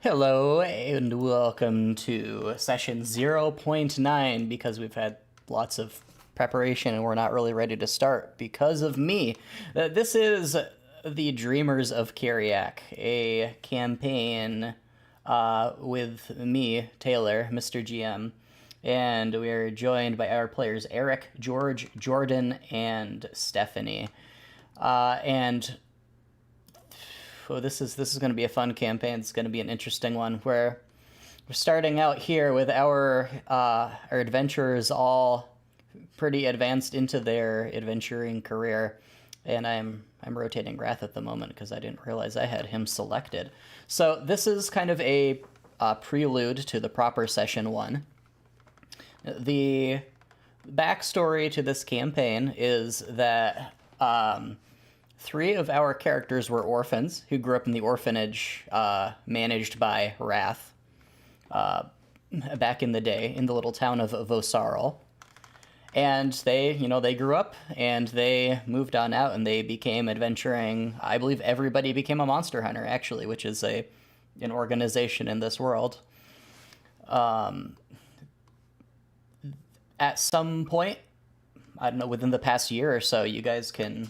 Hello and welcome to session 0.9 because we've had lots of preparation and we're not really ready to start because of me. This is the Dreamers of Kiriak, a campaign with me, Taylor, Mr. GM, and we are joined by our players Eric, George, Jordan, and Stephanie. And oh, this is going to be a fun campaign. It's going to be an interesting one where we're starting out here with our adventurers all pretty advanced into their adventuring career, and I'm rotating Wrath at the moment because I didn't realize I had him selected. So this is kind of a prelude to the proper session one. The backstory to this campaign is that three of our characters were orphans who grew up in the orphanage managed by Wrath back in the day in the little town of Vosarl. And they grew up and they moved on out and they became adventuring. I believe everybody became a monster hunter, actually, which is an organization in this world. At some point, I don't know, within the past year or so, you guys can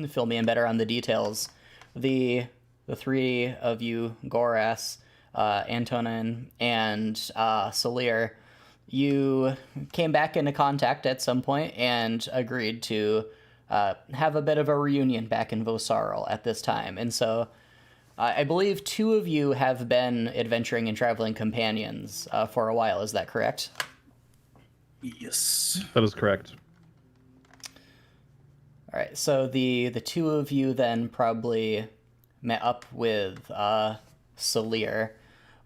fill me in better on the details. The three of you, Goras, Antonin, and Salir, you came back into contact at some point and agreed to have a bit of a reunion back in Vosarl at this time. And so I believe two of you have been adventuring and traveling companions for a while. Is that correct? Yes. That is correct. All right, so the two of you then probably met up with Salir.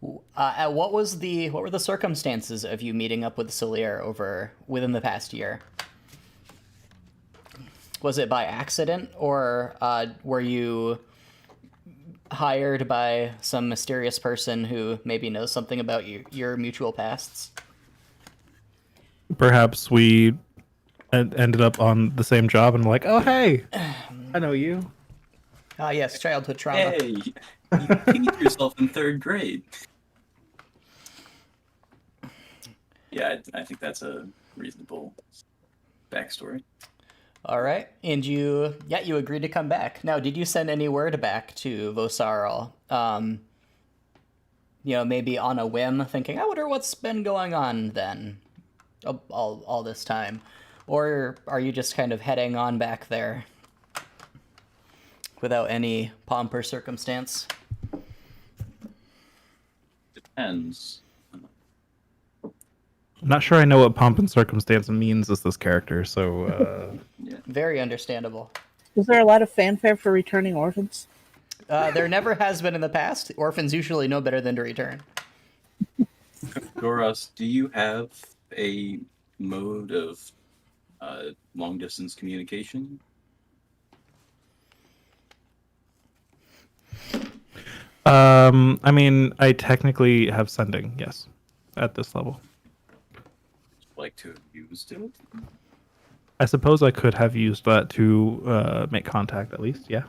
What were the circumstances of you meeting up with Salir within the past year? Was it by accident, or were you hired by some mysterious person who maybe knows something about your mutual pasts? Perhaps we ended up on the same job and like, oh, hey, I know you. Ah, yes, childhood trauma. Hey, you peed yourself in third grade. Yeah, I think that's a reasonable backstory. All right, and you agreed to come back. Now, did you send any word back to Vosarl? Maybe on a whim, thinking, I wonder what's been going on then, all this time. Or are you just kind of heading on back there without any pomp or circumstance? Depends. I'm not sure I know what pomp and circumstance means as this character, so... Yeah. Very understandable. Is there a lot of fanfare for returning orphans? There never has been in the past. Orphans usually know better than to return. Goras, do you have a mode of long-distance communication? I technically have sending, yes, at this level. Like to have used it? I suppose I could have used that to make contact, at least, yeah.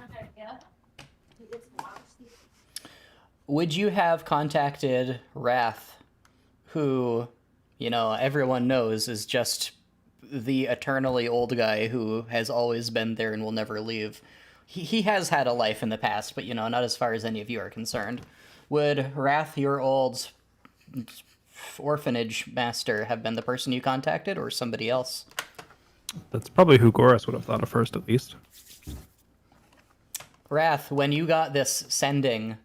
Would you have contacted Wrath, who, everyone knows is just the eternally old guy who has always been there and will never leave? He has had a life in the past, but, not as far as any of you are concerned. Would Wrath, your old orphanage master, have been the person you contacted, or somebody else? That's probably who Goras would have thought of first, at least. Wrath, when you got this sending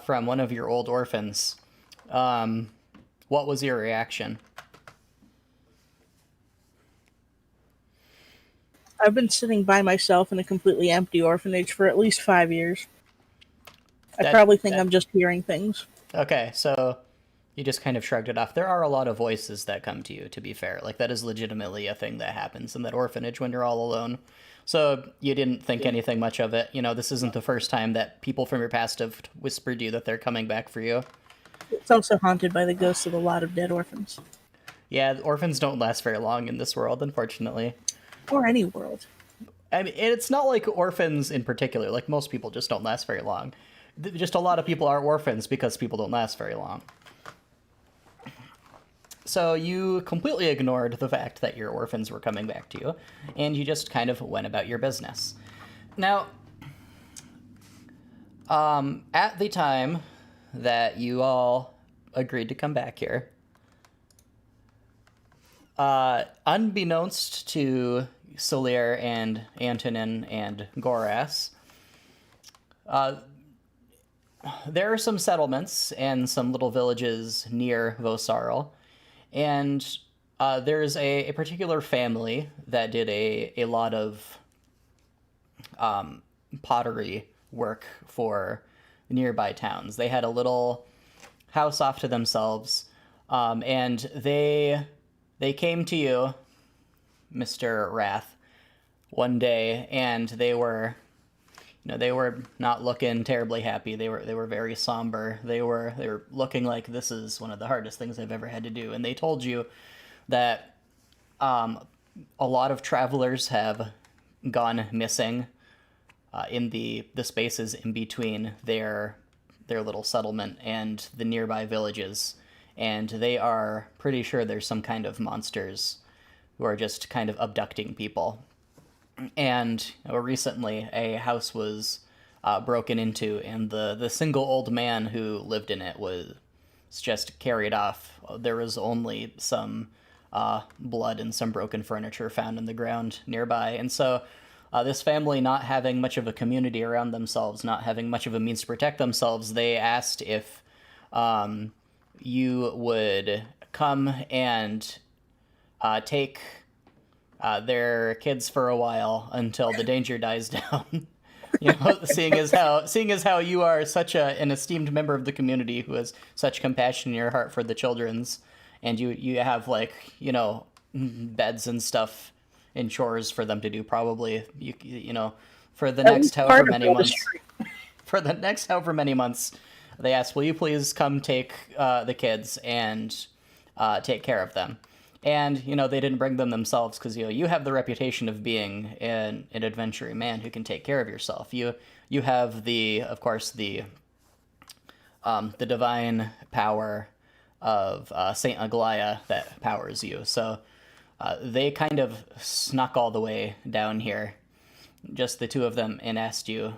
from one of your old orphans, what was your reaction? I've been sitting by myself in a completely empty orphanage for at least 5 years. I probably think I'm just hearing things. Okay, so you just kind of shrugged it off. There are a lot of voices that come to you, to be fair. Like, that is legitimately a thing that happens in that orphanage when you're all alone. So you didn't think anything much of it. This isn't the first time that people from your past have whispered you that they're coming back for you. It's also haunted by the ghosts of a lot of dead orphans. Yeah, orphans don't last very long in this world, unfortunately. Or any world. I mean, it's not like orphans in particular. Like, most people just don't last very long. just a lot of people are orphans because people don't last very long. So you completely ignored the fact that your orphans were coming back to you, and you just kind of went about your business. Now, at the time that you all agreed to come back here, unbeknownst to Solir and Antonin and Goras, there are some settlements and some little villages near Vosarl, and there's a particular family that did a lot of pottery work for nearby towns. They had a little house off to themselves, and they came to you, Mr. Wrath, one day, and they were not looking terribly happy. They were very somber. They were looking like this is one of the hardest things they've ever had to do. And they told you that a lot of travelers have gone missing in the spaces in between their little settlement and the nearby villages, and they are pretty sure there's some kind of monsters who are just kind of abducting people. And recently a house was broken into, and the single old man who lived in it was just carried off. There was only some blood and some broken furniture found in the ground nearby. And so this family, not having much of a community around themselves, not having much of a means to protect themselves, they asked if you would come and take their kids for a while until the danger dies down. Seeing as how you are such an esteemed member of the community who has such compassion in your heart for the children's, and you have beds and stuff and chores for them to do, probably for the next however many months. For the next however many months, they asked, will you please come take the kids and take care of them? And, they didn't bring them themselves because, you have the reputation of being an adventuring man who can take care of yourself. You have of course, the divine power of Saint Aglaia that powers you. So they kind of snuck all the way down here, just the two of them, and asked you.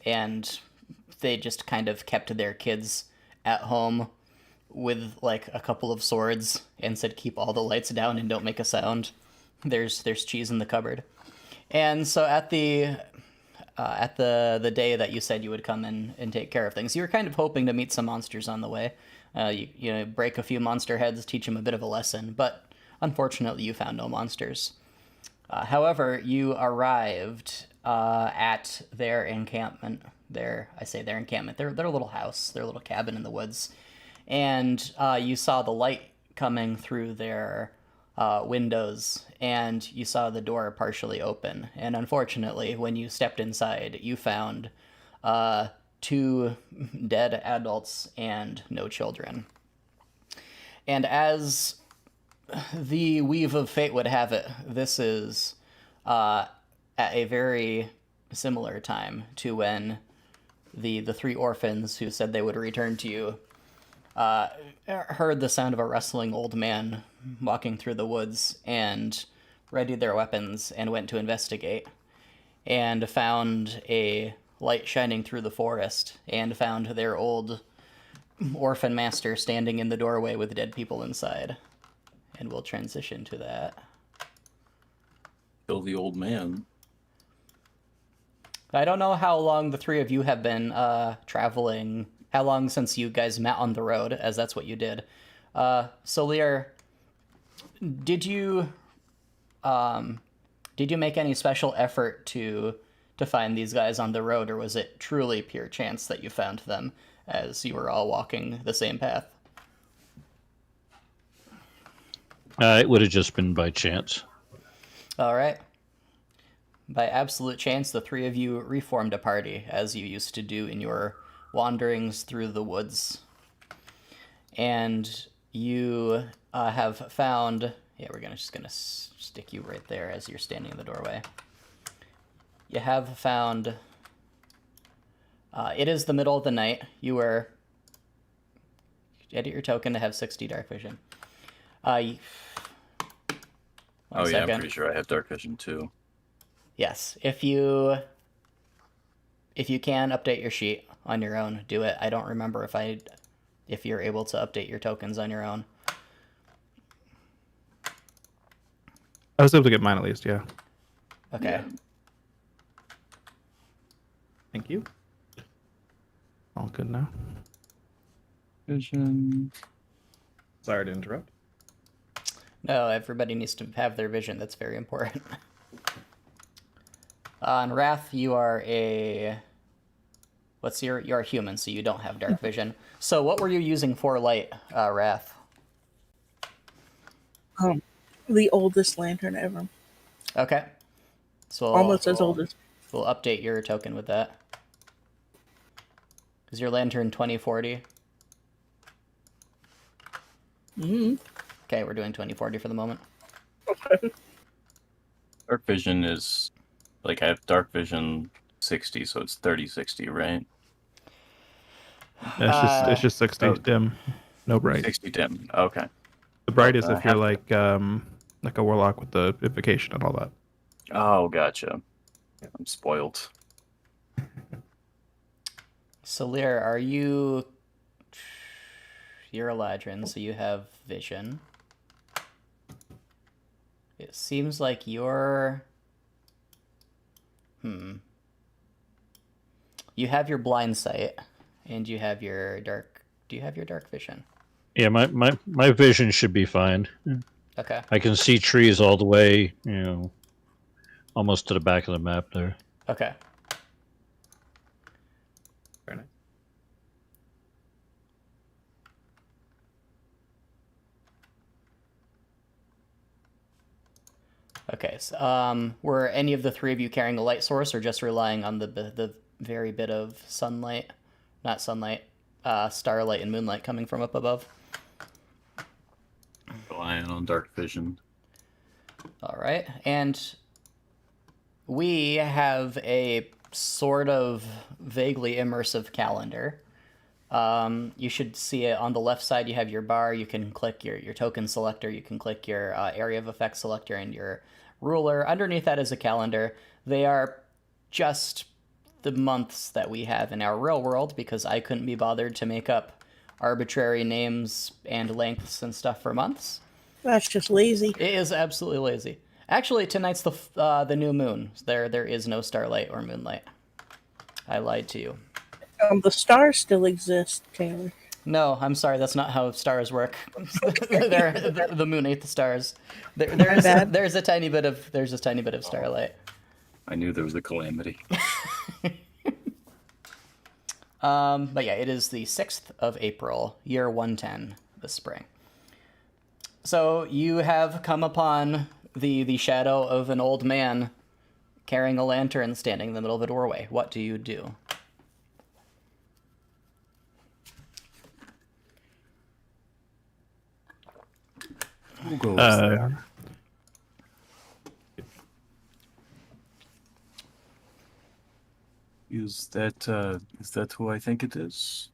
And they just kind of kept their kids at home with a couple of swords and said, keep all the lights down and don't make a sound. There's cheese in the cupboard. And so at the day that you said you would come and take care of things, you were kind of hoping to meet some monsters on the way. You break a few monster heads, teach them a bit of a lesson, but unfortunately you found no monsters. However, you arrived at their encampment. Their encampment, their little house, their little cabin in the woods. And you saw the light coming through their windows, and you saw the door partially open. And unfortunately, when you stepped inside, you found 2 dead adults and no children. And as the weave of fate would have it, this is at a very similar time to when the 3 orphans who said they would return to you heard the sound of a wrestling old man walking through the woods and readied their weapons and went to investigate, and found a light shining through the forest, and found their old orphan master standing in the doorway with dead people inside. And we'll transition to that. Kill the old man. I don't know how long the 3 of you have been traveling. How long since you guys met on the road, as that's what you did. Solir, did you make any special effort to find these guys on the road, or was it truly pure chance that you found them as you were all walking the same path? It would have just been by chance. All right. By absolute chance, the 3 of you reformed a party, as you used to do in your wanderings through the woods. And you have found... Yeah, we're just gonna stick you right there as you're standing in the doorway. You have found It is the middle of the night. You were edit your token to have 60 dark vision. One Oh yeah, I'm second. pretty sure I have dark vision too. Yes, if you can update your sheet on your own, do it. I don't remember if you're able to update your tokens on your own. I was able to get mine at least, yeah. Okay. Yeah. Thank you. All good now. Vision. Sorry to interrupt. No, everybody needs to have their vision. That's very important. On Wrath, you are you're a human, so you don't have dark vision. So what were you using for light, Wrath? The oldest lantern ever. Okay. So Almost as old as. we'll update your token with that. Is your lantern 2040? Mm-hmm. Okay, we're doing 2040 for the moment. Dark vision is like I have dark vision 60, so it's 3060, right? It's just 60 oh. dim, no bright. 60 dim. Okay. The bright is I if you're have- like a warlock with the invocation and all that. Oh, gotcha. I'm spoiled. So Lear, you're a Ladrin, so you have vision. It seems like you're you have your blind sight and you have your dark vision? Yeah, my vision should be fine. Okay. I can see trees all the way, almost to the back of the map there. Okay. Very nice. Okay. So, were any of the three of you carrying a light source, or just relying on the very bit of sunlight, not sunlight, starlight and moonlight coming from up above? Relying on dark vision. All right, and we have a sort of vaguely immersive calendar. You should see it on the left side. You have your bar. You can click your token selector. You can click your area of effect selector and your ruler. Underneath that is a calendar. They are just the months that we have in our real world, because I couldn't be bothered to make up arbitrary names and lengths and stuff for months. That's just lazy. It is absolutely lazy. Actually, tonight's the new moon. There is no starlight or moonlight. I lied to you. The stars still exist, Taylor. No, I'm sorry. That's not how stars work. The moon ate the stars. There's a tiny bit of starlight. I knew there was a calamity. But yeah, it is the 6th of April, year 110, this spring. So you have come upon the shadow of an old man carrying a lantern standing in the middle of a doorway. What do you do? Who goes there? Is that who I think it is?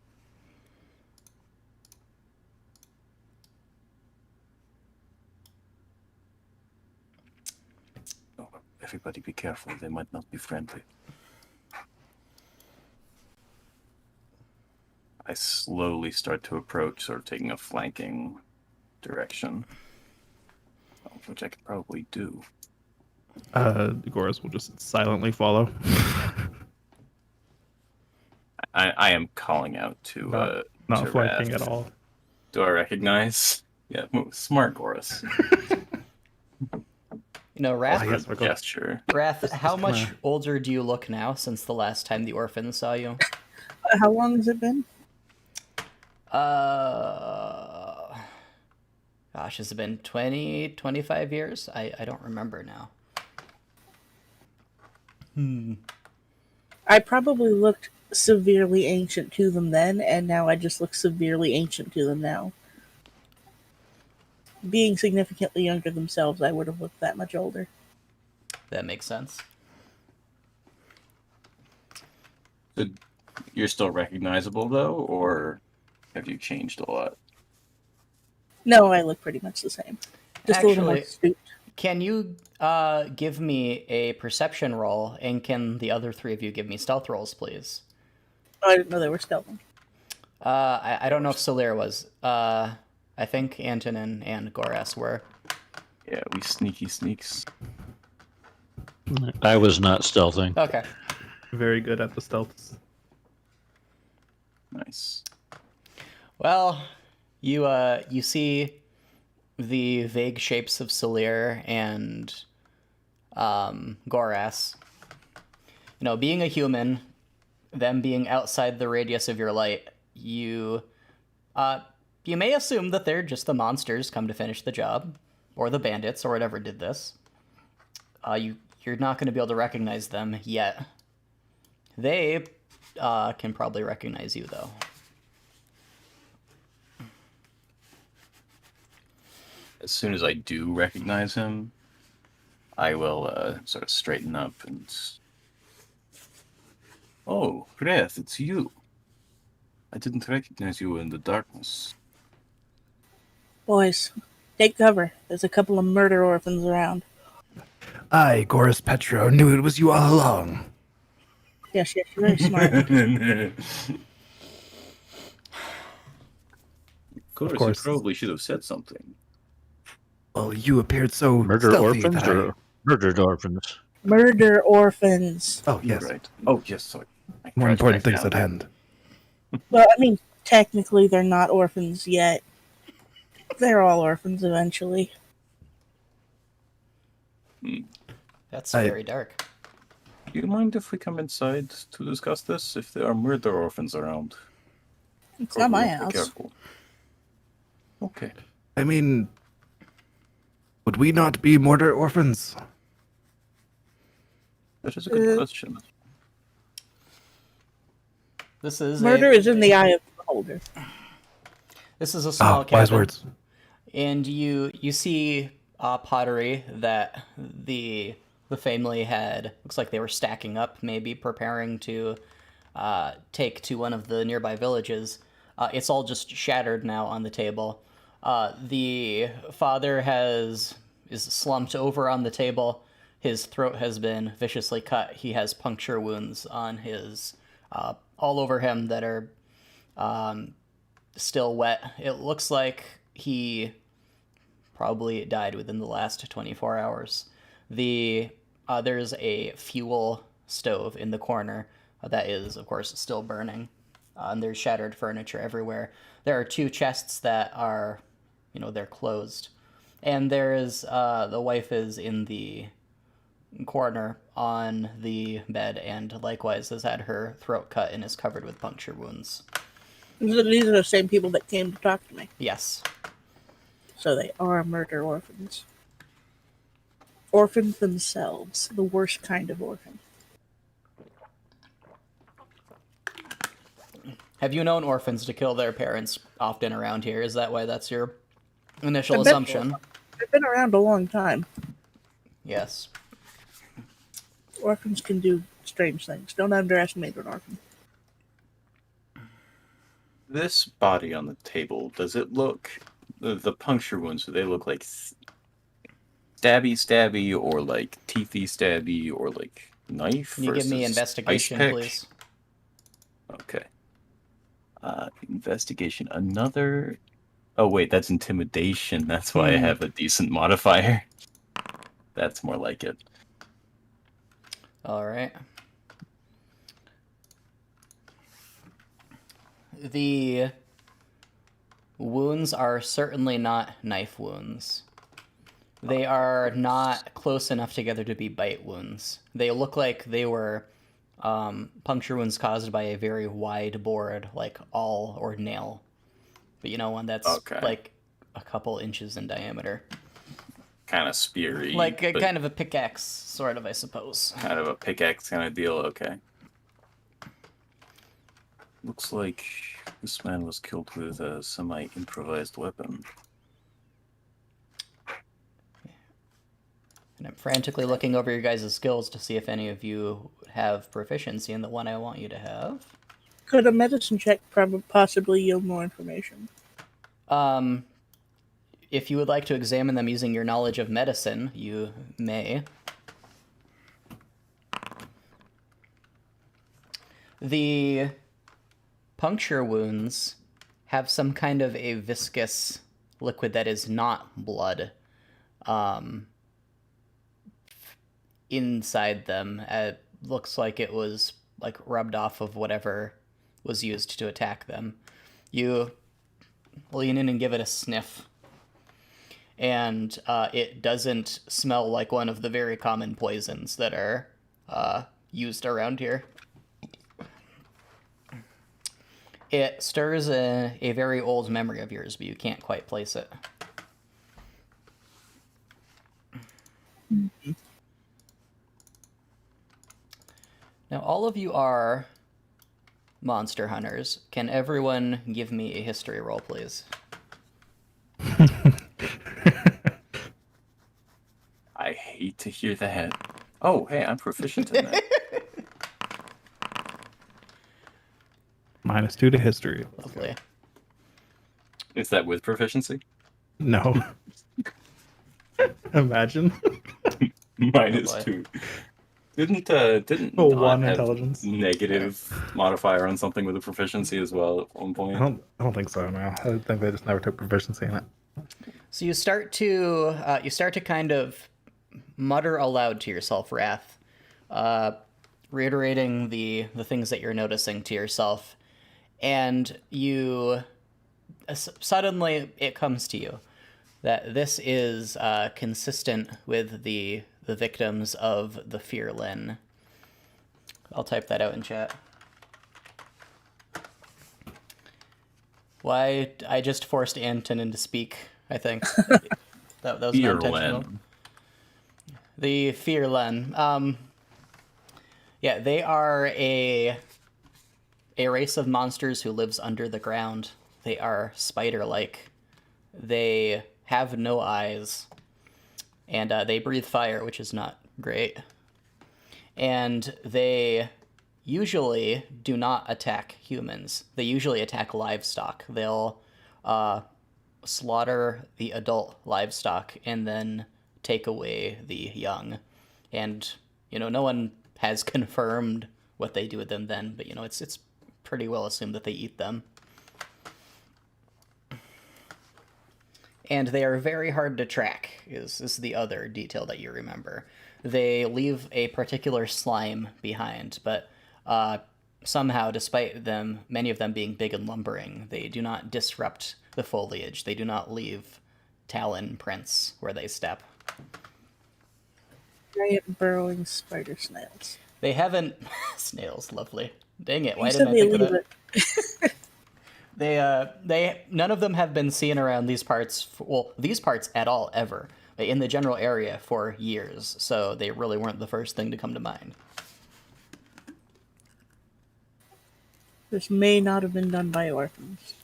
Oh, everybody be careful, they might not be friendly. I slowly start to approach, sort of taking a flanking direction. Which I could probably do. Goras will just silently follow. I am calling out to Not to flanking Wrath. at all. Do I recognize? Yeah, smart Goras. Wrath. I guess we're going- Gesture. Wrath, how is much kinda- older do you look now since the last time the orphans saw you? How long has it been? Gosh, has it been 20, 25 years? I don't remember now. I probably looked severely ancient to them then, and now I just look severely ancient to them now. Being significantly younger themselves, I would have looked that much older. That makes sense. You're still recognizable though, or have you changed a lot? No, I look pretty much the same. Just a little more Actually, astute. can you give me a perception roll, and can the other three of you give me stealth rolls, please? Oh, I didn't know they were stealthing. I don't know if Solir was. I think Antonin and Goras were. Yeah, we sneaky sneaks. I was not stealthing. Okay. Very good at the stealths. Nice. Well, you see the vague shapes of Solir and Goras. You know, being a human, them being outside the radius of your light, you may assume that they're just the monsters come to finish the job, or the bandits, or whatever did this. You're not going to be able to recognize them yet. They can probably recognize you, though. As soon as I do recognize him, I will sort of straighten up and... Oh, Breath, it's you. I didn't recognize you in the darkness. Boys, take cover. There's a couple of murder orphans around. I, Goris Petro, knew it was you all along. Yes, you're very smart. Of course, course. you probably should have said something. Well, you appeared so Murder stealthy orphans that or murdered orphans? Murder orphans. Oh, yes. Right. Oh, yes, sorry. More important things at hand. Well, I mean, technically they're not orphans yet. They're all orphans eventually. That's very dark. Do you mind if we come inside to discuss this? If there are murder orphans around. It's not my Be house. careful. Okay. I mean, would we not be murder orphans? That is a good question. This is Murder is in the eye of the beholder. This is a small cabin. Wise words. And you see pottery that the family had. Looks like they were stacking up, maybe preparing to take to one of the nearby villages. It's all just shattered now on the table. The father is slumped over on the table. His throat has been viciously cut. He has puncture wounds on his all over him that are still wet. It looks like he probably died within the last 24 hours. There's a fuel stove in the corner that is, of course, still burning. And there's shattered furniture everywhere. There are two chests that are, they're closed. And there is, the wife is in the corner on the bed and likewise has had her throat cut and is covered with puncture wounds. These are the same people that came to talk to me. Yes. So they are murder orphans. Orphans themselves. The worst kind of orphan. Have you known orphans to kill their parents often around here? Is that why that's your initial I've been- assumption? They've been around a long time. Yes. Orphans can do strange things. Don't underestimate an orphan. This body on the table, does it look... The puncture wounds, do they look like stabby or like teethy stabby or like knife? Can you give me versus investigation, ice pick? please? Okay. Investigation. Another... Oh, wait, that's intimidation. That's why I have a decent modifier. That's more like it. All right. The wounds are certainly not knife wounds. They are not close enough together to be bite wounds. They look like they were puncture wounds caused by a very wide board, like awl or nail. But one that's like a couple inches in diameter. Kind of speary. Like kind of a pickaxe, sort of, I suppose. Kind of a pickaxe kind of deal, okay. Looks like this man was killed with a semi-improvised weapon. And I'm frantically looking over your guys' skills to see if any of you have proficiency in the one I want you to have. Could a medicine check possibly yield more information? If you would like to examine them using your knowledge of medicine, you may. The puncture wounds have some kind of a viscous liquid that is not blood inside them. It looks like it was like rubbed off of whatever was used to attack them. You lean in and give it a sniff, and it doesn't smell like one of the very common poisons that are used around here. It stirs a very old memory of yours, but you can't quite place it. Mm-hmm. Now, all of you are monster hunters. Can everyone give me a history roll, please? I hate to hear that. Oh, hey, I'm proficient in that. -2 to history. Lovely. Is that with proficiency? No. Imagine. -2. Didn't Oh, Dot one have intelligence. negative modifier on something with a proficiency as well at one point? I don't think so. No, I think they just never took proficiency in it. So you start to kind of mutter aloud to yourself, Wrath, reiterating the things that you're noticing to yourself, and you suddenly it comes to you that this is consistent with the victims of the Fear Lin. I'll type that out in chat. Why I just forced Antonin to speak, I think. that was not intentional. Fearlen. The Fear Lin. Yeah, they are a race of monsters who lives under the ground. They are spider-like. They have no eyes. And they breathe fire, which is not great. And they usually do not attack humans. They usually attack livestock. They'll slaughter the adult livestock and then take away the young. And, no one has confirmed what they do with them then, but, it's pretty well assumed that they eat them. And they are very hard to track, is the other detail that you remember. They leave a particular slime behind, but somehow, despite many of them being big and lumbering, they do not disrupt the foliage. They do not leave talon prints where they step. Giant burrowing spider snails. They haven't... Snails, lovely. Dang it, why You didn't I said they think of leave that? None of them have been seen around these parts, these parts at all, ever, in the general area for years, so they really weren't the first thing to come to mind. This may not have been done by orphans.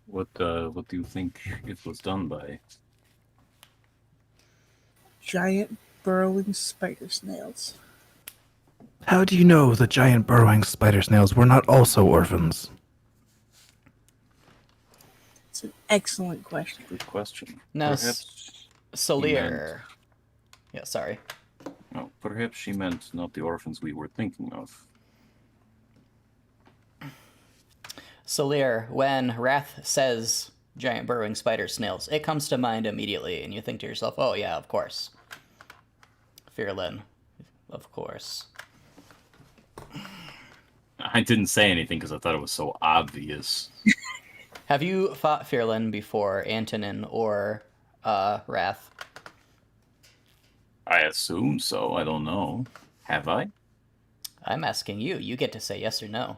What do you think it was done by? Giant burrowing spider snails. How do you know the giant burrowing spider snails were not also orphans? It's an excellent question. Good question. Now, Perhaps Solir... Yeah, sorry. perhaps she meant not the orphans we were thinking of. Solir, when Wrath says giant burrowing spider snails, it comes to mind immediately, and you think to yourself, oh yeah, of course. Fearlin, of course. I didn't say anything because I thought it was so obvious. Have you fought Fearlin before, Antonin or Wrath? I assume so. I don't know. Have I? I'm asking you. You get to say yes or no.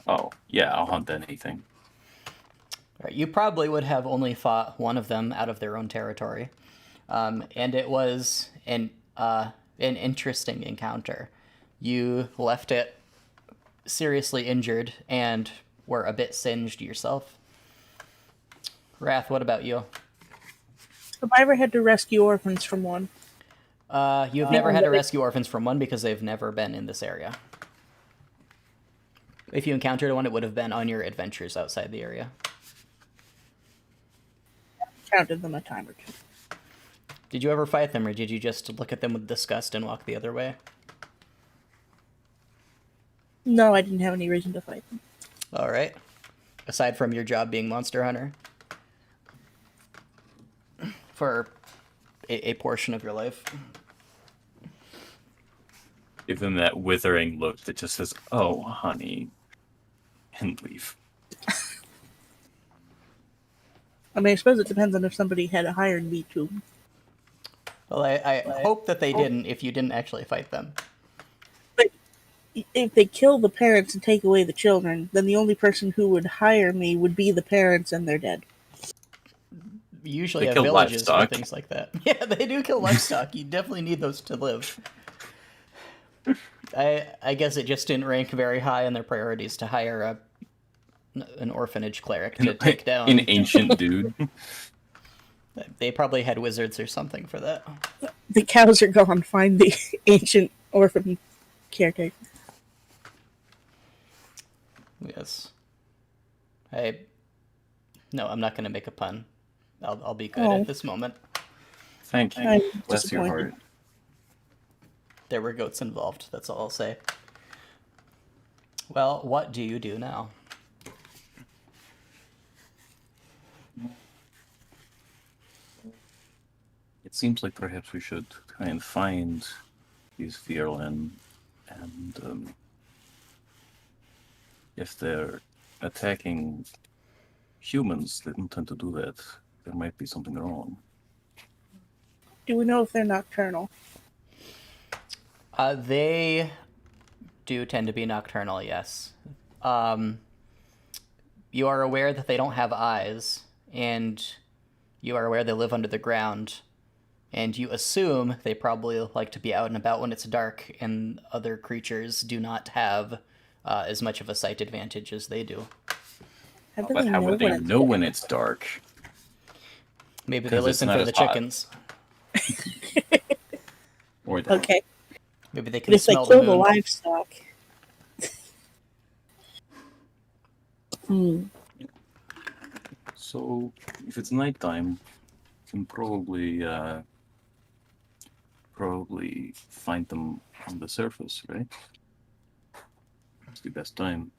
Oh, yeah, I'll hunt anything. Right, you probably would have only fought one of them out of their own territory. And it was an interesting encounter. You left it seriously injured and were a bit singed yourself. Wrath, what about you? Have I ever had to rescue orphans from one? You've never had to rescue orphans from one because they've never been in this area. If you encountered one, it would have been on your adventures outside the area. Counted them a time or two. Did you ever fight them, or did you just look at them with disgust and walk the other way? No, I didn't have any reason to fight them. All right. Aside from your job being monster hunter. For a portion of your life. Give them that withering look that just says, "Oh, honey," and leave. I mean, I suppose it depends on if somebody had hired me to. Well, I hope that they didn't if you didn't actually fight them. But if they kill the parents and take away the children, then the only person who would hire me would be the parents, and they're dead. Usually They have kill villages for livestock. things like that. Yeah, they do kill livestock. You definitely need those to live. I guess it just didn't rank very high on their priorities to hire an orphanage cleric to take down. An ancient dude. They probably had wizards or something for that. The cows are gone. Find the ancient orphan caretaker. Yes. No, I'm not going to make a pun. I'll be good Oh. at this moment. Thank you. I'm Bless your disappointed. heart. There were goats involved. That's all I'll say. Well, what do you do now? It seems like perhaps we should try and find these Vierlen, and if they're attacking humans that intend to do that, there might be something wrong. Do we know if they're nocturnal? They do tend to be nocturnal, yes. You are aware that they don't have eyes, and you are aware they live under the ground, and you assume they probably like to be out and about when it's dark, and other creatures do not have as much of a sight advantage as they do. How do But they how know would they when it's know when it's dark? Maybe they 'Cause it's listen not for as the hot. chickens. Or that? okay? Maybe they But can if they smell kill the the moon. livestock, So, if it's nighttime, you can probably find them on the surface, right? It's the best time.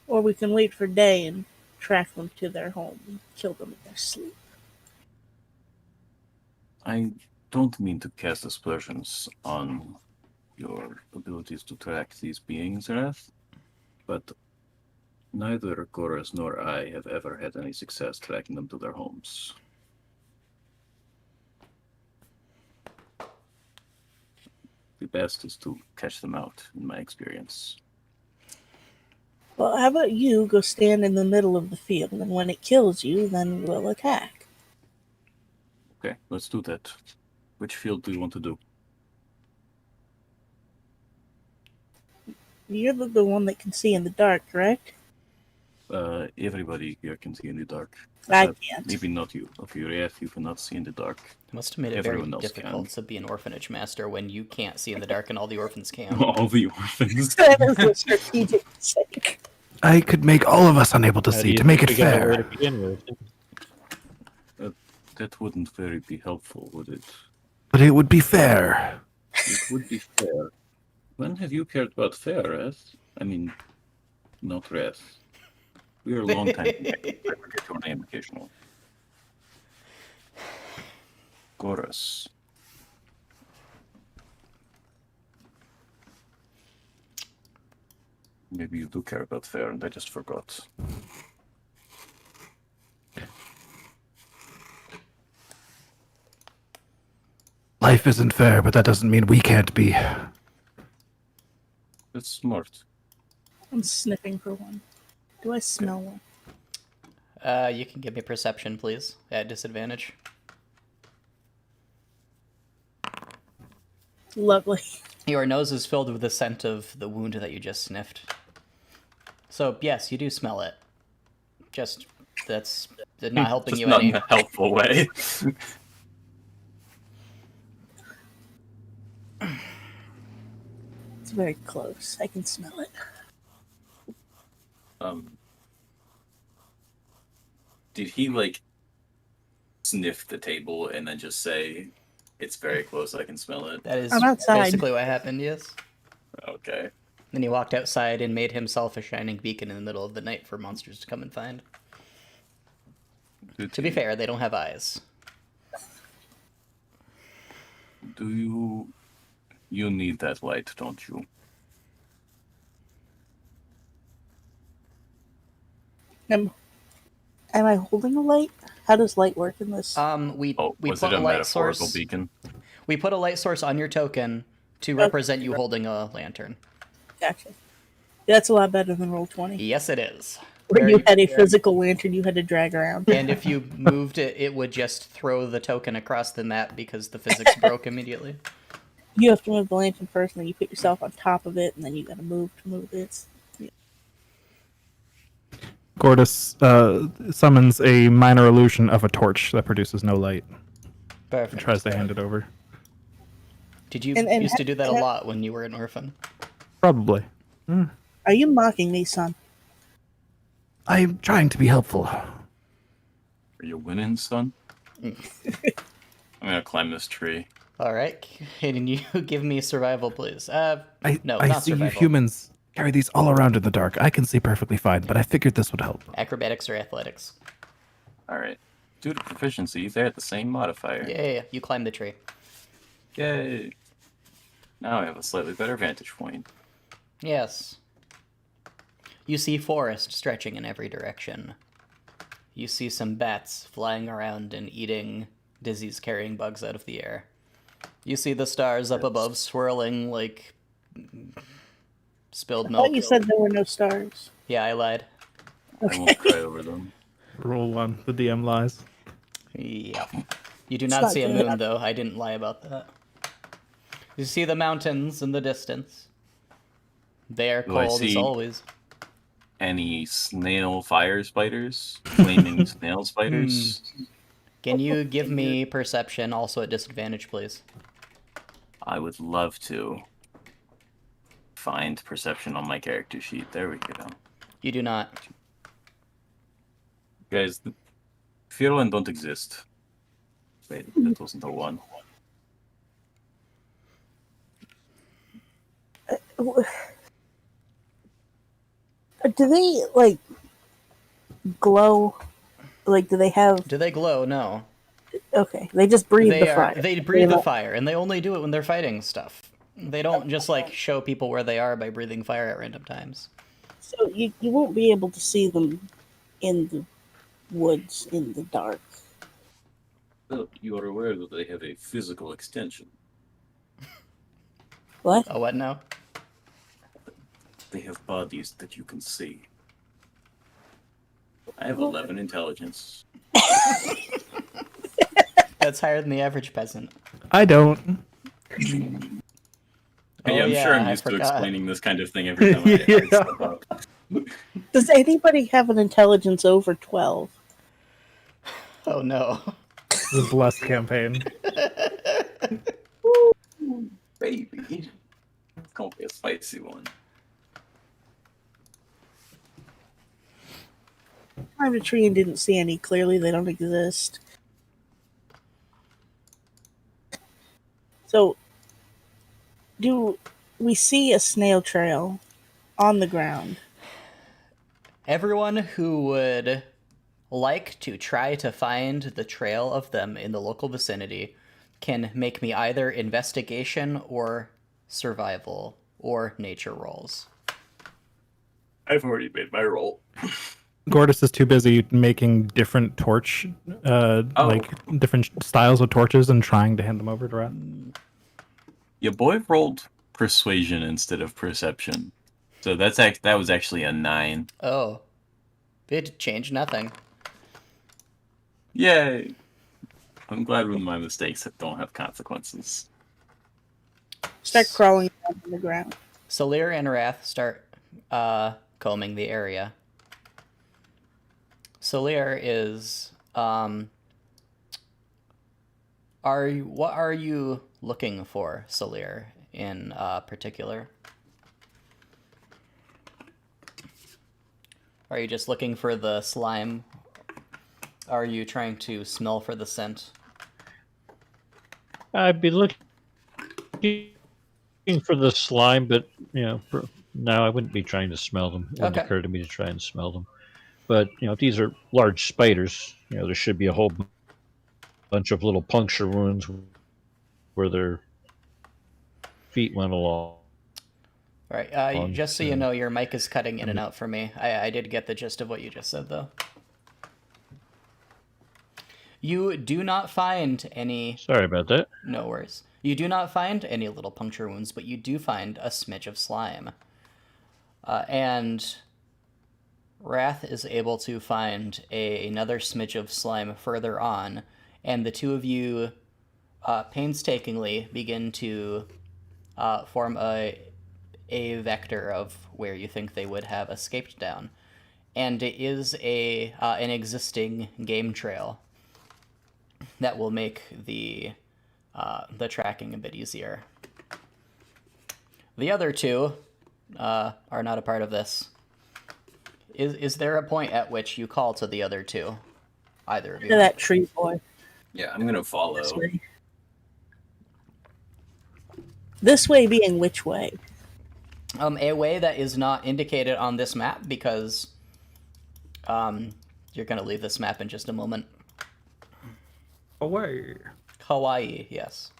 or we can wait for day and track them to their home and kill them in their sleep. I don't mean to cast aspersions on your abilities to track these beings, Wrath, but neither Goras nor I have ever had any success tracking them to their homes. The best is to catch them out, in my experience. Well, how about you go stand in the middle of the field, and when it kills you, then we'll attack. Okay, let's do that. Which field do you want to do? You're the one that can see in the dark, correct? Everybody here can see in the dark. I can't. Maybe not you. Okay, Wrath, you cannot see in the dark. It must have made it Everyone very else difficult to be an orphanage master when you can't see in the dark and all the orphans can. All the orphans. That is a strategic mistake. I could make all of us unable to How do see you to make think it we got where to fair. begin with? That wouldn't very be helpful, would it? But it would be fair. It would be fair. When have you cared about fair, Wrath? I mean, not Wrath. We are a long time connected. I forget your name occasionally. Goras. Maybe you do care about fair, and I just forgot. Life isn't fair, but that doesn't mean we can't be. That's smart. I'm sniffing for one. Do I smell one? You can give me perception, please, at disadvantage. Lovely. Your nose is filled with the scent of the wound that you just sniffed. So, yes, you do smell it. Just, that's not helping Just you not any. in a helpful way. very close. I can smell it. Did he like sniff the table and then just say, "It's very close. I can smell it"? That is I'm outside. basically what happened, yes. Okay. Then he walked outside and made himself a shining beacon in the middle of the night for monsters to come and find. Good To be fair, they don't have eyes. Do you need that light, don't you? Am I holding a light? How does light work in this? We Was put it a a light metaphorical source. beacon? We put a light source on your token to represent you holding a lantern. Gotcha. That's a lot better than Roll20. Yes, it is. Where you had a physical lantern you had to drag around. And if you moved it, it would just throw the token across the map because the physics broke immediately. You have to move the lantern first, and then you put yourself on top of it, and then you gotta move to move it. Gordis summons a minor illusion of a torch that produces no light. Perfect. And tries to hand it over. Did you And used to do that a lot when you were an orphan? Probably. Are you mocking me, son? I'm trying to be helpful. Are you winning, son? I'm gonna climb this tree. All right, can you give me survival, please? I not see you survival. humans carry these all around in the dark. I can see perfectly fine, but I figured this would help. Acrobatics or athletics? All right. Due to proficiency, they're at the same modifier. Yeah. You climb the tree. Yay! Now I have a slightly better vantage point. Yes. You see forest stretching in every direction. You see some bats flying around and eating disease-carrying bugs out of the air. You see the stars up above swirling like spilled I milk. thought you said there were no stars. Yeah, I lied. I won't cry over them. Roll 1. The DM lies. Yeah. You do It's not not see a good. moon, though. I didn't lie about that. You see the mountains in the distance. They are Do I cold as see- always. Any snail fire spiders? Flaming snail spiders? Can you give me perception, also at disadvantage, please? I would love to find perception on my character sheet. There we go. You do not. Guys, Firlan don't exist. Wait, that wasn't a one. Do they, like, glow? Like, do they have... Do they glow? No. Okay, they just breathe the fire. They breathe the fire, and they only do it when they're fighting stuff. They don't just, like, show people where they are by breathing fire at random times. So you won't be able to see them in the woods in the dark. Well, you are aware that they have a physical extension. What? Oh, what now? They have bodies that you can see. I have 11 intelligence. That's higher than the average peasant. I don't. Hey, Oh, I'm sure yeah, I'm I used to forgot. explaining this kind of thing every time I Yeah. step up. Does anybody have an intelligence over 12? Oh, no. The blessed campaign. Baby. It's gonna be a spicy one. Climbed a tree and didn't see any. Clearly, they don't exist. So, do we see a snail trail on the ground? Everyone who would like to try to find the trail of them in the local vicinity can make me either investigation or survival or nature rolls. I've already made my roll. Gordis is too busy making different torch, like different styles of torches and trying to hand them over to Rat. Your boy rolled persuasion instead of perception. So that was actually a 9. Oh. It changed nothing. Yay! I'm glad when my mistakes don't have consequences. Start crawling down on the ground. Salir and Wrath start combing the area. Salir is what are you looking for, Salir, in particular? Are you just looking for the slime? Are you trying to smell for the scent? I'd be looking for the slime, but no, I wouldn't be trying to smell them. It wouldn't Okay. occur to me to try and smell them. But if these are large spiders, there should be a whole bunch of little puncture wounds where their feet went along. All right. Just so you know, your mic is cutting in and out for me. I did get the gist of what you just said, though. You do not find any... Sorry about that. No worries. You do not find any little puncture wounds, but you do find a smidge of slime. And Wrath is able to find another smidge of slime further on, and the two of you painstakingly begin to form a vector of where you think they would have escaped down. And it is an existing game trail that will make the tracking a bit easier. The other two are not a part of this. Is there a point at which you call to the other two? Either of you? To that tree boy. Yeah, I'm gonna follow. This way. This way being which way? A way that is not indicated on this map, because you're going to leave this map in just a moment. Away. Hawaii, yes.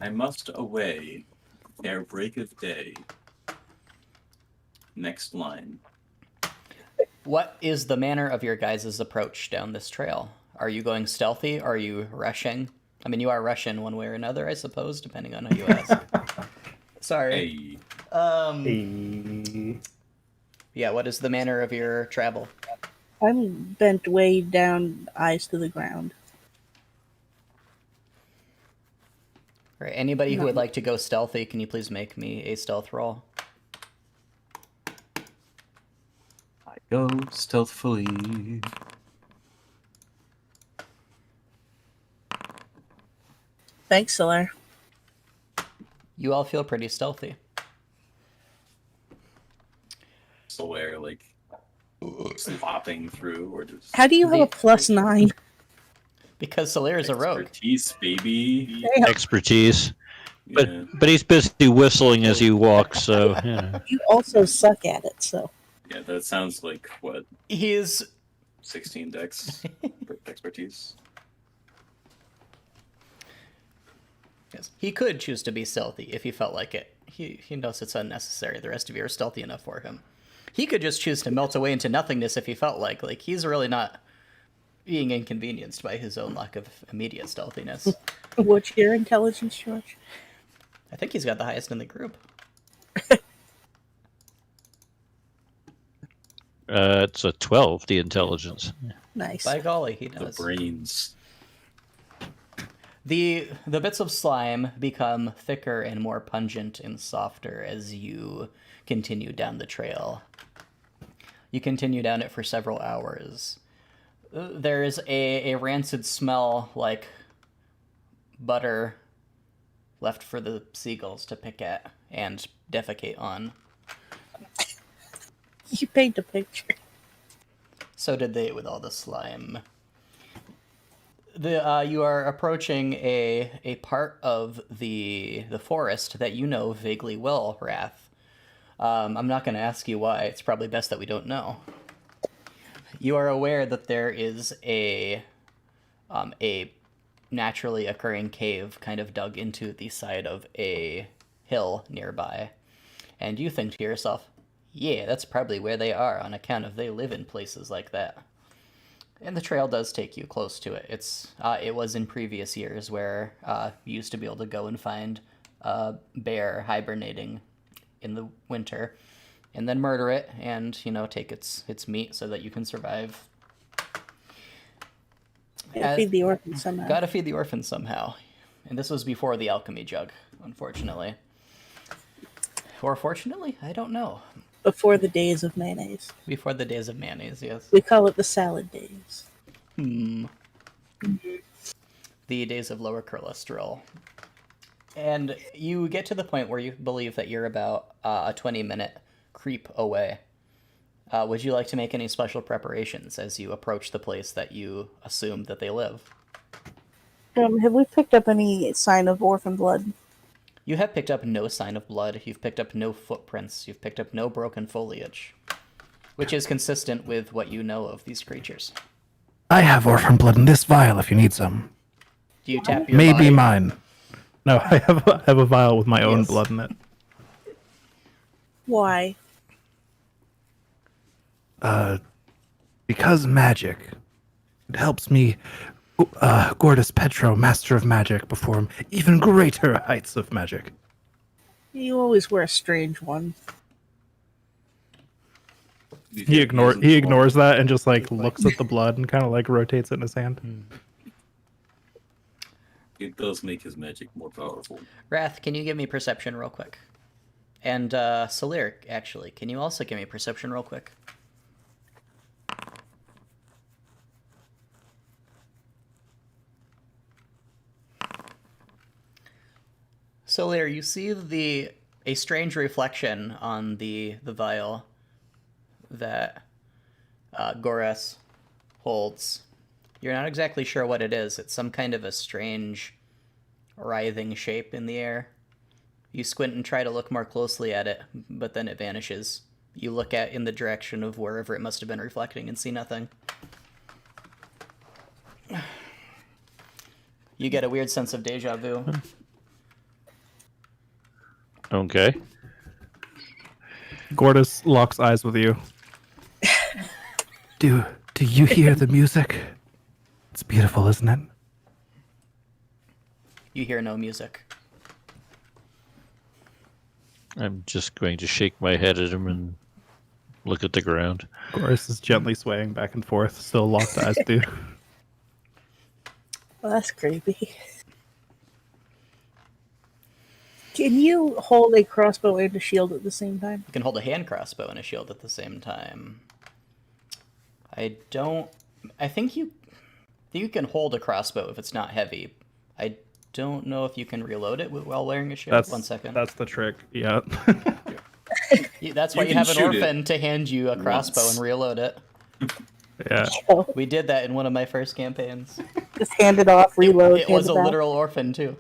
I must away ere break of day. Next line. What is the manner of your guys' approach down this trail? Are you going stealthy? Are you rushing? I mean, you are rushing one way or another, I suppose, depending on who you ask. Sorry. Hey. Yeah, what is the manner of your travel? I'm bent way down, eyes to the ground. All right, anybody who would like to go stealthy, can you please make me a stealth roll? I go stealthfully. Thanks, Solar. You all feel pretty stealthy. So where, like, slopping through, or just... How do you have a +9? Because Solaire is a rogue. Expertise, baby. Damn, Expertise. Yeah. But he's busy whistling as he walks, so you also suck at it, so. Yeah, that sounds like, what, He's 16 dex for expertise? yes, he could choose to be stealthy if he felt like it. He knows it's unnecessary. The rest of you are stealthy enough for him. He could just choose to melt away into nothingness if he felt like. Like, he's really not being inconvenienced by his own lack of immediate stealthiness. What's your intelligence, George? I think he's got the highest in the group. it's a 12, the intelligence. Nice. By golly, he The does. brains. The bits of slime become thicker and more pungent and softer as you continue down the trail. You continue down it for several hours. There is a rancid smell like butter left for the seagulls to pick at and defecate on. You paint a picture. So did they with all the slime. You are approaching a part of the forest that you know vaguely well, Wrath. I'm not going to ask you why. It's probably best that we don't know. You are aware that there is a naturally occurring cave kind of dug into the side of a hill nearby. And you think to yourself, yeah, that's probably where they are on account of they live in places like that. And the trail does take you close to it. It was in previous years where you used to be able to go and find a bear hibernating in the winter, and then murder it and take its meat so that you can survive. Feed the orphan somehow. Gotta feed the orphans somehow. And this was before the alchemy jug, unfortunately. Or fortunately, I don't know. Before the days of mayonnaise. Before the days of mayonnaise, yes. We call it the salad days. The days of lower cholesterol. And you get to the point where you believe that you're about a 20-minute creep away Would you like to make any special preparations as you approach the place that you assume that they live? Have we picked up any sign of orphan blood? You have picked up no sign of blood. You've picked up no footprints. You've picked up no broken foliage, which is consistent with what you know of these creatures. I have orphan blood in this vial if you need some. Do you tap your Maybe body? mine. No, I have a vial with my own Yes. blood in it. Why? Because magic. It helps me, Gordus Petro, master of magic, perform even greater heights of magic. You always wear a strange one. He ignores that and just like looks at the blood and kind of like rotates it in his hand. It does make his magic more powerful. Wrath, can you give me perception real quick? And Salir, actually, can you also give me perception real quick? Salir, you see a strange reflection on the vial that Goras holds. You're not exactly sure what it is. It's some kind of a strange, writhing shape in the air. You squint and try to look more closely at it, but then it vanishes. You look in the direction of wherever it must have been reflecting and see nothing. You get a weird sense of deja vu. Okay. Gordus locks eyes with you. Do you hear the music? It's beautiful, isn't it? You hear no music. I'm just going to shake my head at him and look at the ground. Gordus is gently swaying back and forth, still locked eyes with you. Well, that's creepy. Can you hold a crossbow and a shield at the same time? You can hold a hand crossbow and a shield at the same time. I think you can hold a crossbow if it's not heavy. I don't know if you can reload it while wearing a shield. 1 second. That's the trick. Yeah. That's why you can have an shoot orphan to hand you a crossbow once. and reload it. Yeah. So, We did that in one of my first campaigns. just hand it off, reload, It hand was a back. literal orphan too.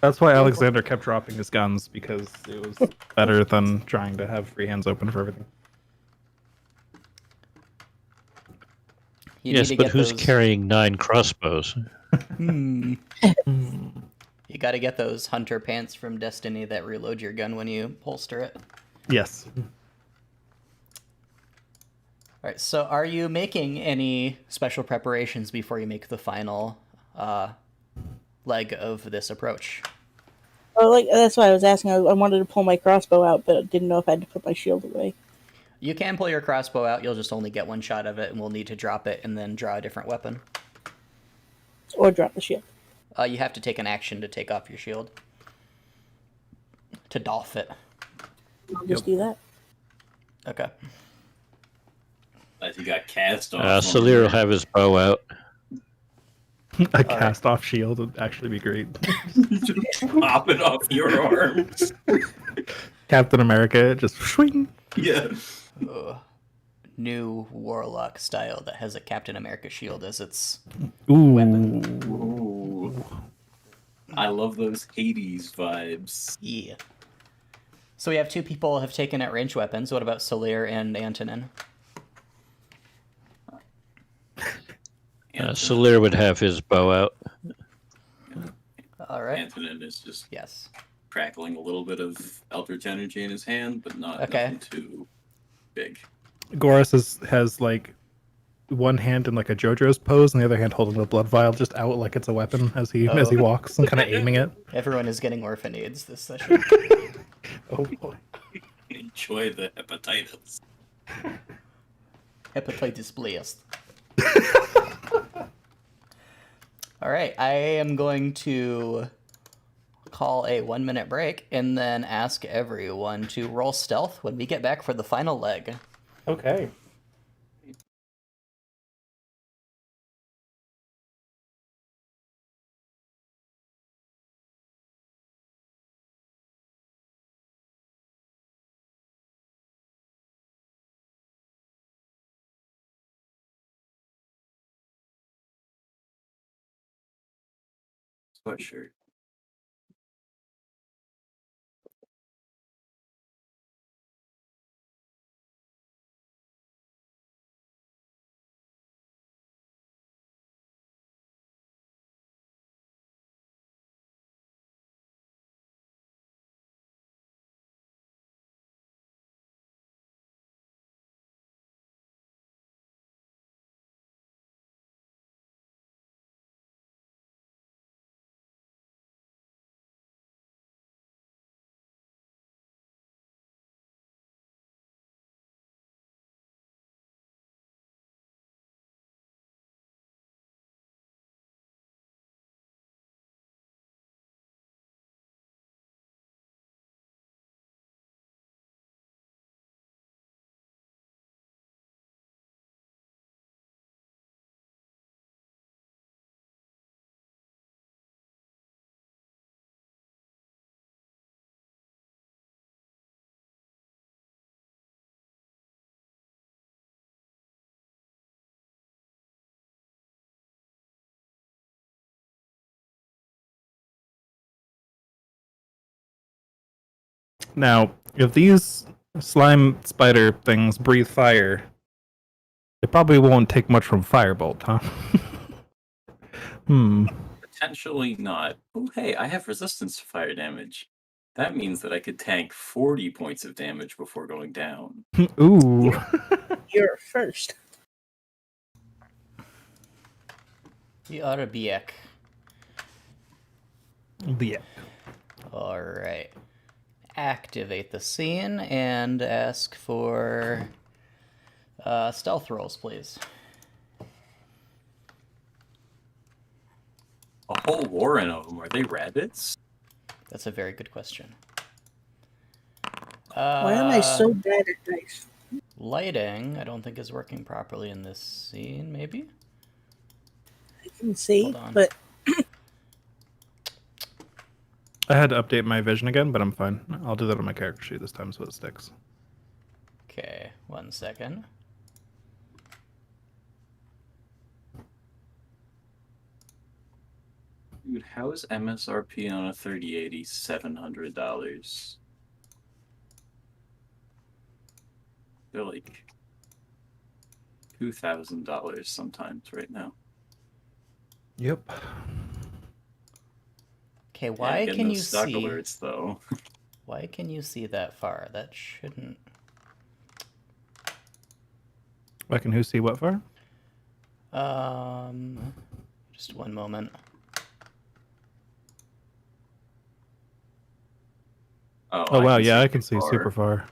That's why Alexander kept dropping his guns, because it was better than trying to have free hands open for everything. You Yes, need to but get who's those... carrying 9 crossbows? You got to get those hunter pants from Destiny that reload your gun when you holster it. Yes. All right, so are you making any special preparations before you make the final leg of this approach? Oh, like that's why I was asking. I wanted to pull my crossbow out, but didn't know if I had to put my shield away. You can pull your crossbow out, you'll just only get one shot of it, and we'll need to drop it and then draw a different weapon. Or drop the shield. You have to take an action to take off your shield. To doff it. I'll just do that. Okay. As he got cast off. Salir will have his bow out. A cast off shield would actually be great. Just pop it off your arms. Captain America, just swing. Yeah. New warlock style that has a Captain America shield as its Ooh. weapon. Ooh. I love those Hades vibes. Yeah. So we have 2 people have taken out ranged weapons. What about Salir and Antonin? Salir would have his bow out. All right. Antonin is just Yes. crackling a little bit of eldritch energy in his hand, but not Okay. nothing too big. Goras has like one hand in like a JoJo's pose, and the other hand holding the blood vial just out like it's a weapon as he walks and kind of aiming it. Everyone is getting orphan aids this session. Oh boy. Enjoy the hepatitis. Hepatitis blast. All right, I am going to call a 1-minute break and then ask everyone to roll stealth when we get back for the final leg. Okay. sweatshirt. Now, if these slime spider things breathe fire, it probably won't take much from Firebolt, huh? Potentially not. Oh, hey, I have resistance to fire damage. That means that I could tank 40 points of damage before going down. Ooh. You're first. Kiriak. Yeah. Alright. Activate the scene and ask for stealth rolls, please. A whole warren of them. Are they rabbits? That's a very good question. Why am I so bad at dice? Lighting, I don't think is working properly in this scene, maybe? I can see, Hold on. but I had to update my vision again, but I'm fine. I'll do that on my character sheet this time so it sticks. Okay, 1 second. Dude, how is MSRP on a 3080 $700? They're like $2,000 sometimes right now. Yep. Okay, why getting can those you stock see? alerts though? Why can you see that far? That shouldn't. I can who see what for? Just one moment. Oh wow, yeah, I can see super far.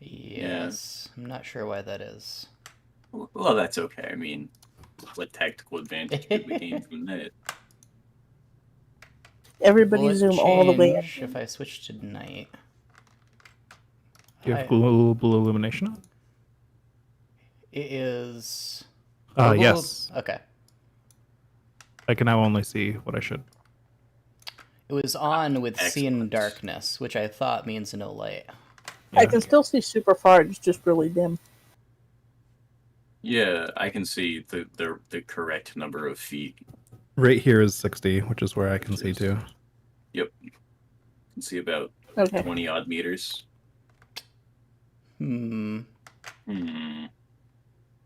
Yes, I'm not sure why that is. Well, that's okay. I mean, what tactical advantage could we gain from that? everybody Will it zoom all the way up. change if I switch to night? Do you have blue illumination on? It is. Yes. Okay. I can now only see what I should. It was on with see in Excellent. darkness, which I thought means no light. I can still see super far. It's just really dim. Yeah, I can see the correct number of feet. Right here is 60, which is where I can see too. Yep. You can see about Okay. 20 odd meters. Hmm.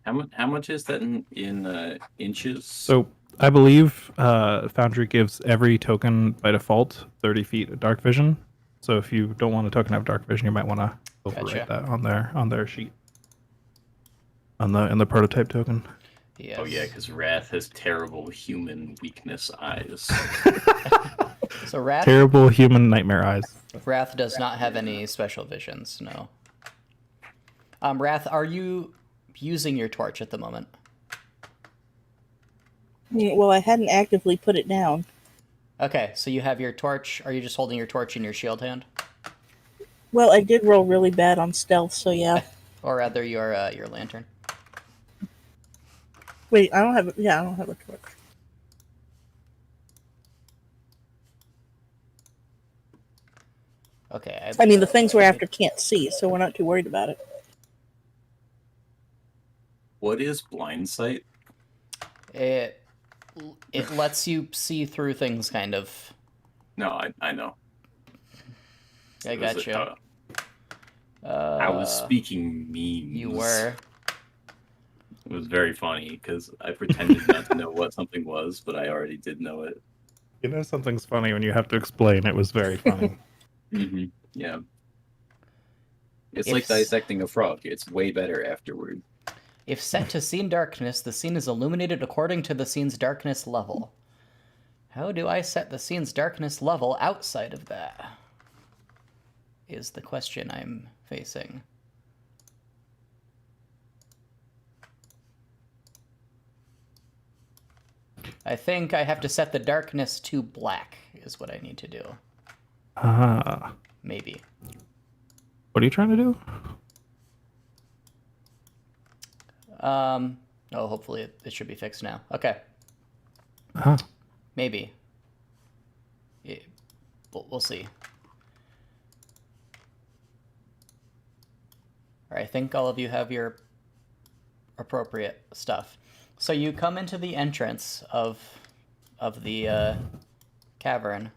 How much is that in inches? So I believe Foundry gives every token by default 30 feet of dark vision. So if you don't want a token of dark vision, you might want to overwrite that on their sheet. In the prototype token. Yes. Oh yeah, because Wrath has terrible human weakness eyes. So Wrath. Terrible human nightmare eyes. Wrath does not have any special visions. No. Wrath, are you using your torch at the moment? Yeah, well, I hadn't actively put it down. Okay, so you have your torch. Are you just holding your torch in your shield hand? Well, I did roll really bad on stealth, so yeah. Or rather, your lantern. Wait, I don't have. Yeah, I don't have a torch. Okay. I mean, the things we're after can't see, so we're not too worried about it. What is blind sight? It it lets you see through things, kind of. No, I know. I got you. I was speaking memes. You were. It was very funny because I pretended not to know what something was, but I already did know it. You know something's funny when you have to explain. It was very funny. Mm-hmm. Yeah. It's If like s- dissecting a frog. It's way better afterward. If set to scene darkness, the scene is illuminated according to the scene's darkness level. How do I set the scene's darkness level outside of that? Is the question I'm facing. I think I have to set the darkness to black, is what I need to do. Maybe. What are you trying to do? Oh, hopefully it should be fixed now. Okay. Maybe. We'll see. All right, I think all of you have your appropriate stuff. So you come into the entrance of the cavern.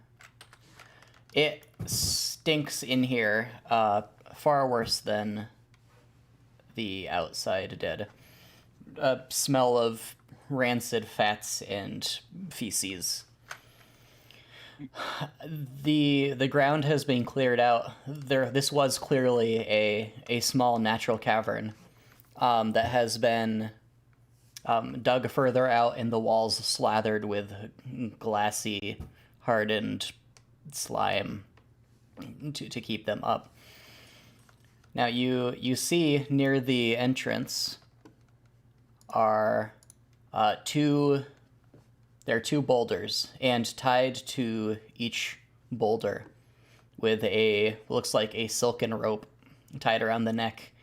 It stinks in here, far worse than the outside did. A smell of rancid fats and feces. The ground has been cleared out. This was clearly a small natural cavern that has been dug further out, and the walls slathered with glassy, hardened slime to keep them up. Now you see near the entrance are two boulders, and tied to each boulder with looks like a silken rope tied around the neck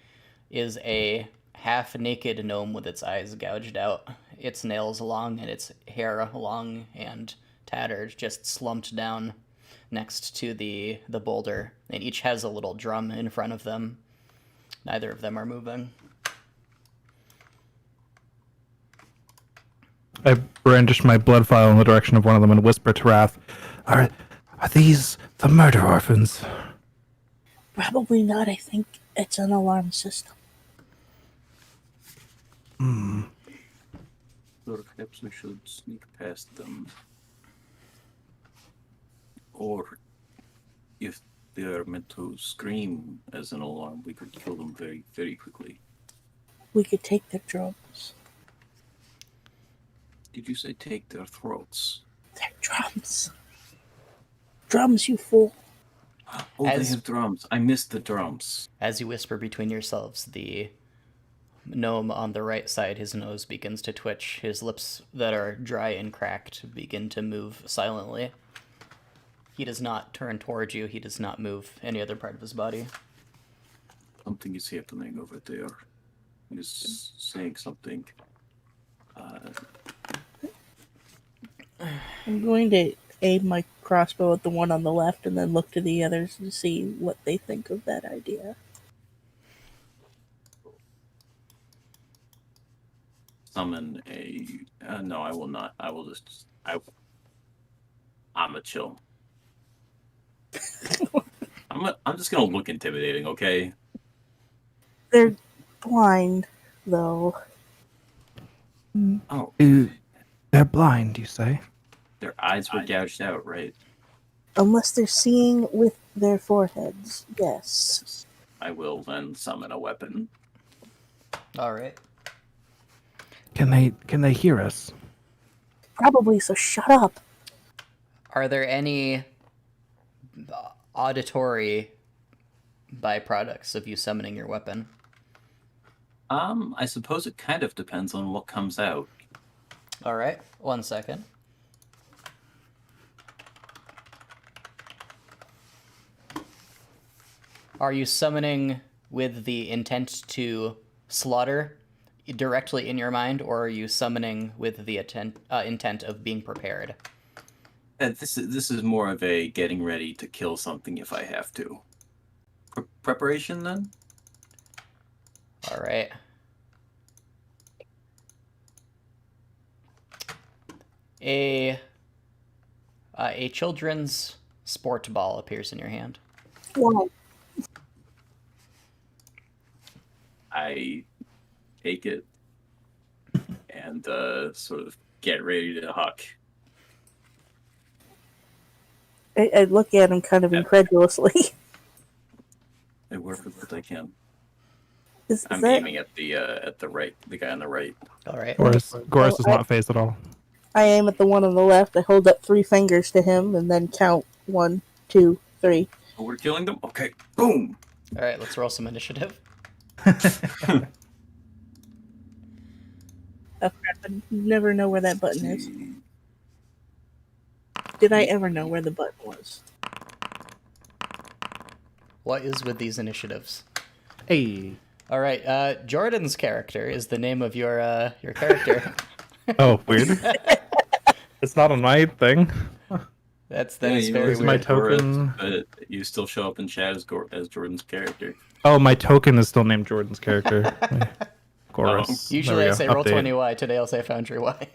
is a half-naked gnome with its eyes gouged out, its nails long and its hair long and tattered, just slumped down next to the boulder, and each has a little drum in front of them. Neither of them are moving. I brandish my blood vial in the direction of one of them and whisper to Wrath, Are these the murder orphans? Probably not. I think it's an alarm system. Perhaps we should sneak past them. Or, if they are meant to scream as an alarm, we could kill them very, very quickly. We could take their drums. Did you say take their throats? Their drums. Drums, you fool. Oh, they have drums. I missed the drums. As you whisper between yourselves, the gnome on the right side, his nose begins to twitch. His lips that are dry and cracked begin to move silently. He does not turn towards you. He does not move any other part of his body. Something is happening over there. He is saying something. I'm going to aim my crossbow at the one on the left and then look to the others to see what they think of that idea. Summon a... no, I will not. I will just... I'm a chill. I'm just gonna look intimidating, okay? They're blind, though. Oh, They're blind, you say? their eyes were gouged out, right? Unless they're seeing with their foreheads, yes. I will then summon a weapon. All right. Can they hear us? Probably, so shut up. Are there any auditory byproducts of you summoning your weapon? I suppose it kind of depends on what comes out. All right. 1 second. Are you summoning with the intent to slaughter directly in your mind, or are you summoning with the intent of being prepared? This is more of a getting ready to kill something if I have to. Preparation, then? All right. a children's sport ball appears in your hand. Wow. I take it and sort of get ready to huck. I look at him kind of incredulously. I work with what I can. Is I'm that... aiming at the right, the guy on the right. All right. Goris is not phased at all. I aim at the one on the left. I hold up 3 fingers to him and then count 1, 2, 3. Oh, we're killing them? Okay, boom! All right, let's roll some initiative. Oh crap, I never know where that button is. Did I ever know where the button was? What is with these initiatives? Hey. All right, Jordan's character is the name of your character. Oh, weird. It's not on my thing. That is very Where's weird. my token? But you still show up in chat as Jordan's character. Oh, my token is still named Jordan's character. Goris. Usually I say roll 20Y. Today I'll say Foundry Y.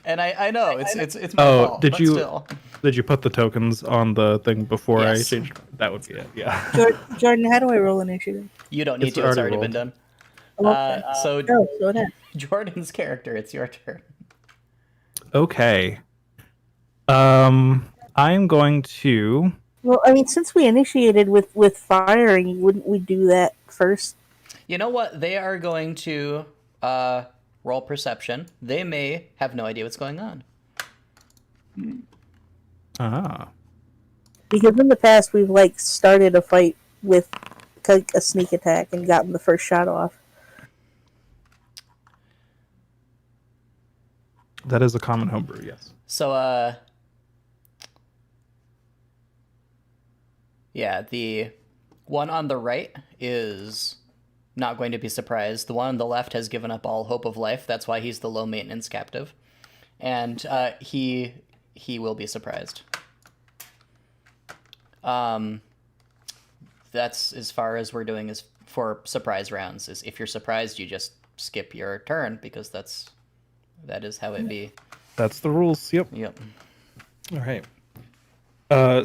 And I know it's my fault. Did but you still. did you put the tokens on the thing before Yes. I changed? That would be it. Yeah. Jordan, how do I roll initiative? You don't need It's to. It's already already been done. Okay. So Oh, so it is. Jordan's character. It's your turn. Okay. I'm going to. Well, I mean, since we initiated with firing, wouldn't we do that first? You know what? They are going to roll perception. They may have no idea what's going on. Ah. Because in the past, we've like started a fight with a sneak attack and gotten the first shot off. That is a common homebrew, yes. So, yeah, the one on the right is not going to be surprised. The one on the left has given up all hope of life. That's why he's the low maintenance captive. And he will be surprised. That's as far as we're doing is for surprise rounds. Is if you're surprised, you just skip your turn because that is how it be. That's the rules. Yep. Yep. All right.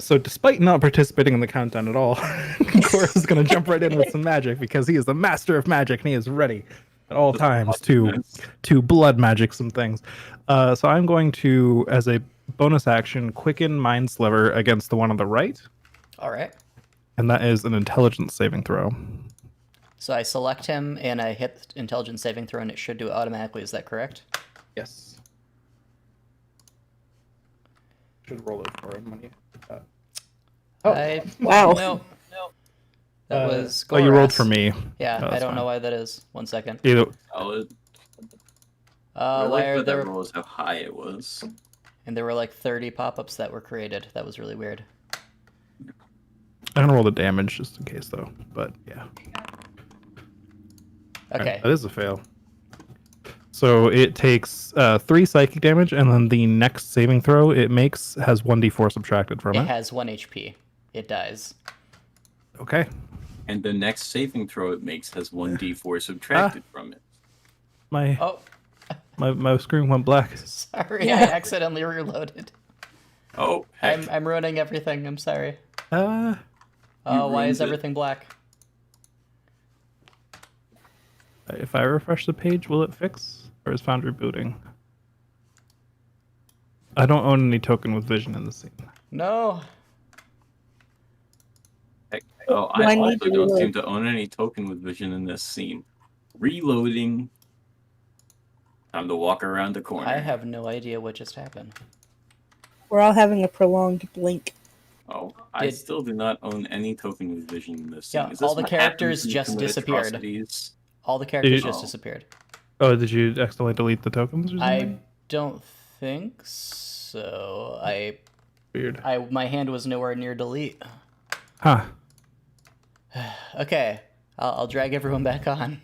So despite not participating in the countdown at all, Goris is going to jump right in with some magic because he is the master of magic and he is ready at all times to blood magic some things. So I'm going to, as a bonus action, quicken Mind Sliver against the one on the right. All right. And that is an intelligence saving throw. So I select him and I hit intelligence saving throw and it should do it automatically. Is that correct? Yes. Should roll it for him when you. Wow. No. That was. Oh, you rolled Goras. for me. Yeah, Oh, I that's don't know fine. why that is. 1 second. Either. I Why like are that there? roll is how high it was. And there were like 30 pop-ups that were created. That was really weird. I'm gonna roll the damage just in case, though. But yeah. Okay. Right, that is a fail. So it takes 3 psychic damage, and then the next saving throw it makes has 1d4 subtracted from It it. has 1 HP. It dies. Okay. And the next saving throw it makes has 1d4 subtracted from it. My Oh, my screen went black. sorry. I accidentally reloaded. Oh, heck. I'm ruining everything. I'm sorry. Uh, Oh, why ruined is it. everything black? if I refresh the page, will it fix? Or is Foundry booting? I don't own any token with vision in the scene. No. Heck. Oh, Do I I need also to don't reload? seem to own any token with vision in this scene. Reloading. Time to walk around the corner. I have no idea what just happened. We're all having a prolonged blink. Oh, I Did- still do not own any token with vision in this scene. Yeah, Is this all the what characters happens when you just commit disappeared. atrocities? All the characters Did- just Oh. disappeared. Oh, did you accidentally delete the tokens or I something? don't think so. Weird. My hand was nowhere near delete. Huh. Okay, I'll drag everyone back on.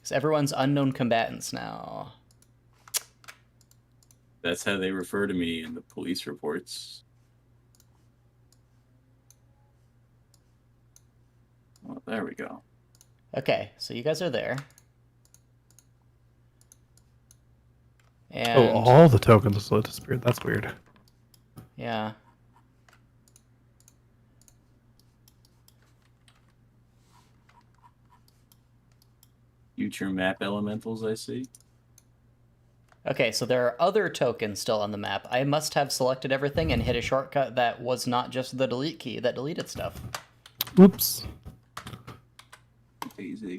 So everyone's unknown combatants now. That's how they refer to me in the police reports. Well, there we go. Okay, so you guys are there. And all the tokens disappeared. That's weird. yeah. Future map elementals, I see. Okay, so there are other tokens still on the map. I must have selected everything and hit a shortcut that was not just the delete key that deleted stuff. Whoops. Easy.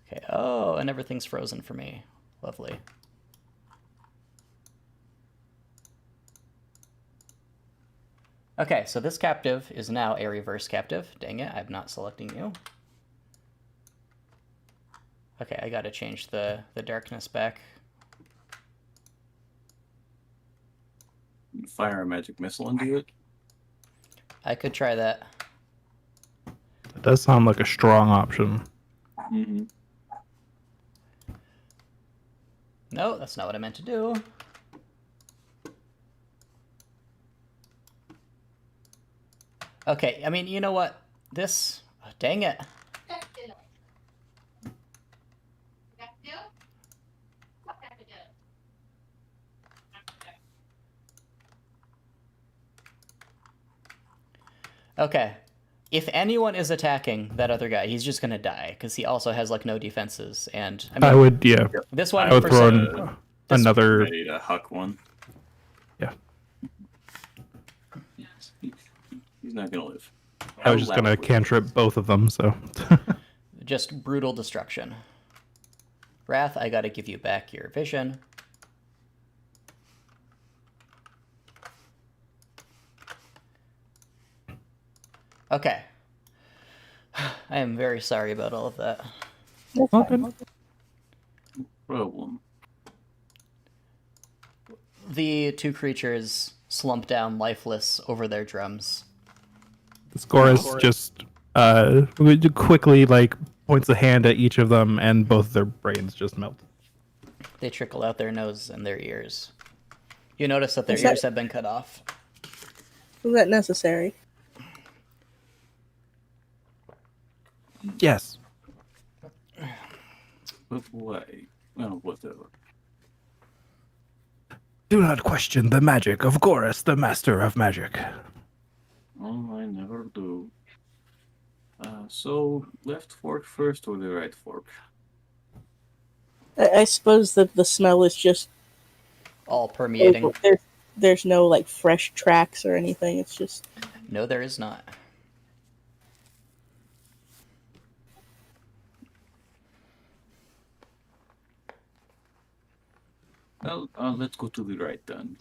Okay, oh, and everything's frozen for me. Lovely. Okay, so this captive is now a reverse captive. Dang it, I'm not selecting you. Okay, I gotta change the darkness back. Fire a magic missile into it. I could try that. That does sound like a strong option. Mm-hmm. No, that's not what I meant to do. Okay, I mean, you know what? This... oh, dang it. Okay. If anyone is attacking that other guy, he's just gonna die, because he also has, like, no defenses, and... I mean, I would, yeah. this one... I would for throw some- another... Ready to huck one. Yeah. He's not gonna live. I was just gonna cantrip both of them, so... Just brutal destruction. Wrath, I gotta give you back your vision. Okay. I am very sorry about all of that. Okay. Problem. The two creatures slump down lifeless over their drums. The Scorus just quickly like points a hand at each of them, and both their brains just melt. They trickle out their noses and their ears. You notice that their Is that- ears have been cut off. Was that necessary? Yes. But why? Well, whatever. Do not question the magic of Gorus, the master of magic. Oh, I never do. So, left fork first or the right fork? I suppose that the smell is just All permeating. there's no like fresh tracks or anything. It's just No, there is not. Well, let's go to the right then.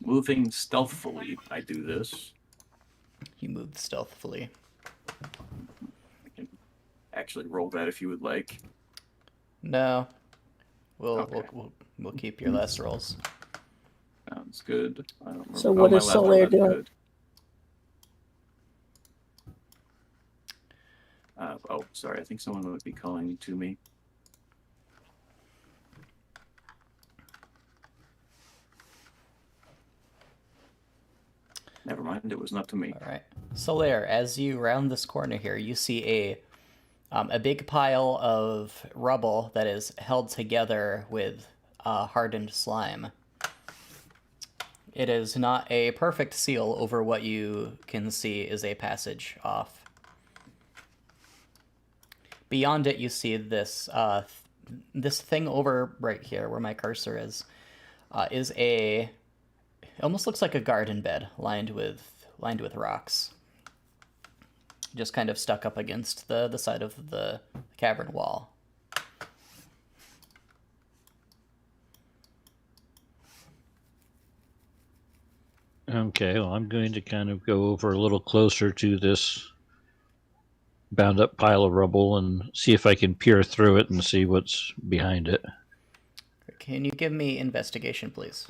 Moving stealthily, I do this. You moved stealthily. I can actually roll that if you would like. No. Okay. We'll keep your last rolls. Sounds good. I don't remember. So what my is last Solaire roll, that's doing? good. Oh, sorry. I think someone would be calling to me. Never mind. It was not to me. All right. Solaire, as you round this corner here, you see a big pile of rubble that is held together with hardened slime. It is not a perfect seal over what you can see is a passage off. Beyond it, you see this this thing over right here where my cursor is a... It almost looks like a garden bed lined with rocks. Just kind of stuck up against the side of the cavern wall. Okay, well, I'm going to kind of go over a little closer to this bound up pile of rubble and see if I can peer through it and see what's behind it. Can you give me investigation, please?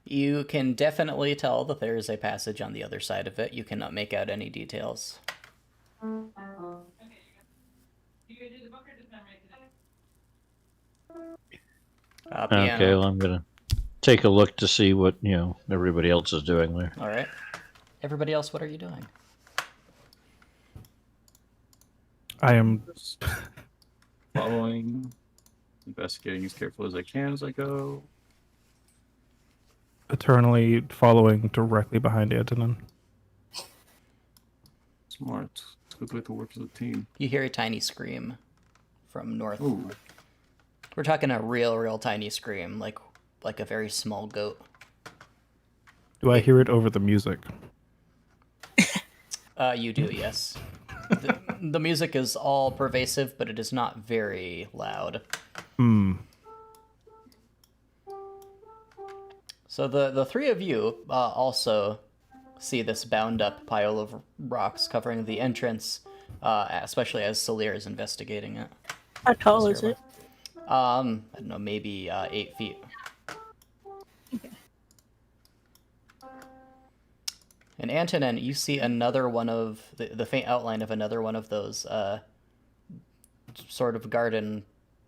You can definitely tell that there is a passage on the other side of it. You cannot make out any details. Piano. Okay, well, I'm gonna take a look to see what everybody else is doing there. All right. Everybody else, what are you doing? I am Just following, investigating as careful as I can as I go. eternally following directly behind Antonin. Smart. It's a good way to work as a team. You hear a tiny scream from north. Ooh. We're talking a real tiny scream, like a very small goat. Do I hear it over the music? You do, yes. The music is all pervasive, but it is not very loud. So the three of you also see this bound up pile of rocks covering the entrance, especially as Salir is investigating it. How tall is it? I don't know, maybe 8 feet. And Antonin, you see another one of the faint outline of another one of those sort of garden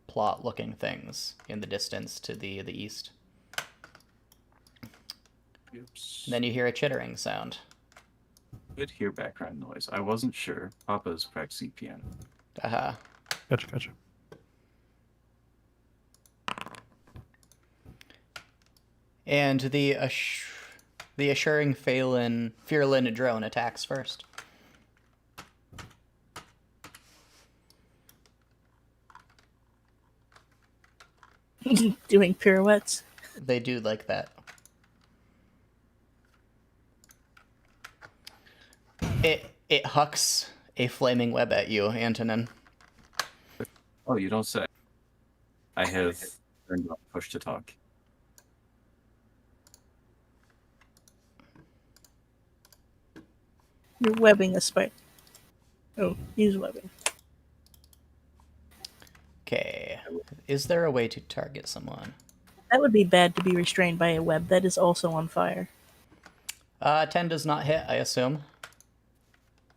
plot looking things in the distance to the east. Oops. And then you hear a chittering sound. Could hear background noise. I wasn't sure. Papa's practicing piano. Aha. Gotcha. And the assuring Fearlin drone attacks first. Doing pirouettes. They do like that. It hucks a flaming web at you, Antonin. Oh, you don't say. I have turned on push to talk. You're webbing a spider. Oh, he's webbing. Okay. Is there a way to target someone? That would be bad to be restrained by a web that is also on fire. 10 does not hit, I assume.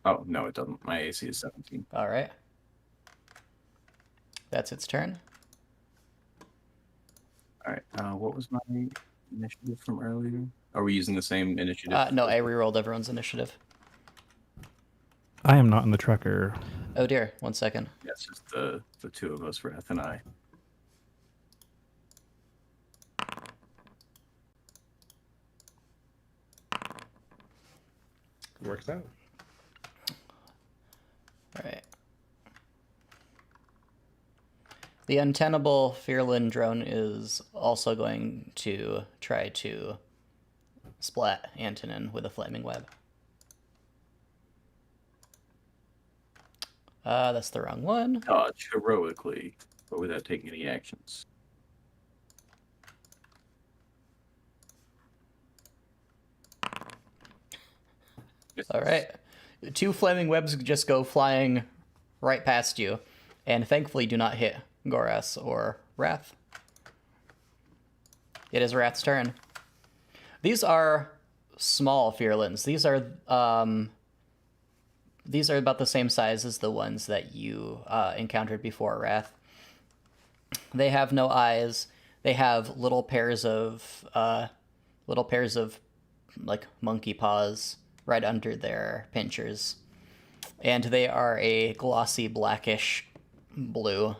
Oh, no, it doesn't. My AC is 17. All right. That's its turn. All right. What was my initiative from earlier? Are we using the same initiative? No, I rerolled everyone's initiative. I am not in the tracker. Oh dear, 1 second. Yeah, it's just the two of us, Wrath and I. Works out. All right. The untenable Fearlin drone is also going to try to splat Antonin with a flaming web. That's the wrong one. Dodge heroically, but without taking any actions. All right. 2 flaming webs just go flying right past you, and thankfully do not hit Goras or Wrath. It is Wrath's turn. These are small Fearlins. These are about the same size as the ones that you encountered before, Wrath. They have no eyes. They have little pairs of like monkey paws right under their pinchers, and they are a glossy blackish blue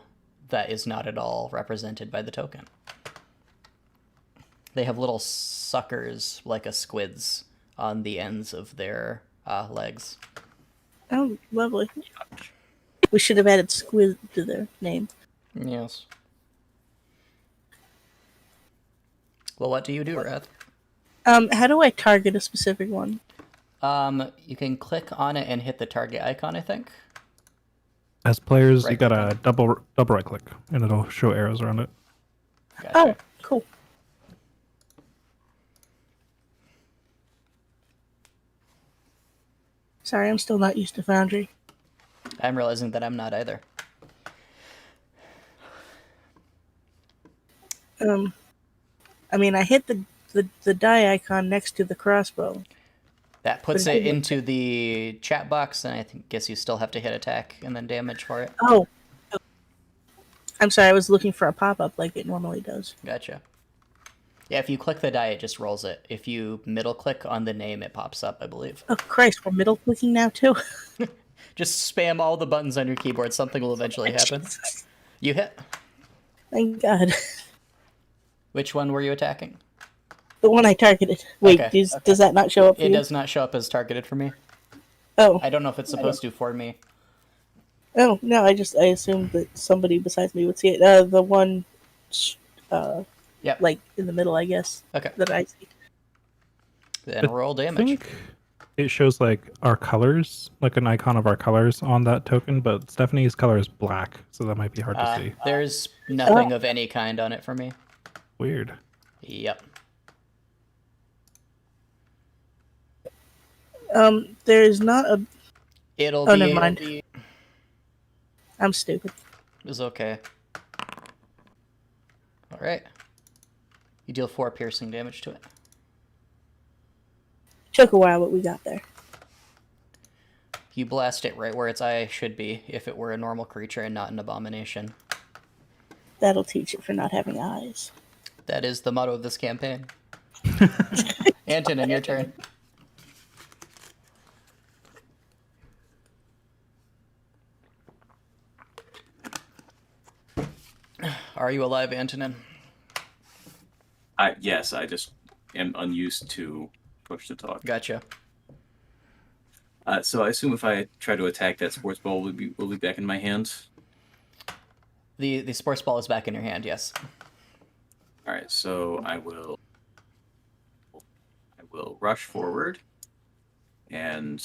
that is not at all represented by the token. They have little suckers like a squid's on the ends of their legs. Oh, lovely. We should have added squid to their name. Yes. Well, what do you do, Wrath? How do I target a specific one? You can click on it and hit the target icon, I think. As players, Right you gotta double right click, and it'll show arrows around it. Gotcha. Oh, cool. Sorry, I'm still not used to Foundry. I'm realizing that I'm not either. I mean, I hit the die icon next to the crossbow. That puts But it into the chat box, and guess you still have to hit attack and then damage for it. Oh, I'm sorry, I was looking for a pop-up like it normally does. Gotcha. Yeah, if you click the die, it just rolls it. If you middle click on the name, it pops up, I believe. Oh Christ, we're middle clicking now too. Just spam all the buttons on your keyboard. Something will eventually happen. Jesus. You hit. Thank God. Which one were you attacking? The one I targeted. Wait, Okay. does that not show up for It you? does not show up as targeted for me. Oh. I don't know if it's supposed to for me. Oh, no, I assumed that somebody besides me would see it. The one, Yep. like, in the middle, I guess, Okay. that I see. Then roll I damage. think it shows like our colors, like an icon of our colors on that token, but Stephanie's color is black, so that might be hard to see. There's nothing of any kind on it for me. Weird. Yep. There's not a... It'll Oh, be... never mind. I'm stupid. It's okay. Alright. You deal 4 piercing damage to it. Took a while, but we got there. You blast it right where its eye should be if it were a normal creature and not an abomination. That'll teach it for not having eyes. That is the motto of this campaign. Antonin, your turn. Are you alive, Antonin? Yes, I just am unused to push to talk. Gotcha. So I assume if I try to attack that sports ball, will be back in my hand. The sports ball is back in your hand, yes. All right, so I will rush forward and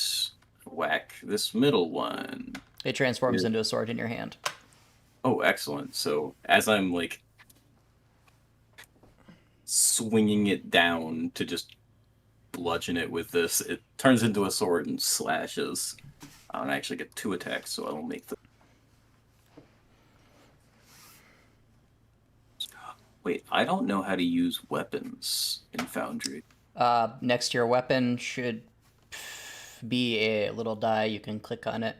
whack this middle one. It transforms into a sword in your hand. Oh, excellent. So as I'm like swinging it down to just bludgeon it with this, it turns into a sword and slashes. And I actually get 2 attacks, so I will make the... Wait, I don't know how to use weapons in Foundry. Next to your weapon should be a little die. You can click on it.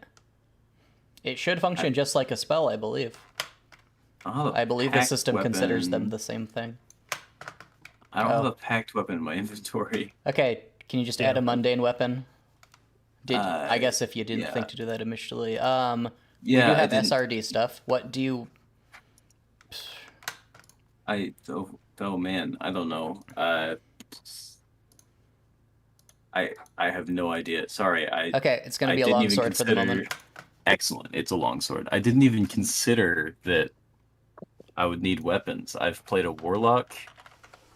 It should function just like a spell, I believe. I believe the system considers them the same thing. I don't have a packed weapon in my inventory. Okay, can you just add a mundane weapon? I guess if you didn't yeah. think to do that initially. Yeah, you do have SRD stuff. What do you... Oh man, I don't know. I have no idea. Sorry, Okay, it's going to be a long sword for the moment. Excellent, it's a long sword. I didn't even consider that I would need weapons. I've played a warlock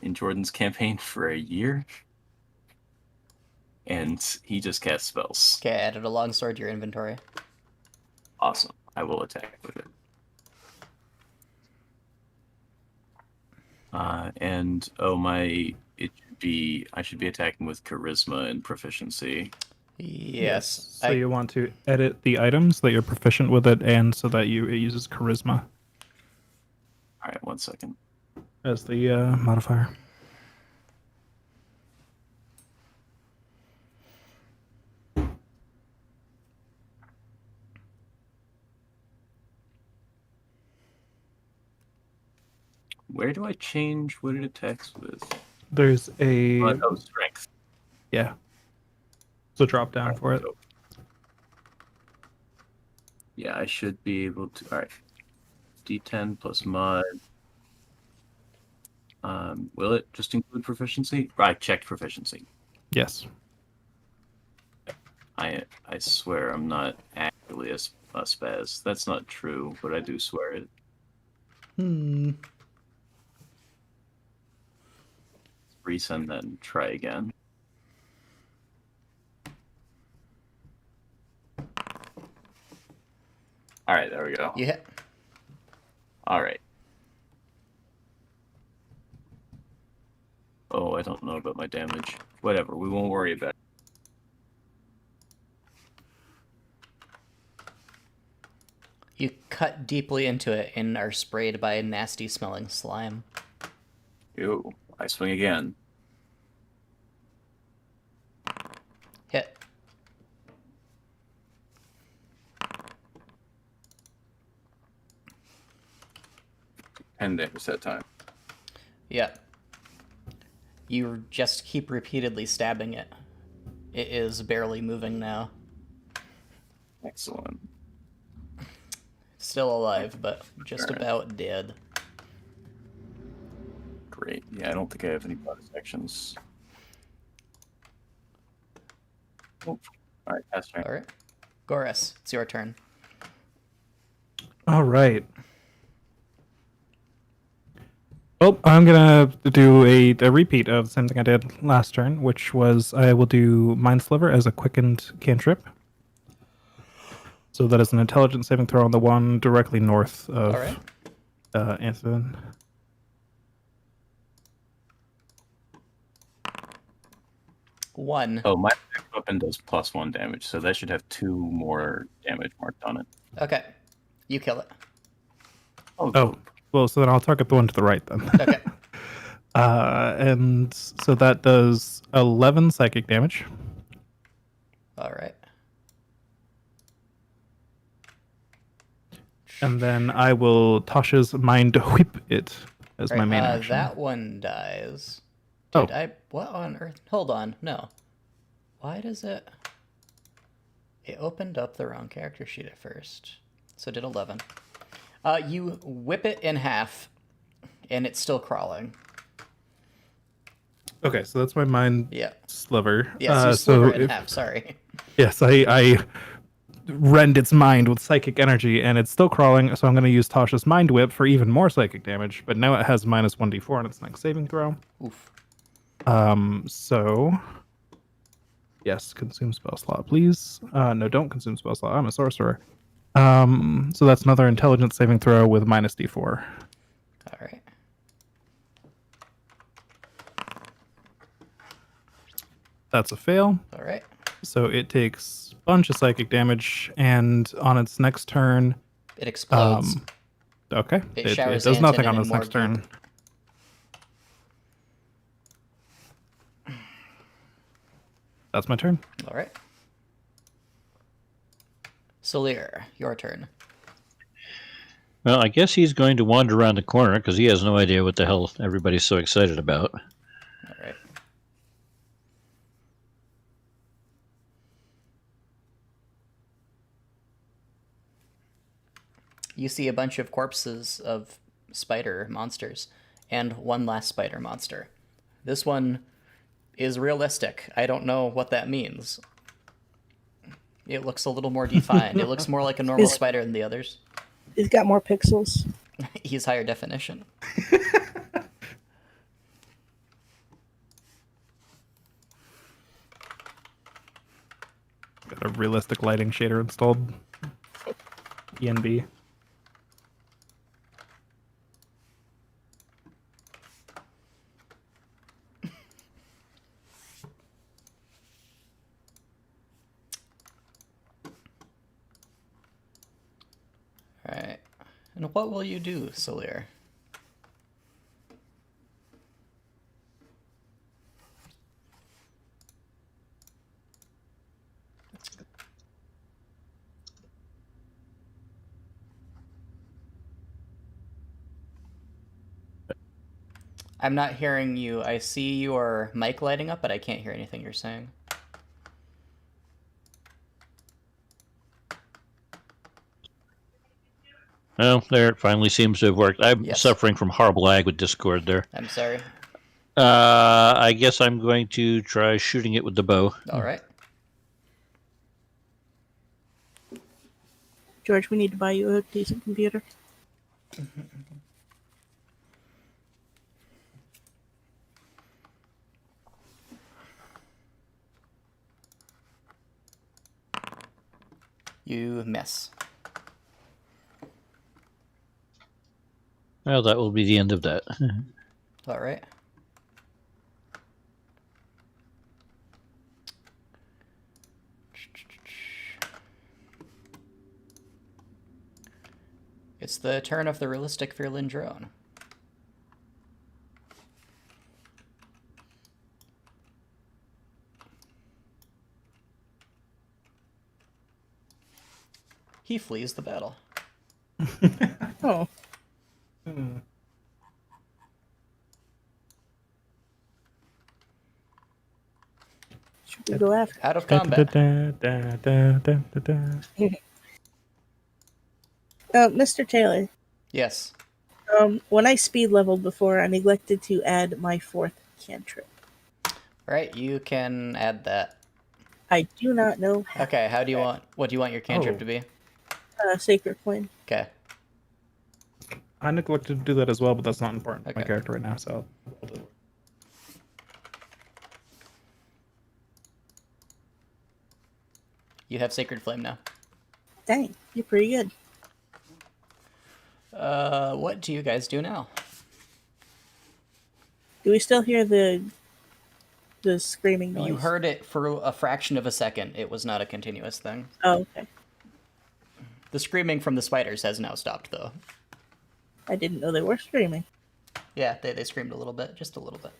in Jordan's campaign for a year, and he just casts spells. Okay, I added a long sword to your inventory. Awesome. I will attack with it. I should be attacking with charisma and proficiency. Yes. So you want to edit the items that you're proficient with it, and so that it uses charisma. All right, 1 second. As the modifier. Where do I change what it attacks with? There's a... strength. Yeah. So drop down for it. Yeah, I should be able to... Alright. D10 plus mod. Will it just include proficiency? I checked proficiency. Yes. I swear I'm not actually a spaz. That's not true, but I do swear it. Resend that and try again. Alright, there we go. You hit. Alright. Oh, I don't know about my damage. Whatever, we won't worry about it. You cut deeply into it and are sprayed by a nasty smelling slime. Ew. I swing again. Hit. 10 damage that time. Yeah. You just keep repeatedly stabbing it. It is barely moving now. Excellent. Still alive, but just Alright. about dead. Great. Yeah, I don't think I have any bonus actions. Oh. Alright, pass turn. Alright. Goris, it's your turn. All right. Well, I'm gonna do a repeat of the same thing I did last turn, which was I will do Mind Sliver as a quickened cantrip. So that is an intelligence saving throw on the one directly north of Alright. Anthony. One. Oh, my weapon does +1 damage, so that should have 2 more damage marked on it. Okay. You kill it. Oh, well, so then I'll target the one to the right then. Okay. And so that does 11 psychic damage. Alright. And then I will Tasha's Mind Whip it as my main action. That one dies. Oh. What on earth? Hold on. No. Why does it... It opened up the wrong character sheet at first. So it did 11. You whip it in half, and it's still crawling. Okay, so that's my Mind Sliver. Yes, you sliver it in half, sorry. Yes, I rend its mind with psychic energy, and it's still crawling, so I'm going to use Tasha's Mind Whip for even more psychic damage, but now it has minus 1d4 on its next saving throw. Oof. So... Yes, consume spell slot, please. No, don't consume spell slot. I'm a sorcerer. So that's another intelligence saving throw with minus d4. All right. That's a fail. All right. So it takes a bunch of psychic damage, and on its next turn... It explodes. Okay. It does nothing on its next turn. That's my turn. All right. Solir, your turn. Well, I guess he's going to wander around the corner because he has no idea what the hell everybody's so excited about. All right. You see a bunch of corpses of spider monsters and one last spider monster. This one is realistic. I don't know what that means. It looks a little more defined. It looks more like a normal spider than the others. It's got more pixels. He's higher definition. Got a realistic lighting shader installed. ENB. Alright. And what will you do, Solir? I'm not hearing you. I see your mic lighting up, but I can't hear anything you're saying. Well, there it finally seems to have worked. I'm suffering from horrible lag with Discord there. I'm sorry. I guess I'm going to try shooting it with the bow. All right. George, we need to buy you a decent computer. You miss. Well, that will be the end of that. All right. It's the turn of the realistic Fearlin drone. He flees the battle. Oh. should go after. Out of combat. Mr. Taylor, Yes. when I speed leveled before, I neglected to add my 4th cantrip. Right, you can add that. I do not know how. Okay, what do you want your cantrip to be? Sacred Flame. Okay. I neglected to do that as well, but that's not important to my Okay. character right now, so I'll do it. You have Sacred Flame now. Dang, you're pretty good. What do you guys do now? Do we still hear the screaming noise? You heard it for a fraction of a second. It was not a continuous thing. Oh, okay. The screaming from the spiders has now stopped, though. I didn't know they were screaming. Yeah, they screamed a little bit, just a little bit.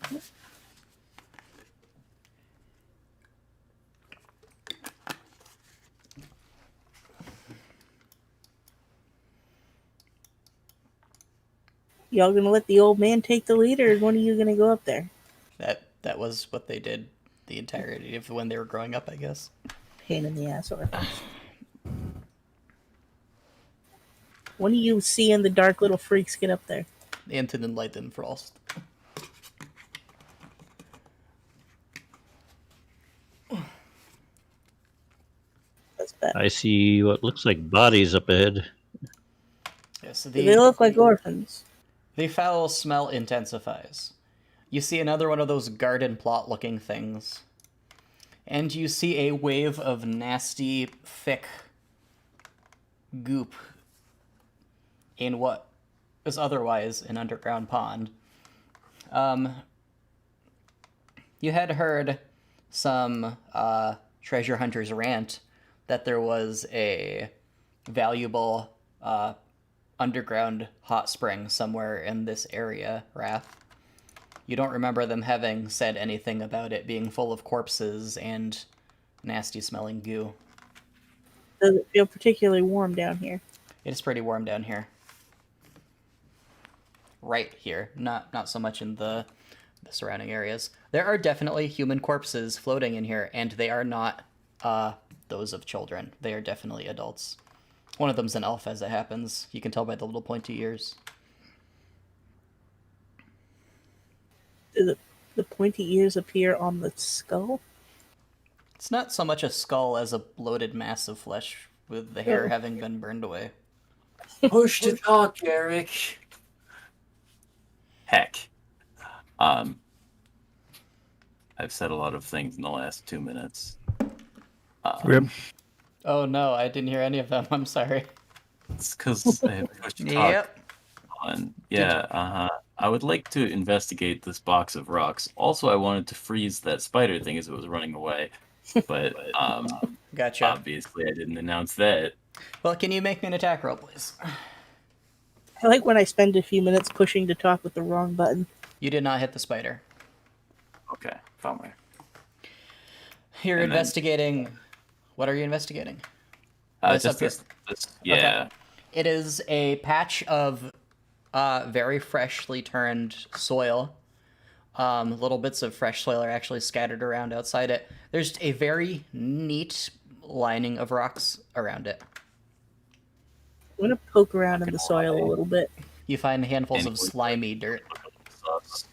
Y'all gonna let the old man take the lead, or is one of you gonna go up there? That was what they did the entirety of when they were growing up, I guess. Pain in the ass orphans. One of you seeing the dark little freaks get up there. Into the light and frost. That's bad. I see what looks like bodies up ahead. Yeah, so They look like orphans. the foul smell intensifies. You see another one of those garden plot looking things. And you see a wave of nasty, thick goop in what is otherwise an underground pond. You had heard some treasure hunters rant that there was a valuable underground hot spring somewhere in this area, Wrath. You don't remember them having said anything about it being full of corpses and nasty smelling goo. Does it feel particularly warm down here? It is pretty warm down here. Right here, not so much in the surrounding areas. There are definitely human corpses floating in here, and they are not those of children. They are definitely adults. One of them's an elf, as it happens. You can tell by the little pointy ears. Do the pointy ears appear on the skull? It's not so much a skull as a bloated mass of flesh, with the hair having been burned away. Push to talk, Eric. Heck. I've said a lot of things in the last 2 minutes. Yep. Oh no, I didn't hear any of them. I'm sorry. It's because I have push to talk Yep. on. Yeah, I would like to investigate this box of rocks. Also, I wanted to freeze that spider thing as it was running away. But Gotcha. obviously I didn't announce that. Well, can you make me an attack roll, please? I like when I spend a few minutes pushing to talk with the wrong button. You did not hit the spider. Okay, found my. You're And then- investigating. What are you investigating? This Just up here? this, yeah. Okay. It is a patch of very freshly turned soil. Little bits of fresh soil are actually scattered around outside it. There's a very neat lining of rocks around it. I'm gonna poke around in the soil a little bit. You find handfuls of Anyone- slimy dirt. Sucks.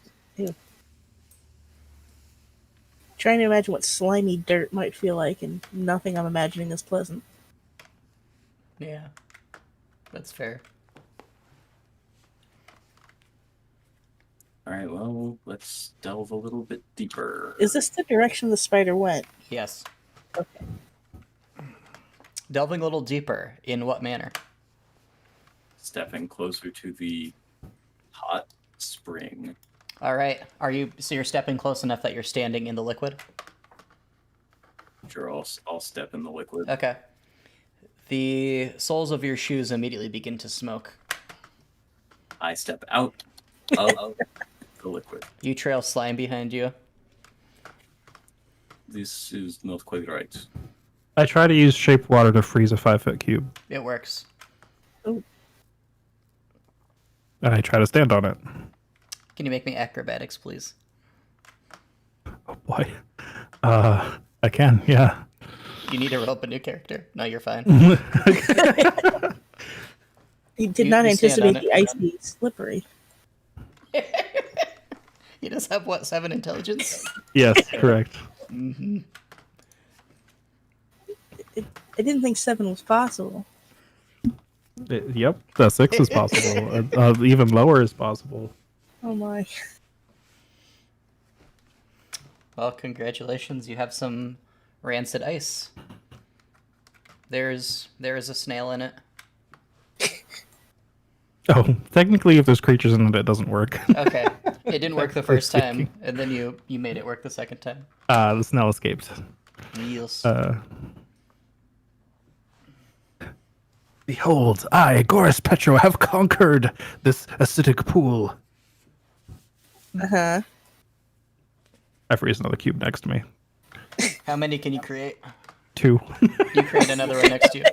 Trying to imagine what slimy dirt might feel like, and nothing I'm imagining is pleasant. Yeah, that's fair. All right, well, let's delve a little bit deeper. Is this the direction the spider went? Yes. Okay. Delving a little deeper. In what manner? Stepping closer to the hot spring. All right. So you're stepping close enough that you're standing in the liquid? Sure, I'll step in the liquid. Okay. The soles of your shoes immediately begin to smoke. I step out of the liquid. You trail slime behind you. This is not quite right. I try to use shape water to freeze a 5-foot cube, It works. Oh, and I try to stand on it. Can you make me acrobatics, please? Oh boy. I can, yeah. You need to roll up a new character. No, you're fine. He did You- not you stand on anticipate it. the ice being slippery. He does have, what, 7 intelligence? Yes, correct. Mm-hmm. I didn't think 7 was possible. Yep, the 6 is possible. Even lower is possible. Oh my. Well, congratulations. You have some rancid ice. There is a snail in it. Oh, technically, if there's creatures in it, it doesn't work. Okay. It didn't work the first time, and then you made it work the second time. The snail escaped. Yes. Behold, I, Goris Petro, have conquered this acidic pool. Uh-huh. I freeze another cube next to me. How many can you create? 2. You create another one next to you.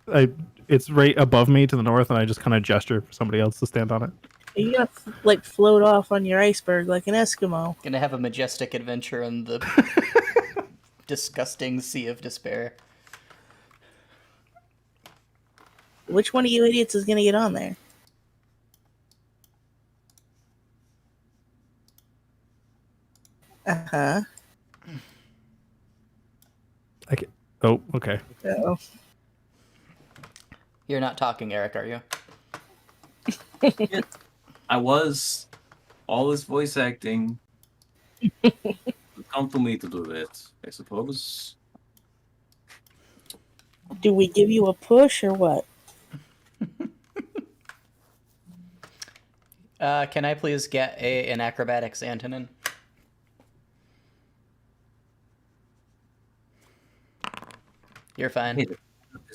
I it's right above me to the north, and I just kind of gesture for somebody else to stand on it. You gotta like float off on your iceberg like an Eskimo. Gonna have a majestic adventure in the disgusting sea of despair. Which one of you idiots is gonna get on there? Uh-huh. Oh, okay. So You're not talking, Eric, are you? I was all this voice acting. Come to me to do that, I suppose. do we give you a push or what? Can I please get an acrobatics, Antonin? You're fine. Hey, it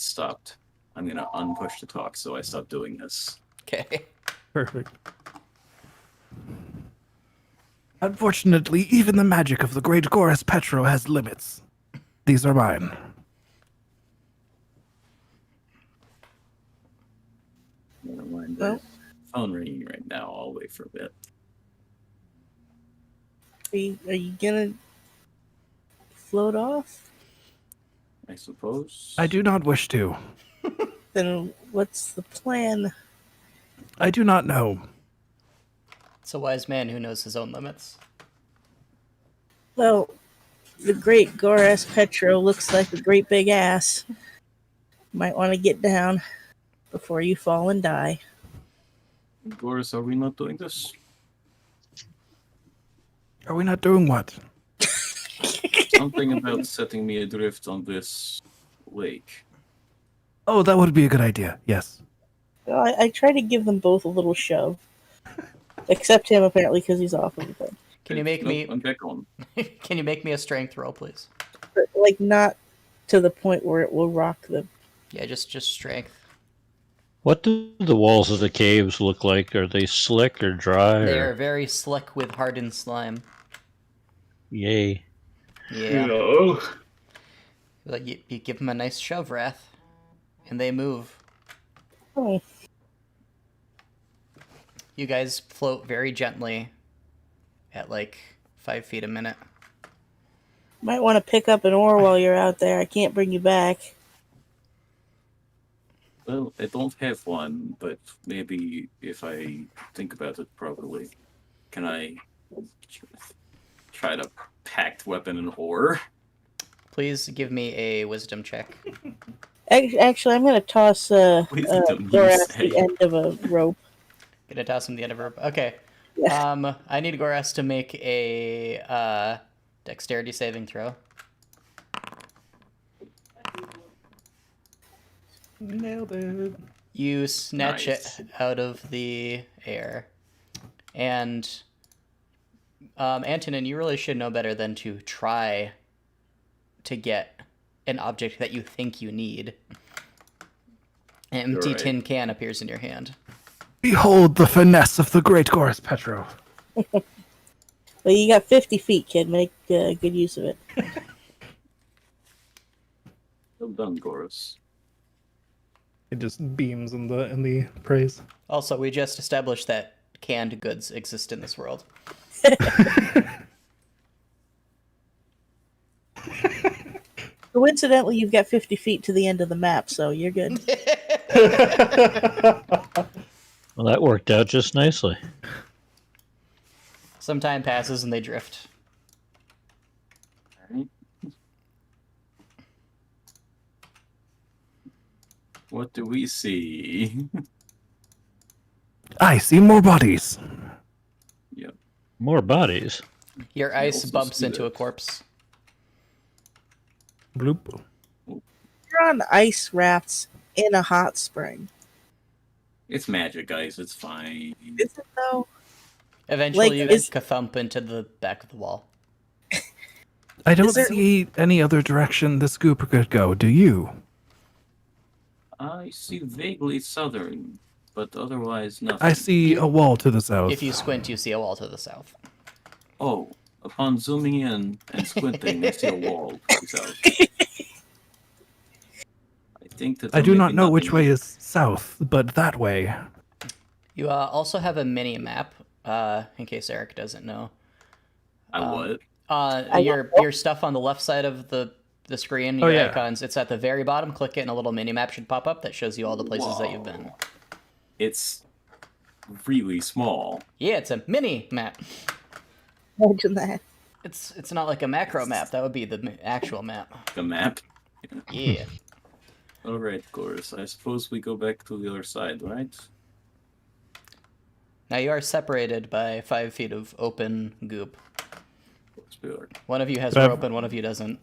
stopped. I'm gonna unpush the talk, so I stop doing this. Okay. Perfect. Unfortunately, even the magic of the great Goris Petro has limits. These are mine. Never mind. Well- The phone ringing right now. I'll wait for a bit. Are you gonna float off? I suppose. I do not wish to. Then what's the plan? I do not know. It's a wise man who knows his own limits. Well, the great Goras Petro looks like a great big ass. Might want to get down before you fall and die. Goris, are we not doing this? Are we not doing what? Something about setting me adrift on this lake. Oh, that would be a good idea. Yes. Well, I try to give them both a little shove. Except him, apparently, because he's off of the thing. Can you make me? I'm back on. Can you make me a strength roll, please? But, like, not to the point where it will rock them. Yeah, just strength. What do the walls of the caves look like? Are they slick or dry? They are Or... very slick with hardened slime. Yay. Yeah. No. Like you give them a nice shove, Wrath, and they move. Oh, You guys float very gently at like 5 feet a minute. might want to pick up an oar while you're out there. I can't bring you back. Well, I don't have one, but maybe if I think about it properly, can I try to pact weapon and oar? Please give me a wisdom check. Actually, I'm going to toss Wisdom, you Goras say. the end of a rope. Gonna toss him the end of her. Okay. Yeah. I need Goras to make a dexterity saving throw. Nailed it. You snatch Nice. it out of the air. And Antonin, you really should know better than to try to get an object that you think you need. An empty right. tin can appears in your hand. Behold the finesse of the great Goris Petro. Well, you got 50 feet, kid. Make good use of it. Well done, Goris. It just beams in the praise. Also, we just established that canned goods exist in this world. Coincidentally, you've got 50 feet to the end of the map, so you're good. Well, that worked out just nicely. Some time passes and they drift. Alright. What do we see? I see more bodies. Yep. More bodies. Your I ice also bumps see into a that. corpse. Bloop. You're on ice rafts in a hot spring. It's magic ice. It's fine. Is it though? Eventually, Like, you is- ka-thump into the back of the wall. I don't there- see any other direction this gooper could go. Do you? I see vaguely southern, but otherwise nothing. I see a wall to the south. If you squint, you see a wall to the south. Oh, upon zooming in and squinting, I see a wall to the south. I think that I there do may not be know which nothing way here. is south, but that way. You also have a mini map, in case Eric doesn't know. What? Your stuff on the left side of the screen, your yeah. icons, it's at the very bottom. Click it and a little mini map should pop up that shows you all the places that you've been. It's really small. Yeah, it's a mini map. Imagine that. It's not like a macro map. That would be the actual map. The map. Yeah. Alright, Chorus. I suppose we go back to the other side, right? Now you are separated by 5 feet of open goop. Let's be alright. One of you has I've- rope and one of you doesn't.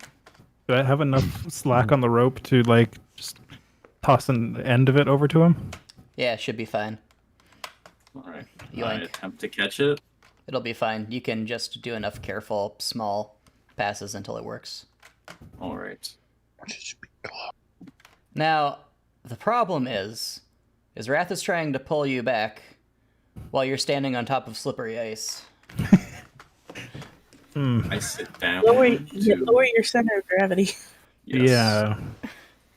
Do I have enough slack on the rope to like just toss an end of it over to him? Yeah, it should be fine. Alright. Yoink. I attempt to catch it. It'll be fine. You can just do enough careful, small passes until it works. Alright. Now, the problem is Wrath is trying to pull you back while you're standing on top of slippery ice. I sit down. Lower to... your center of gravity Yes. Yeah.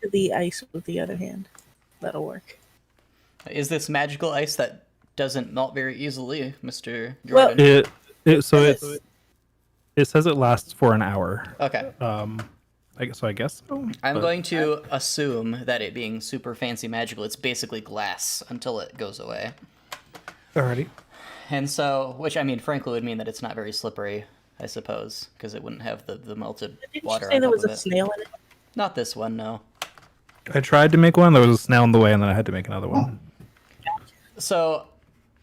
to the ice with the other hand. That'll work. Is this magical ice that doesn't melt very easily, Mr. Well- Jordan? It says it lasts for an hour. Okay. I guess so. I'm but- going to assume that it being super fancy magical, it's basically glass until it goes away. Alrighty. And so, which I mean, frankly, would mean that it's not very slippery, I suppose, because it wouldn't have the melted Did you water say on there top was of a it. snail in it? Not this one, no. I tried to make one. There was a snail in the way, and then I had to make another one. So,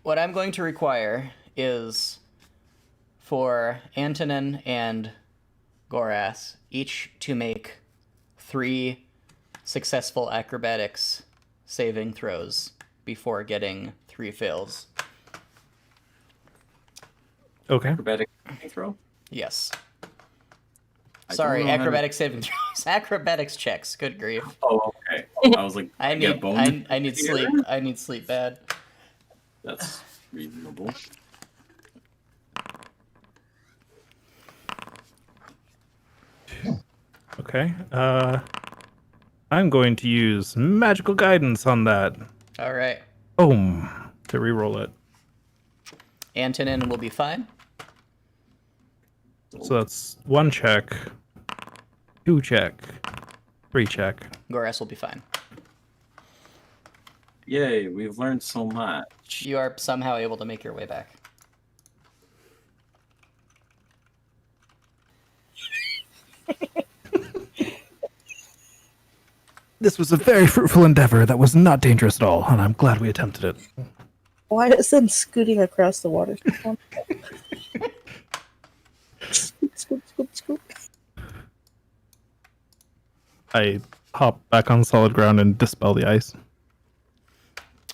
what I'm going to require is for Antonin and Goras each to make 3 successful acrobatics saving throws before getting 3 fails. Okay. Acrobatic throw? Yes. I Sorry, don't know how to- acrobatics saving throws. Acrobatics checks. Good grief. Oh, okay. I was like, I get need bone I need here? sleep. I need sleep bad. That's reasonable. Okay. I'm going to use magical guidance on that. All right. Boom. To reroll it. Antonin will be fine. So that's 1 check, 2 check, 3 check. Goras will be fine. Yay, we've learned so much. You are somehow able to make your way back. This was a very fruitful endeavor that was not dangerous at all, and I'm glad we attempted it. Why is them scooting across the water? Scoop, scoop, scoop, scoop. I hop back on solid ground and dispel the ice.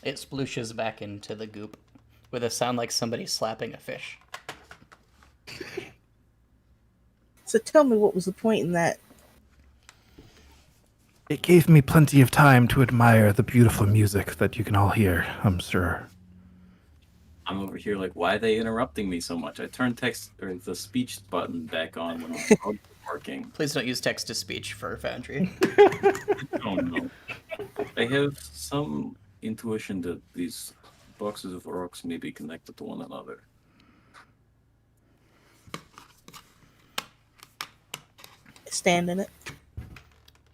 It splooshes back into the goop with a sound like somebody slapping a fish. So tell me, what was the point in that? It gave me plenty of time to admire the beautiful music that you can all hear, I'm sure. I'm over here like, why are they interrupting me so much? I turned text or the speech button back on when I was working. Please don't use text to speech for Foundry. Oh no. I have some intuition that these boxes of rocks may be connected to one another. stand in it.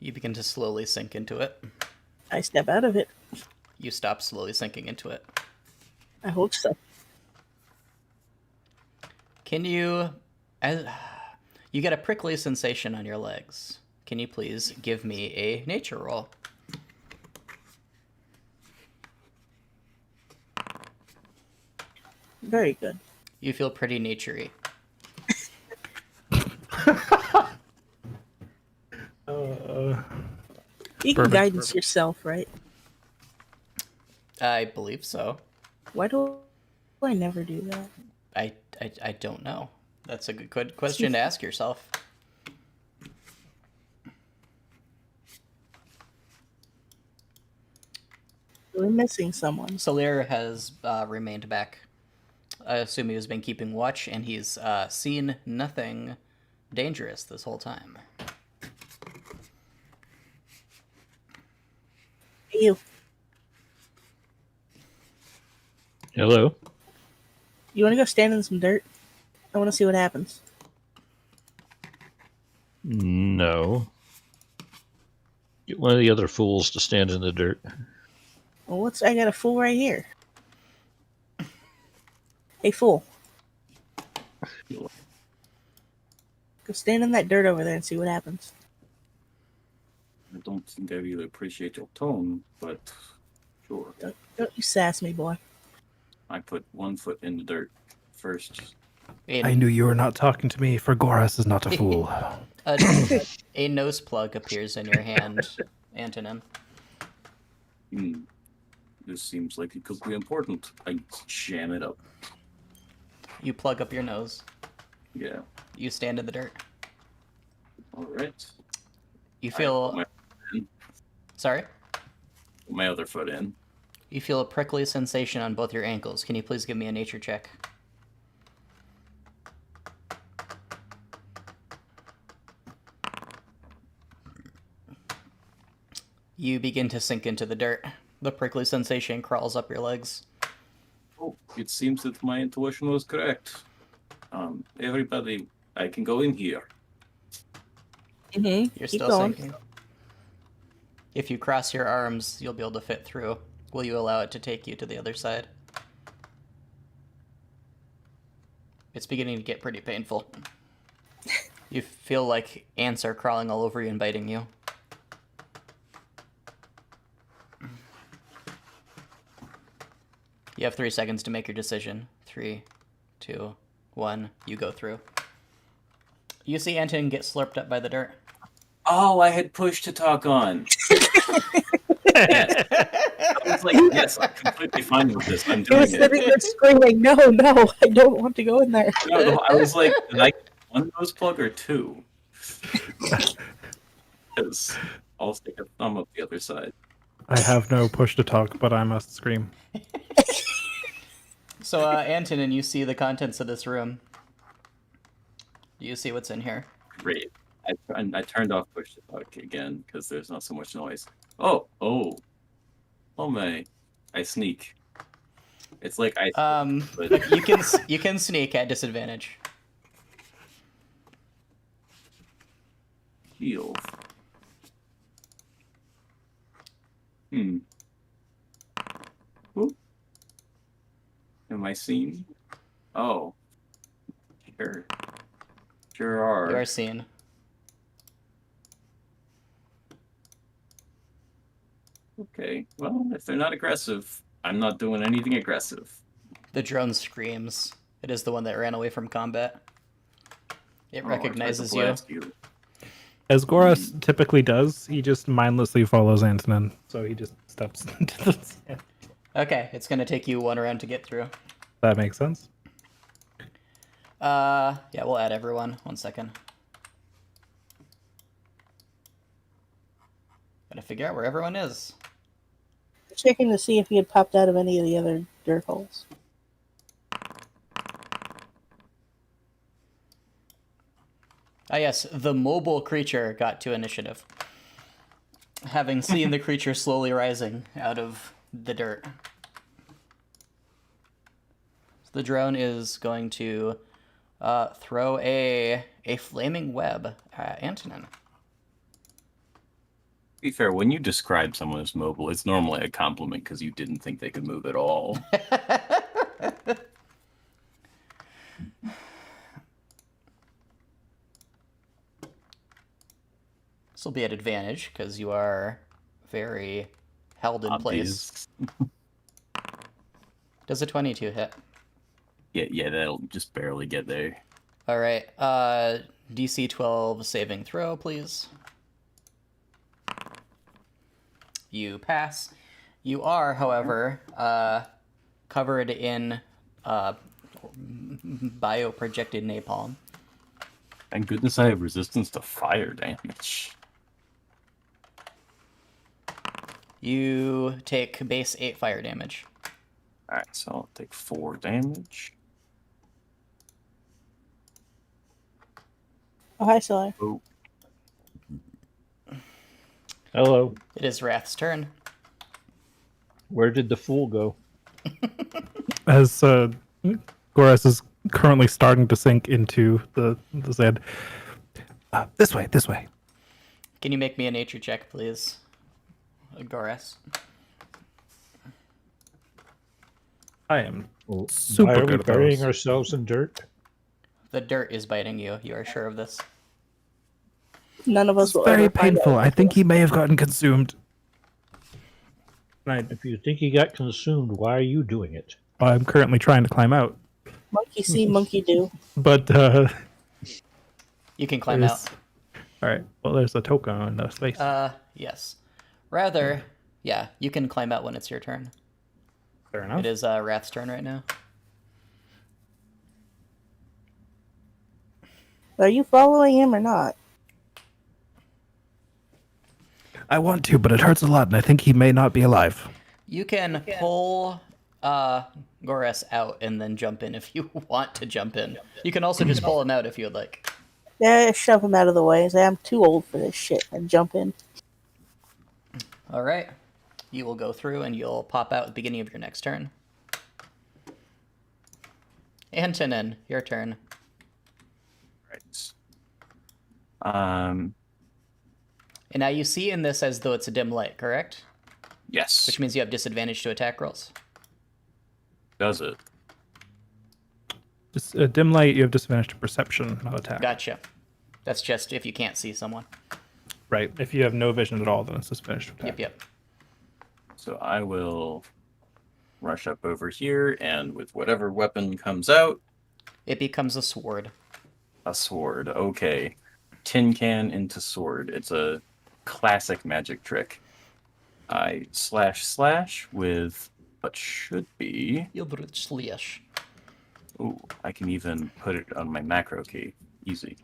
You begin to slowly sink into it. I step out of it. You stop slowly sinking into it. I hope so. Can you... You get a prickly sensation on your legs. Can you please give me a nature roll? Very good. You feel pretty naturey. You can Perfect, guidance yourself, right? I believe so. Why do I never do that? I don't know. That's a good question to ask yourself. We're missing someone. Solir has remained back. I assume he has been keeping watch, and he's seen nothing dangerous this whole time. You. Hello. You want to go stand in some dirt? I want to see what happens. No. Get one of the other fools to stand in the dirt. Well, I got a fool right here. Hey, fool. Go stand in that dirt over there and see what happens. I don't think I really appreciate your tone, but sure. Don't you sass me, boy. I put 1 foot in the dirt first. I knew you were not talking to me, for Goras is not a fool. A nose plug appears in your hand, Antonin. This seems like it could be important. I jam it up. You plug up your nose. Yeah. You stand in the dirt. All right. You feel... Sorry? Put my other foot in. You feel a prickly sensation on both your ankles. Can you please give me a nature check? You begin to sink into the dirt. The prickly sensation crawls up your legs. Oh, it seems that my intuition was correct. Everybody, I can go in here. Mm-hmm. You're Keep still going. sinking. If you cross your arms, you'll be able to fit through. Will you allow it to take you to the other side? It's beginning to get pretty painful. You feel like ants are crawling all over you and biting you. You have 3 seconds to make your decision. 3, 2, 1. You go through. You see Anton get slurped up by the dirt. Oh, I had push to talk on. Yes. I was like, yes, I'm completely fine with this. I'm He doing was it. sitting there screaming, no, I don't want to go in there. No, I was like, did I get 1 nose plug or 2? Because I'll stick a thumb up the other side. I have no push to talk, but I must scream. So, Antonin, you see the contents of this room. Do you see what's in here? Great. I turned off push to talk again because there's not so much noise. Oh my! I sneak. It's like I. But You can sneak at disadvantage. heal. Oop. Am I seen? Oh. Sure. Sure are. You are seen. Okay. Well, if they're not aggressive, I'm not doing anything aggressive. The drone screams. It is the one that ran away from combat. It Oh, I tried to recognizes you. blast you. As Goras typically does, he just mindlessly follows Antonin, so he just steps into the sand. Okay, it's gonna take you 1 round to get through. That makes sense. Yeah, we'll add everyone. 1 second. Gotta figure out where everyone is. Checking to see if he had popped out of any of the other dirt holes. Ah, yes, the mobile creature got to initiative. Having seen the creature slowly rising out of the dirt. So the drone is going to throw a a flaming web. Antonin. To be fair, when you describe someone as mobile, it's normally a compliment because you didn't think they could move at all. This will be at advantage because you are very held in place. Obvious. Does a 22 hit? Yeah, that'll just barely get there. All right. DC 12 saving throw, please. You pass. You are, however, covered in bioprojected napalm. Thank goodness I have resistance to fire damage. You take base 8 fire damage. Alright, so I'll take 4 damage. Oh, hi, Solar. Oh, Hello. It is Wrath's turn. Where did the fool go? As Goras is currently starting to sink into the sand. This way. Can you make me a nature check, please? Goras. I am Well, super why are good we at burying those. ourselves in dirt? The dirt is biting you. You are sure of this. None of us will Very ever find painful. out. I think he may have gotten consumed. If you think he got consumed, why are you doing it? I'm currently trying to climb out, Monkey see, monkey do. but You can climb out. All right. Well, there's a token in the space. Yes. Rather, yeah, you can climb out when it's your turn. Fair enough. It is Wrath's turn right now. Are you following him or not? I want to, but it hurts a lot, and I think he may not be alive. You can pull Goras out and then jump in if you want to jump in. You can also just pull him out if you would like. Yeah, shove him out of the way. Say, I'm too old for this shit, and jump in. All right. You will go through and you'll pop out at the beginning of your next turn. Antonin, your turn. right. And now you see in this as though it's a dim light, correct? Yes. Which means you have disadvantage to attack rolls. Does it? Just a dim light, you have disadvantage to perception, not attack. Gotcha. That's just if you can't see someone. Right. If you have no vision at all, then it's disadvantage to attack. Yep. So I will rush up over here, and with whatever weapon comes out, It becomes a sword. a sword. Okay. Tin can into sword. It's a classic magic trick. I slash with what should be... Slash. Ooh, I can even put it on my macro key. Easy.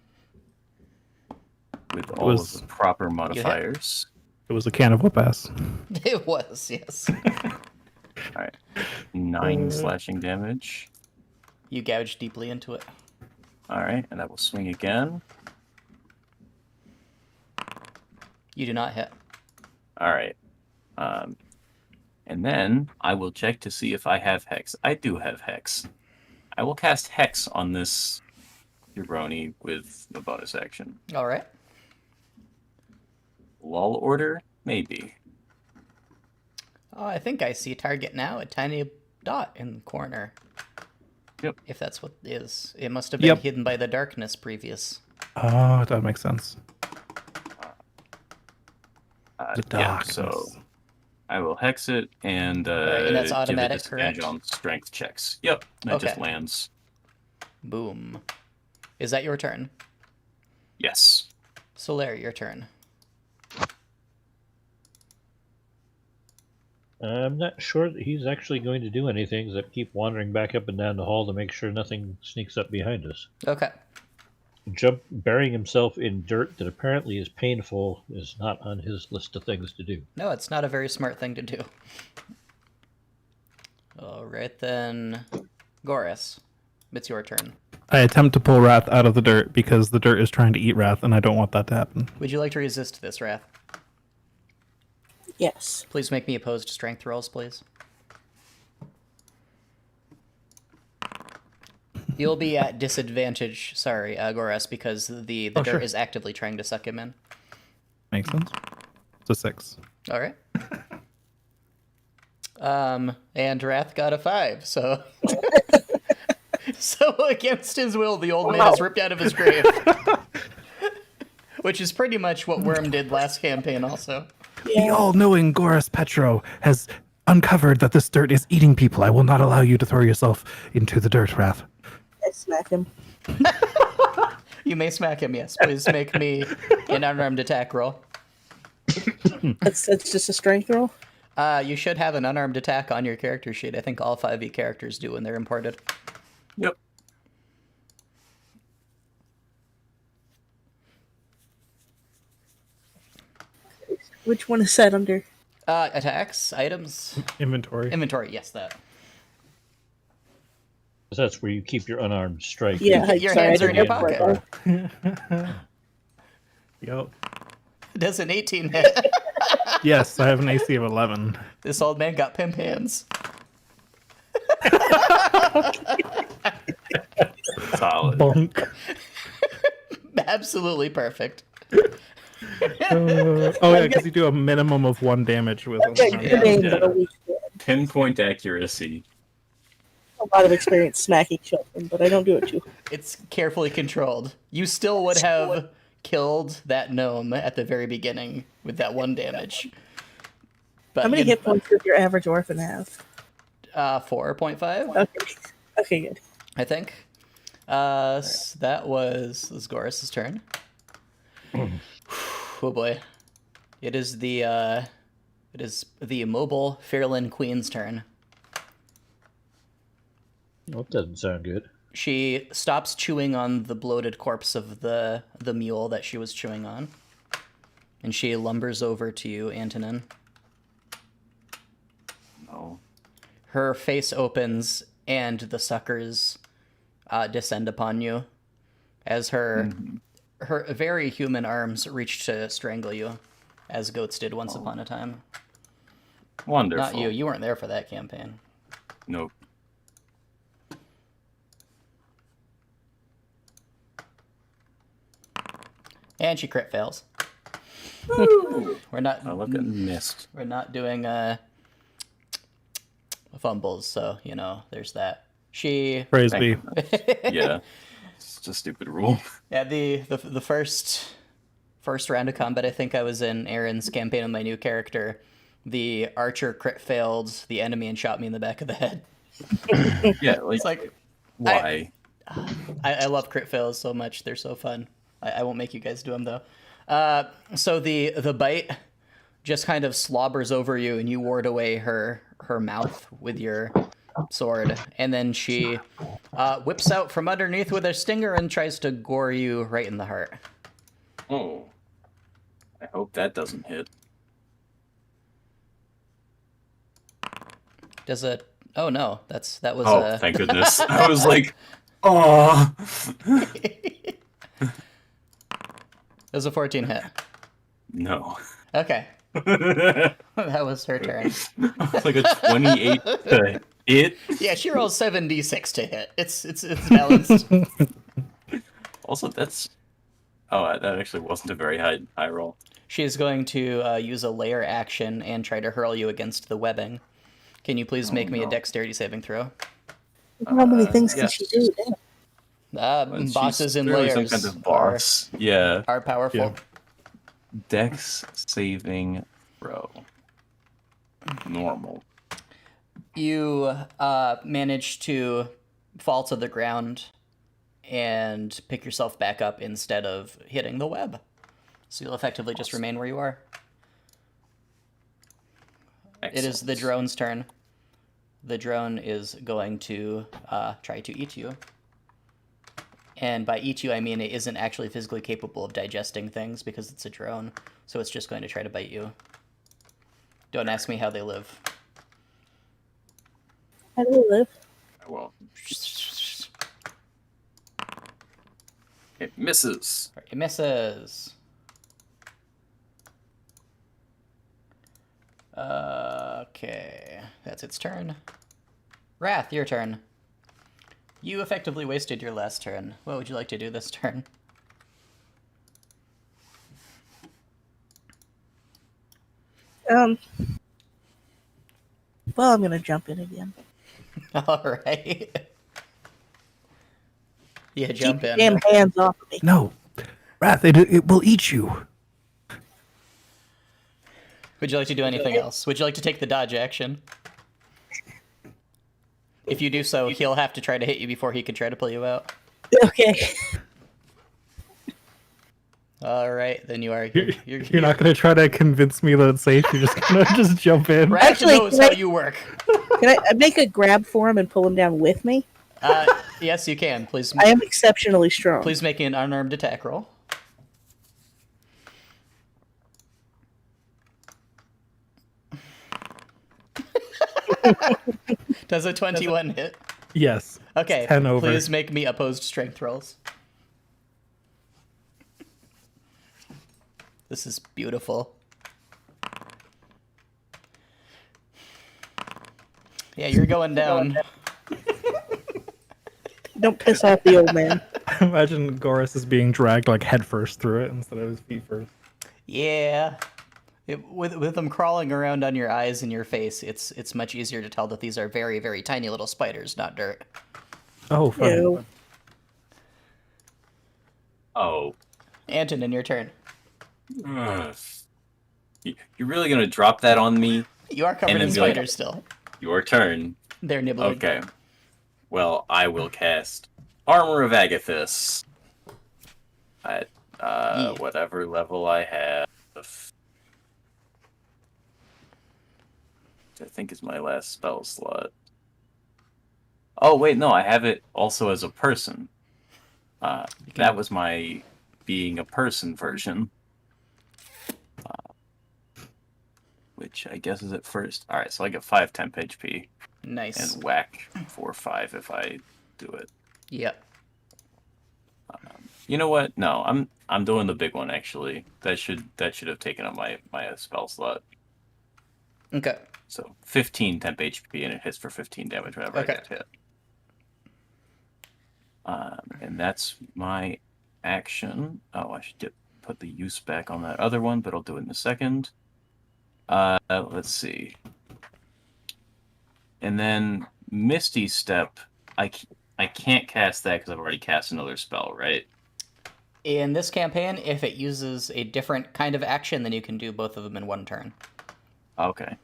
With all of the proper modifiers. It was a can of whoop ass. It was, yes. Alright. 9 slashing damage. You gouge deeply into it. Alright, and I will swing again. You do not hit. Alright. And then I will check to see if I have Hex. I do have Hex. I will cast Hex on this jabroni with a bonus action. All right. Lull order? Maybe. Oh, I think I see target now, a tiny dot in the corner. Yep. If that's what it is. It must have been Yep. hidden by the darkness previous. Oh, that makes sense. The Yeah, darkness. so I will Hex it and, Right, and that's give automatic, it disadvantage correct? on strength checks. Yep, that just Okay. lands. Boom. Is that your turn? Yes. Solaire, your turn. I'm not sure that he's actually going to do anything except keep wandering back up and down the hall to make sure nothing sneaks up behind us. Okay. Burying himself in dirt that apparently is painful is not on his list of things to do. No, it's not a very smart thing to do. All right, then. Goras, it's your turn. I attempt to pull Wrath out of the dirt because the dirt is trying to eat Wrath, and I don't want that to happen. Would you like to resist this, Wrath? Yes. Please make me opposed strength rolls, please. You'll be at disadvantage, sorry, Goras, because the dirt sure. is actively trying to suck him in. Makes sense. It's a 6. All right. And Wrath got a 5, so... So against his will, the old man is ripped out of his grave. Which is pretty much what Worm did last campaign also. The all-knowing Goras Petro has uncovered that this dirt is eating people. I will not allow you to throw yourself into the dirt, Wrath. I smack him. You may smack him, yes. Please make me an unarmed attack roll. That's just a strength roll? You should have an unarmed attack on your character sheet. I think all 5e characters do when they're imported. Yep. Which one is that under? Attacks, items, Inventory. inventory, yes, that. That's where you keep your unarmed strike. Yeah, Your sorry, hands I are in your didn't have pocket. it. Yep. Does an 18 hit? Yes, I have an AC of 11. This old man got pimp hands. Solid. Bonk. Absolutely perfect. Oh yeah, because you do a minimum of 1 damage with Okay, unarmed. good name, Yeah. but a weak hit. Pinpoint accuracy. A lot of experience smacking children, but I don't do it too. It's carefully controlled. You still would have killed that gnome at the very beginning with that 1 damage. But How many you- hit points does your average orphan have? 4.5, Okay. Okay, good. I think. So that was Goras' turn. Oh boy. It is the immobile Fairlin Queen's turn. Well, that doesn't sound good. She stops chewing on the bloated corpse of the mule that she was chewing on. And she lumbers over to you, Antonin. No. Her face opens and the suckers descend upon you as her very human arms reach to strangle you, as goats did once upon a time. Wonderful. Not you. You weren't there for that campaign. Nope. And she crit fails. We're not. I look at missed. We're not doing fumbles, so you know there's that. She. Praise be. Yeah. It's just a stupid rule. Yeah, the first round of combat I think I was in Aaron's campaign with my new character. The archer crit failed the enemy and shot me in the back of the head. Yeah, like, It's like why? I love crit fails so much. They're so fun. I won't make you guys do them though. So the bite just kind of slobbers over you, and you ward away her mouth with your sword, and then she whips out from underneath with her stinger and tries to gore you right in the heart. Oh. I hope that doesn't hit. Does it? Oh no, that was. Oh, thank goodness. I was like, oh. Does a 14 hit? No. Okay, that was her turn. It's like a 28 to hit. Yeah, she rolls 7d6 to hit. It's balanced. Also, that's... Oh, that actually wasn't a very high roll. She is going to use a layer action and try to hurl you against the webbing. Can you please make me a no. dexterity saving throw? How many things can yes. she do? Damn. And Bosses she's in clearly layers some kind of boss. Yeah. are powerful. Yeah. Dex saving throw. Normal. You manage to fall to the ground and pick yourself back up instead of hitting the web. So you'll effectively just remain where you are. It is the Excellent. drone's turn. The drone is going to try to eat you. And by eat you, I mean it isn't actually physically capable of digesting things because it's a drone. So it's just going to try to bite you. Don't ask me how they live. How do we live? Well, it misses. It misses. Okay, that's its turn. Wrath, your turn. You effectively wasted your last turn. What would you like to do this turn? Well, I'm gonna jump in again. All right. Yeah, jump Keep your in. damn hands off of me. No, Wrath, it will eat you. Would you like to do anything else? Would you like to take the dodge action? If you do so, he'll have to try to hit you before he can try to pull you out. Okay. All right, then you are. You're not going to try to convince me that it's safe. You're just going to just jump in. Ratch Actually, knows can how I- you work. Can I make a grab for him and pull him down with me? Yes, you can. Please. I am exceptionally strong. Please make an unarmed attack roll. Does a 21 hit? Yes. Okay. 10 over. Please make me opposed strength rolls. This is beautiful. Yeah, you're going down. Don't piss off the old man. Imagine Goris is being dragged like headfirst through it instead of his feet first. Yeah. With them crawling around on your eyes and your face, it's much easier to tell that these are very, very tiny little spiders, not dirt. Oh, fun. Ew. Oh. Anton, in your turn. Ugh. You're really gonna drop that on me? You are covered And in then be like- spiders still. Your turn. They're nibbling. Okay. Well, I will cast Armor of Agathis at Yeah. whatever level I have. I think is my last spell slot. Oh wait, no, I have it also as a person. That was my being a person version. Which I guess is at first. Alright, so I get 5 temp HP Nice. and whack 4/5 if I do it. Yep. You know what? No, I'm doing the big one actually. That should have taken up my spell slot. Okay. So 15 temp HP and it hits for 15 damage whenever Okay. I get hit. And that's my action. Oh, I should put the use back on that other one, but I'll do it in a second. Let's see. And then Misty Step, I can't cast that because I've already cast another spell, right? In this campaign, if it uses a different kind of action, then you can do both of them in one turn. Okay.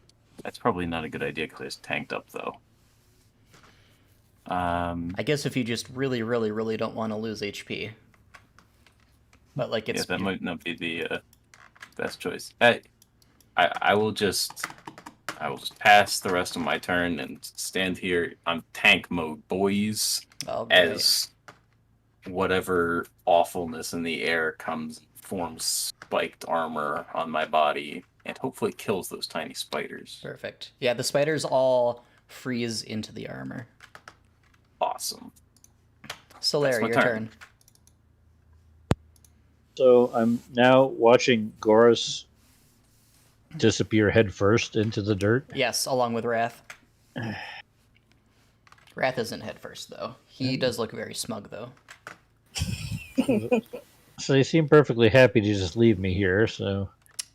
That's probably not a good idea because it's tanked up, though. I guess if you just really, really, really don't want to lose HP. But like it's Yeah, that might not be the best choice. I will just pass the rest of my turn and stand here on tank mode, boys, all right. as whatever awfulness in the air forms spiked armor on my body and hopefully kills those tiny spiders. Perfect. Yeah, the spiders all freeze into the armor. Awesome. Solaire, my your turn. turn. So I'm now watching Goris disappear headfirst into the dirt. Yes, along with Wrath. Wrath isn't head first, though. He does look very smug, though. So they seem perfectly happy to just leave me here. So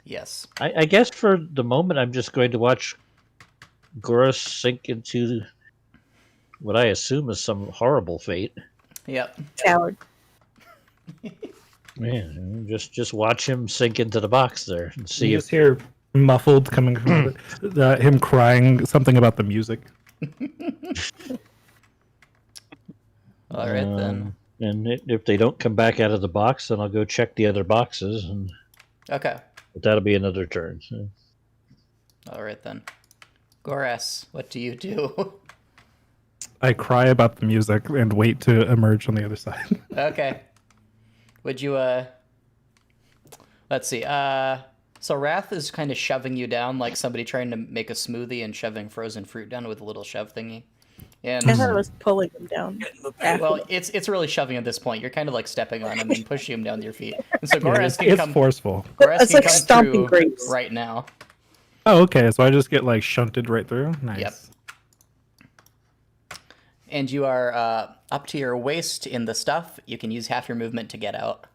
Yes. I guess for the moment, I'm just going to watch Goris sink into what I assume is some horrible fate. Yep. Coward. Man, just watch him sink into the box there and see You if just hear muffled coming from him crying something about the music. All right, then. And if they don't come back out of the box, then I'll go check the other boxes, and Okay. but that'll be another turn. So. All right, then. Goras, what do you do? I cry about the music and wait to emerge on the other side. Okay. Would you, let's see, so Wrath is kind of shoving you down like somebody trying to make a smoothie and shoving frozen fruit down with a little shove thingy. And, I thought I was pulling him down. well, it's really shoving at this point. You're kind of like stepping on him and pushing him down with your feet. And so Goras it's can come, forceful. Goras That's can like come stomping through grapes. right now. Oh, okay. So I just get like shunted right through. Nice. Yep. and you are up to your waist in the stuff. You can use half your movement to get out.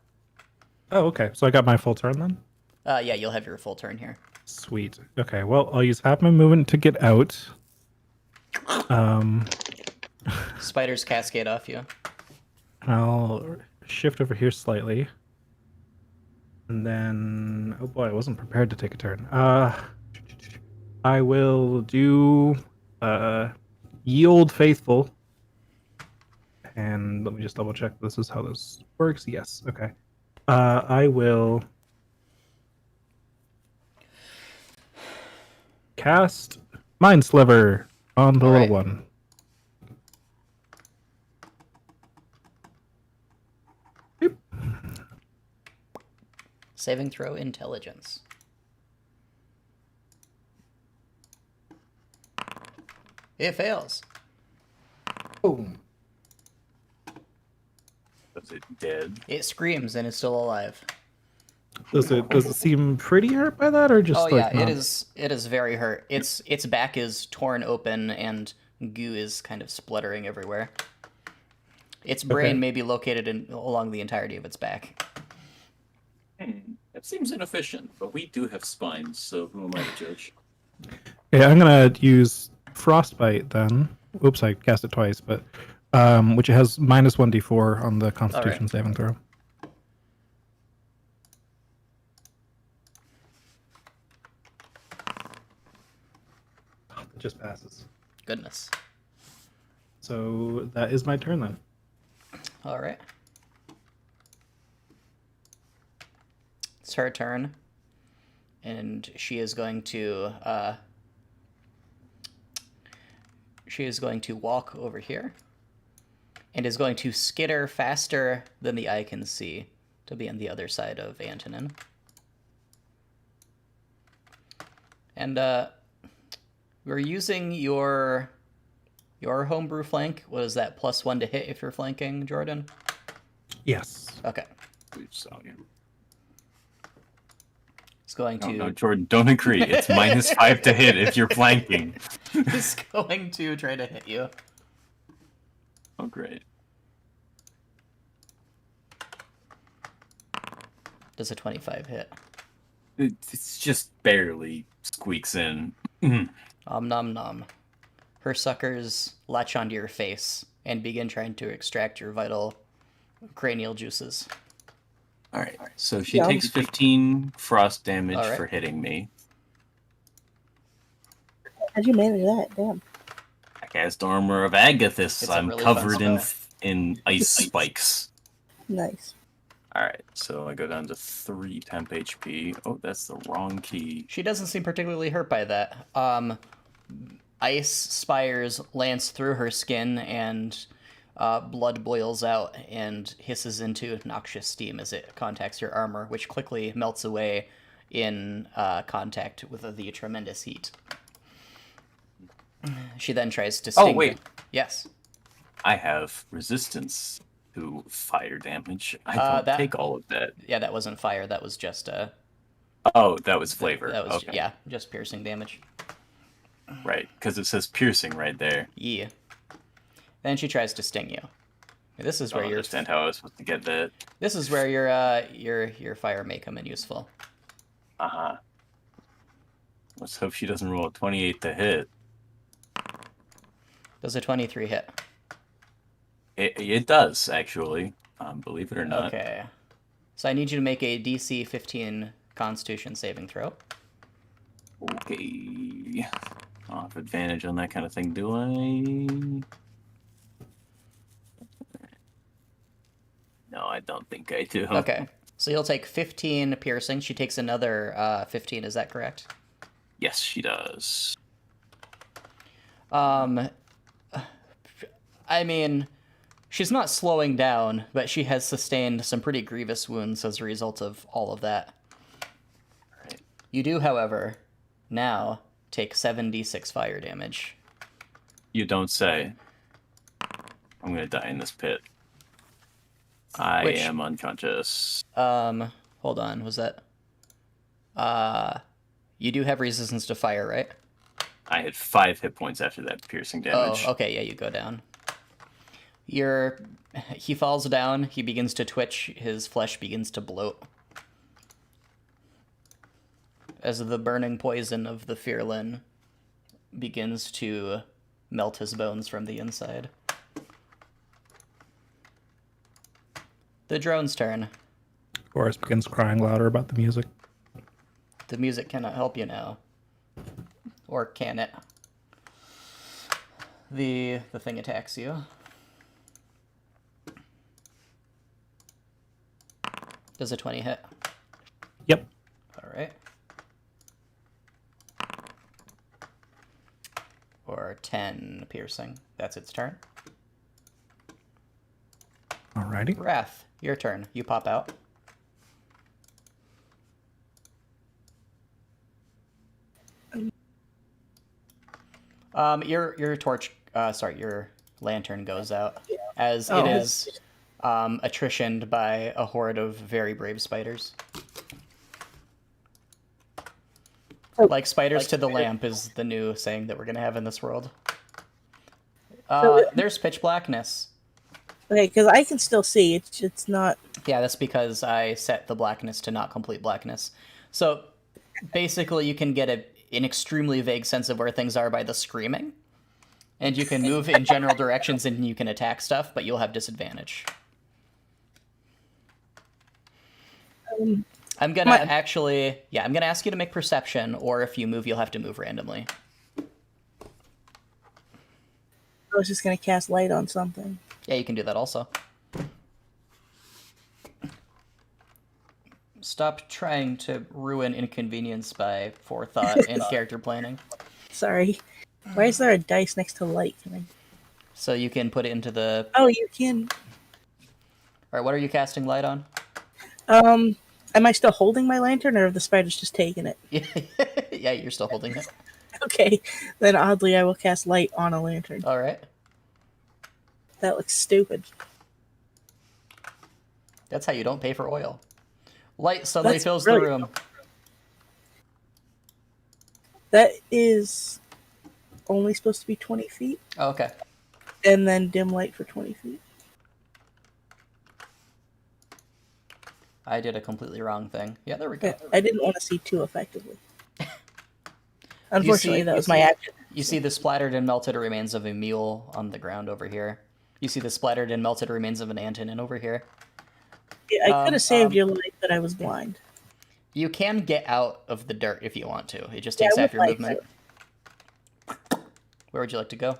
Oh, okay. So I got my full turn then? Yeah, you'll have your full turn here. Sweet. Okay, well, I'll use half my movement to get out. Spiders cascade off you. I'll shift over here slightly. And then... Oh boy, I wasn't prepared to take a turn. I will do... Yield Faithful. And let me just double check this is how this works. Yes, okay. I will... cast Mind Sliver on the little one. Yep. Saving throw intelligence. It fails. Boom. Was it dead? It screams and is still alive. Does it seem pretty hurt by that, or just Oh like yeah, not? it is very hurt. Its back is torn open and goo is kind of spluttering everywhere. Its brain Okay. may be located along the entirety of its back. That seems inefficient, but we do have spines, so who am I to judge? Okay, I'm gonna use Frostbite then. Oops, I cast it twice, but which it has minus 1d4 on the Constitution saving throw. It just passes. Goodness. So that is my turn then. All right. It's her turn, and she is going to walk over here, and is going to skitter faster than the eye can see to be on the other side of Antonin. And we're using your homebrew flank. What is that? +1 to hit if you're flanking, Jordan? Yes. Okay. We saw you. It's going to. No, Jordan, don't agree. It's -5 to hit if you're flanking. It's going to try to hit you. Oh, great. Does a 25 hit? It's just barely squeaks in. Nom nom. Her suckers latch onto your face and begin trying to extract your vital cranial juices. All right, so she Yeah. takes 15 frost damage All right. for hitting me. How'd you manage that? Damn. I cast Armor of Agathis. It's a I'm really fun covered spell. in ice spikes. Nice. All right, so I go down to 3 temp HP. Oh, that's the wrong key. She doesn't seem particularly hurt by that. Ice spires lance through her skin, and blood boils out and hisses into noxious steam as it contacts your armor, which quickly melts away in contact with the tremendous heat. She then tries to sting you. wait. Yes. I have resistance to fire damage. I don't that- take all of that. Yeah, that wasn't fire. That was just Oh, that was flavor. that was okay. yeah, just piercing damage. Right, because it says piercing right there. Yeah. Then she tries to sting you. This is I where don't your understand how I was supposed to get that. this is where your fire may come in useful. Uh-huh. Let's hope she doesn't roll a 28 to hit. Does a 23 hit? It does, actually. Believe it or not. Okay. So I need you to make a DC 15 Constitution saving throw. Okay. I'll have advantage on that kind of thing, do I? No, I don't think I do. Okay. So you'll take 15 piercing. She takes another 15. Is that correct? Yes, she does. I mean, she's not slowing down, but she has sustained some pretty grievous wounds as a result of all of that. Right. You do, however, now take 7d6 fire damage. You don't say. I'm gonna die in this pit. I Which- am unconscious. Hold on, was that? You do have resistance to fire, right? I had 5 hit points after that piercing damage. Oh, okay, yeah, you go down. He falls down, he begins to twitch, his flesh begins to bloat. As the burning poison of the Fearlin begins to melt his bones from the inside. The drone's turn. Boris begins crying louder about the music. The music cannot help you now. Or can it? The thing attacks you. Does a 20 hit? Yep. Alright. Or 10 piercing. That's its turn. Alrighty. Wrath, your turn. You pop out. Your torch, your lantern goes out as it is attritioned by a horde of very brave spiders. Like spiders to the lamp is the new saying that we're gonna have in this world. There's pitch blackness. Okay, because I can still see. It's not. Yeah, that's because I set the blackness to not complete blackness. So basically, you can get an extremely vague sense of where things are by the screaming. And you can move in general directions and you can attack stuff, but you'll have disadvantage. I'm gonna I'm gonna ask you to make perception, or if you move, you'll have to move randomly. I was just gonna cast light on something. Yeah, you can do that also. Stop trying to ruin inconvenience by forethought and character planning. Sorry. Why is there a dice next to light? So you can put it into the... Oh, you can. Alright, what are you casting light on? Am I still holding my lantern, or have the spiders just taken it? Yeah, you're still holding it. Okay, then oddly I will cast light on a lantern. Alright. That looks stupid. That's how you don't pay for oil. Light suddenly That's fills brilliant. the room. That is only supposed to be 20 feet, Oh, okay. and then dim light for 20 feet. I did a completely wrong thing. Yeah, there we go. I didn't want to see too effectively. Unfortunately, that was my action. You see the splattered and melted remains of a mule on the ground over here. You see the splattered and melted remains of an antenin over here. Yeah, I could have saved your life, but I was blind. You can get out of the dirt if you want to. It just takes half your movement. Where would you like to go?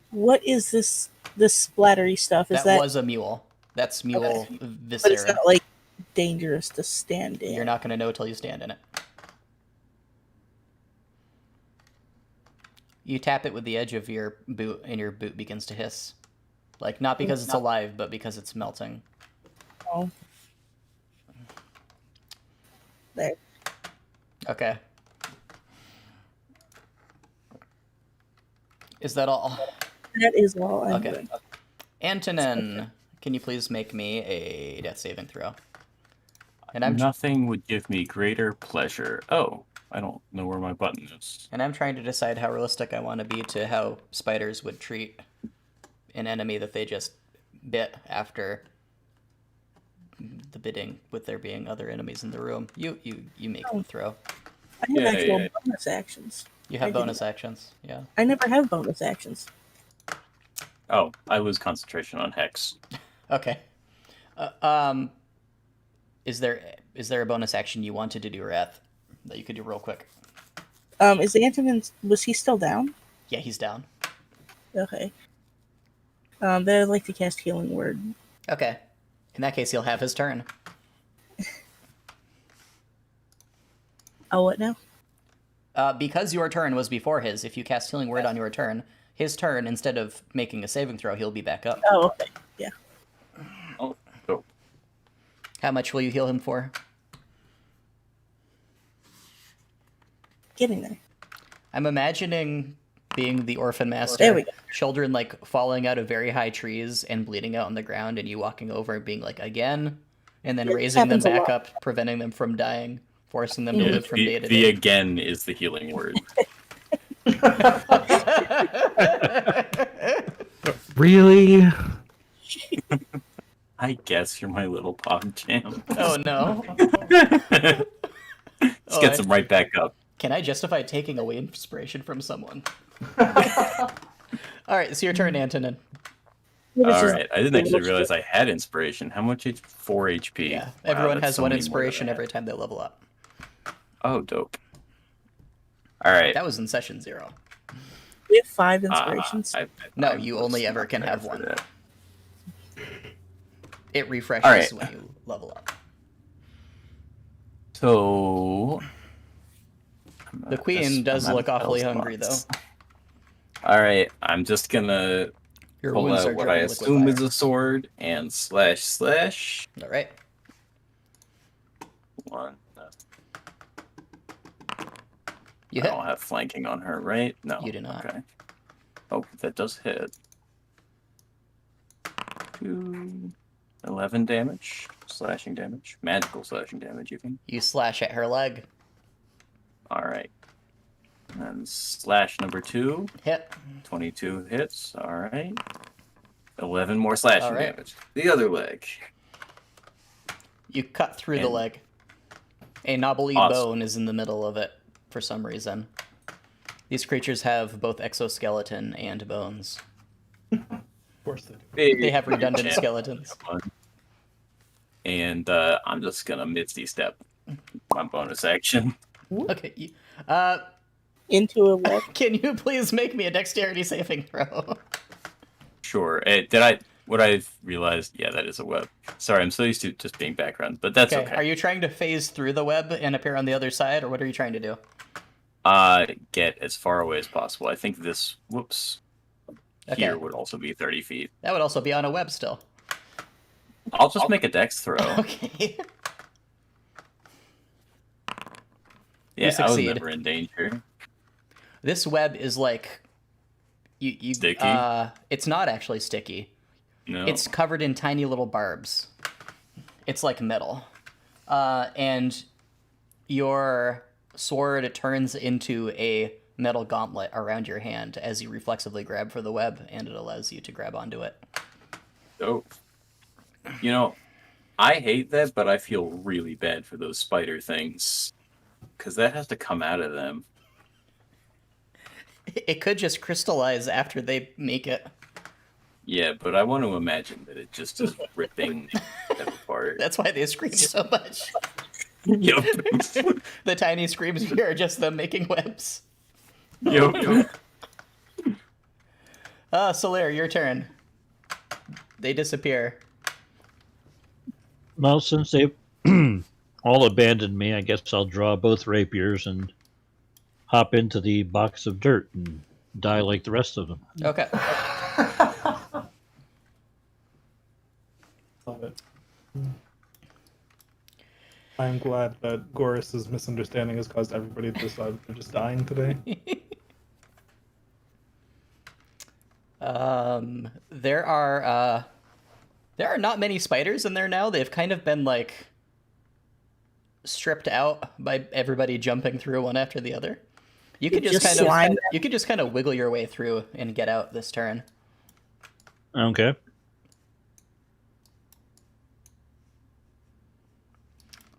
What is this splattery stuff? Is that was a mule. That's mule viscera. But it's not like dangerous to stand in. You're not going to know till you stand in it. You tap it with the edge of your boot, and your boot begins to hiss. Like, not because it's alive, but because it's melting. Oh. There. Okay. Is that all? That is all I'm Okay. doing. Antonin, can you please make me a death saving throw? And Nothing would give me greater pleasure. Oh, I don't know where my button is. And I'm trying to decide how realistic I want to be to how spiders would treat an enemy that they just bit after the bidding, with there being other enemies in the room. You make the throw. I have actual bonus actions. You have bonus actions, yeah. I never have bonus actions. Oh, I was concentration on Hex. Okay. Is there a bonus action you wanted to do, Wrath, that you could do real quick? Is the Antonin, was he still down? Yeah, he's down. Okay. Then I'd like to cast Healing Word. Okay. In that case, he'll have his turn. Oh, what now? Because your turn was before his, if you cast Healing Word on your turn, his turn, instead of making a saving throw, he'll be back up. Oh, okay. Yeah. Oh, so How much will you heal him for? Getting there. I'm imagining being the orphan master. There we go. Children, like, falling out of very high trees and bleeding out on the ground, and you walking over and being like, again? And then Yeah, raising them happens a back lot. up, preventing them from dying. forcing them to live from day to The day. again is the healing word. Really? I guess you're my little pog jam. Oh no. Let's Oh, get them right back up. Can I justify taking away inspiration from someone? All right, it's your turn, Antonin. Alright, I didn't actually realize I had inspiration. How much? 4 HP. Yeah, Wow, everyone that's has so one many more than inspiration I every had. time they level up. Oh, dope. Alright. That was in session 0. We have 5 inspirations. No, you only ever can have one. That. It refreshes All right. when you level up. So The queen does look awfully hungry, though. Alright, I'm just gonna Your pull wounds are out what I dripping liquid assume is fire. a sword and slash. All right. One. You I hit. don't have flanking on her, right? No. You do not. Okay. Oh, that does hit. 11 damage. Slashing damage. Magical slashing damage, even. You slash at her leg. Alright. And slash number 2. Hit. 22 hits. Alright. 11 more slashing All right. damage. The other leg. You cut through the And- leg. A knobbly Awesome. bone is in the middle of it for some reason. These creatures have both exoskeleton and bones. Of course they do. They have redundant Yeah. skeletons. And I'm just gonna Misty Step my bonus action. Okay. Into a web. Can you please make me a dexterity saving throw? Sure. What I've realized, yeah, that is a web. Sorry, I'm so used to just being background, but that's okay. Are you trying to phase through the web and appear on the other side, or what are you trying to do? Get as far away as possible. I think this, Okay. here would also be 30 feet. That would also be on a web still. I'll just make a dex throw. Okay. Yeah, I was succeed. never in danger. This web is like you Sticky? It's not actually sticky. No. It's covered in tiny little barbs. It's like metal. And your sword turns into a metal gauntlet around your hand as you reflexively grab for the web, and it allows you to grab onto it. Dope. You know, I hate that, but I feel really bad for those spider things. Because that has to come out of them. It could just crystallize after they make it. Yeah, but I want to imagine that it just is ripping them apart. That's why they scream so much. Yup. The tiny screams here are just them making webs. Yup. Solaire, your turn. They disappear. Well, since they've all abandoned me, I guess I'll draw both rapiers and hop into the box of dirt and die like the rest of them. Okay. Love it. I'm glad that Goris's misunderstanding has caused everybody to decide they're just dying today. There are not many spiders in there now. They've kind of been like stripped out by everybody jumping through one after the other. You could just kind of wiggle your way through and get out this turn. Okay.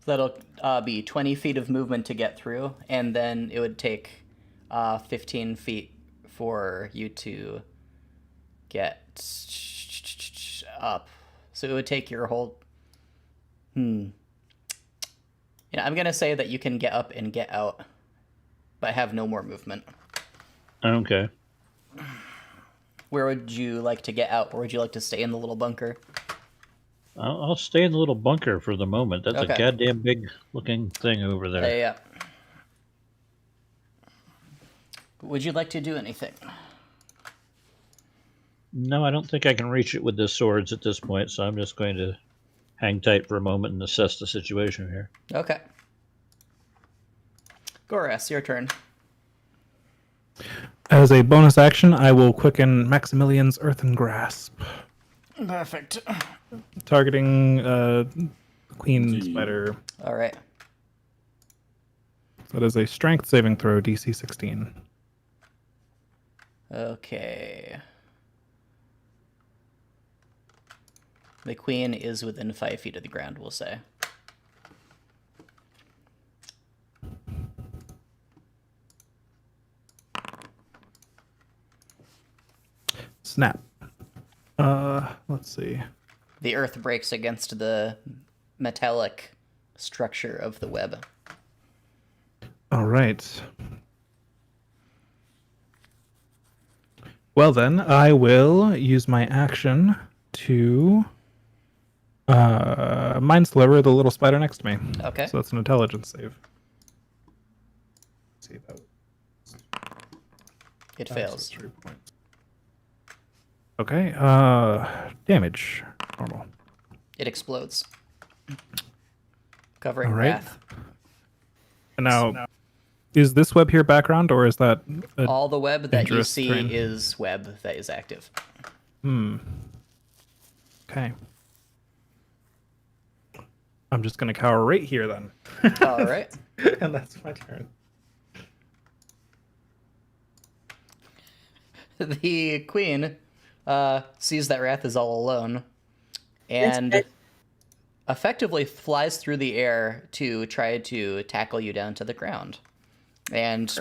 So that'll be 20 feet of movement to get through, and then it would take 15 feet for you to get up. So it would take your whole... Yeah, I'm going to say that you can get up and get out, but have no more movement. Okay. Where would you like to get out, or would you like to stay in the little bunker? I'll stay in the little bunker for the moment. That's Okay. a goddamn big looking thing over there. Yeah. Would you like to do anything? No, I don't think I can reach it with the swords at this point, so I'm just going to hang tight for a moment and assess the situation here. Okay. Goras, your turn. As a bonus action, I will quicken Maximilian's Earthen Grasp, Perfect. targeting Queen Gee. Spider. All right. That is a strength saving throw, DC 16. Okay. The queen is within 5 feet of the ground, we'll say. Snap. Let's see. The earth breaks against the metallic structure of the web. All right. Well then, I will use my action to mind sliver the little spider next to me. Okay. So that's an intelligence save. Let's see that. It So fails. it's 3 points. Okay. Damage. Normal. It explodes. Covering All right. Wrath. And now, is this web here background, or is that All the web that you dangerous see terrain? is web that is active. Okay. I'm just gonna cower right here then. All right. And that's my turn. The queen sees that Wrath is all alone and Yes, effectively flies through the air to try to tackle you down to the ground and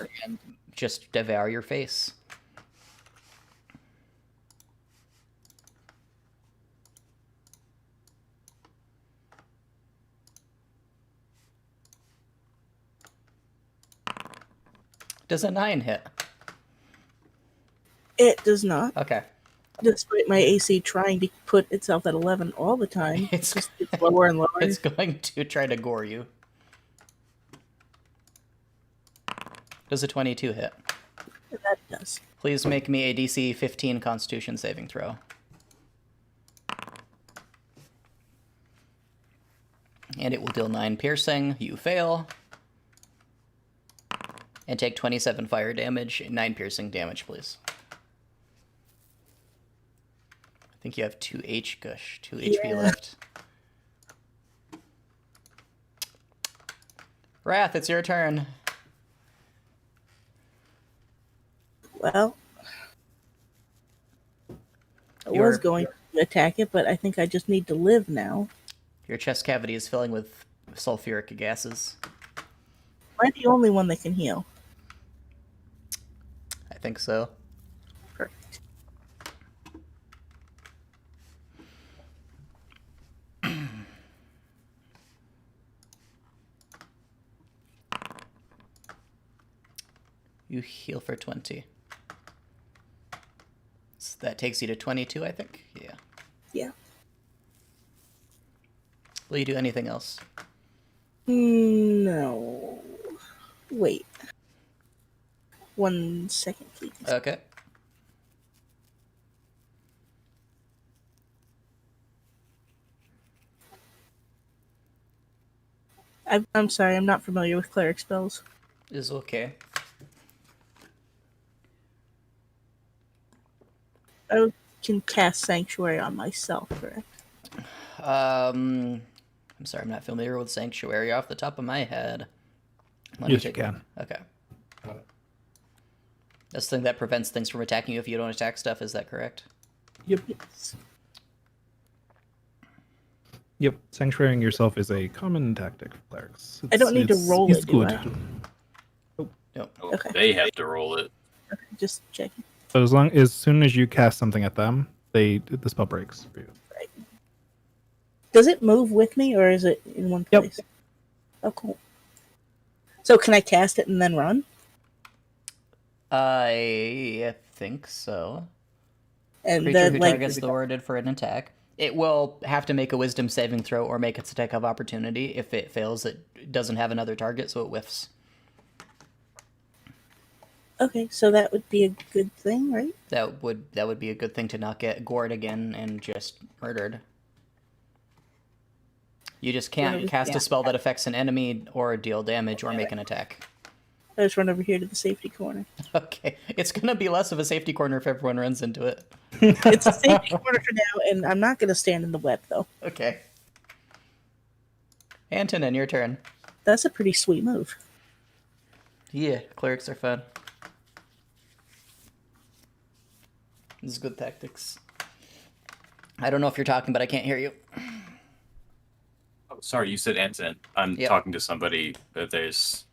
just devour your face. Does a 9 hit? It does not, Okay. despite my AC trying to put itself at 11 all the time. It's- It's just it's lower and lower. It's going to try to gore you. Does a 22 hit? That does. Please make me a DC 15 Constitution saving throw. And it will deal 9 piercing. You fail. And take 27 fire damage, 9 piercing damage, please. I think you have 2 HP Yeah. left. Wrath, it's your turn. Well, I You're- was going to attack it, but I think I just need to live now. Your chest cavity is filling with sulfuric gases. Am I the only one that can heal? I think so. Perfect. You heal for 20. So that takes you to 22, I think? Yeah. Yeah. Will you do anything else? No. Wait. 1 second, please. Okay. I'm sorry, I'm not familiar with cleric spells. Is okay. I can cast Sanctuary on myself, correct? I'm sorry, I'm not familiar with Sanctuary off the top of my head. Let me Yes, you take a look. can. Okay. That's the thing that prevents things from attacking you if you don't attack stuff, is that correct? Yep. Yes. Yep. Sanctuarying yourself is a common tactic for clerics. I don't need to roll it's it, do good. I? No. Okay. They have to roll it. Okay, just checking. But as soon as you cast something at them, the spell breaks for you. Does it move with me, or is it in one Yep. place? Oh, cool. So can I cast it and then run? I think so. And Creature then, who like, targets the warded for an attack. It will have to make a wisdom saving throw or make its attack of opportunity. If it fails, it doesn't have another target, so it whiffs. okay, so that would be a good thing, right? That would be a good thing to not get gored again and just murdered. You just can't cast a spell that affects an enemy or deal damage or make an attack. I just run over here to the safety corner. Okay, it's gonna be less of a safety corner if everyone runs into it. It's a safety corner for now, and I'm not going to stand in the web, though. Okay. Antonin, your turn. That's a pretty sweet move. Yeah, clerics are fun. This is good tactics. I don't know if you're talking, but I can't hear you. Oh, sorry, you said Anton. I'm Yep. talking to somebody. But there's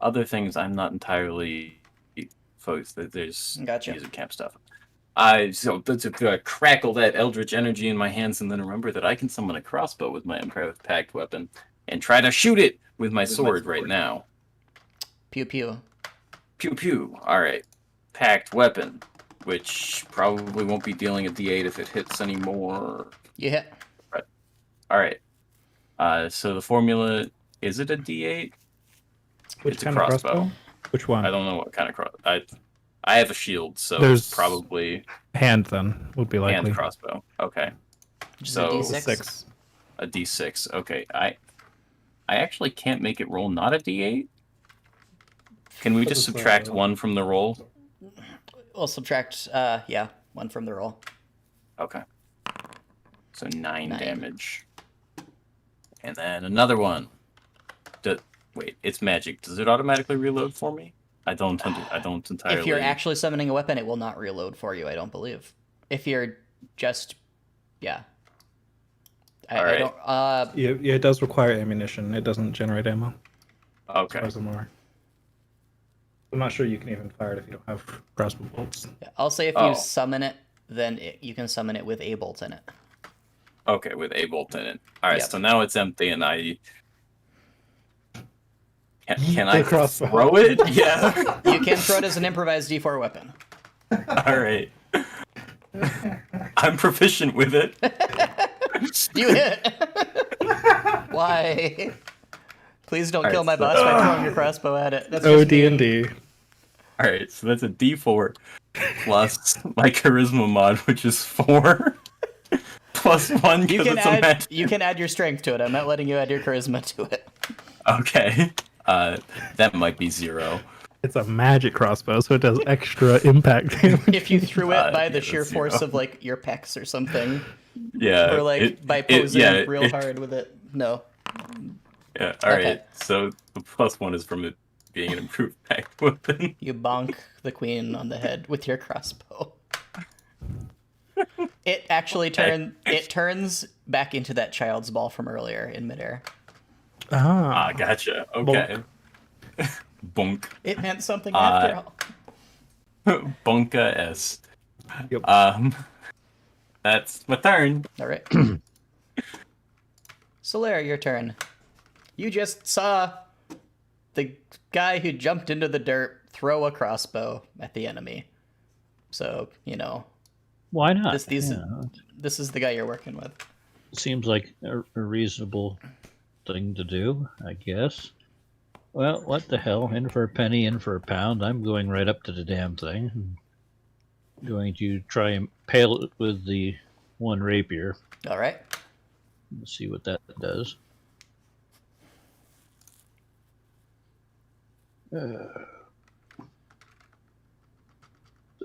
other things I'm not entirely focused. That there's Gotcha. music camp stuff. I crackle that eldritch energy in my hands, and then remember that I can summon a crossbow with my Emperor Pact weapon, and try to shoot it with my sword right now. Pew pew. Pew pew. All right, packed weapon, which probably won't be dealing a D8 if it hits anymore. You hit. All right. So the formula, is it a D8? Which It's a kind of crossbow? Which one? I don't know what kind of crossbow. I have a shield, so There's it's probably hand then would be likely. hand crossbow. Okay. Which is So a D6. 6. a D6. Okay. I actually can't make it roll not a D8. Can we just subtract 1 from the roll? We'll subtract, 1 from the roll. Okay. So 9 9. damage. And then another one. Wait, it's magic. Does it automatically reload for me? I don't entirely. If you're actually summoning a weapon, it will not reload for you, I don't believe. If you're just... Yeah. I don't... Yeah, it does require ammunition. It doesn't generate ammo. Okay. As far as I'm aware. I'm not sure you can even fire it if you don't have crossbow bolts. I'll say if you summon it, then you can summon it with a bolt in it. Okay, with a bolt in it. All right, Yep. so now it's empty, and I can I crossbow. throw it? Yeah. You can throw it as an improvised D4 weapon. All right. I'm proficient with it. You hit! Why? Please don't kill my so- boss by throwing your crossbow at it. That's Oh, just mean. D&D. All right, so that's a D4 plus my charisma mod, which is 4. Plus 1 You because can it's a add magic. you can add your strength to it. I'm not letting you add your charisma to it. Okay. That might be 0. It's a magic crossbow, so it does extra impact damage. If you threw it by the yeah, sheer that's force 0. of like your pecs or something, Yeah. or like by posing real hard with it. No. Yeah. All right. Okay. So the plus 1 is from it being an improved pact weapon. You bonk the queen on the head with your crossbow. It actually turns back into that child's ball from earlier in midair. Ah, gotcha. Okay. Bunk. It meant something after all. Bunka S. Yep. That's my turn. All right. Solaire, your turn. You just saw the guy who jumped into the dirt throw a crossbow at the enemy. So, you know, Why not? this is the guy you're working with. Seems like a reasonable thing to do, I guess. Well, what the hell? In for a penny, in for a pound. I'm going right up to the damn thing. I'm going to try and pale it with the one rapier. All right. Let's see what that does.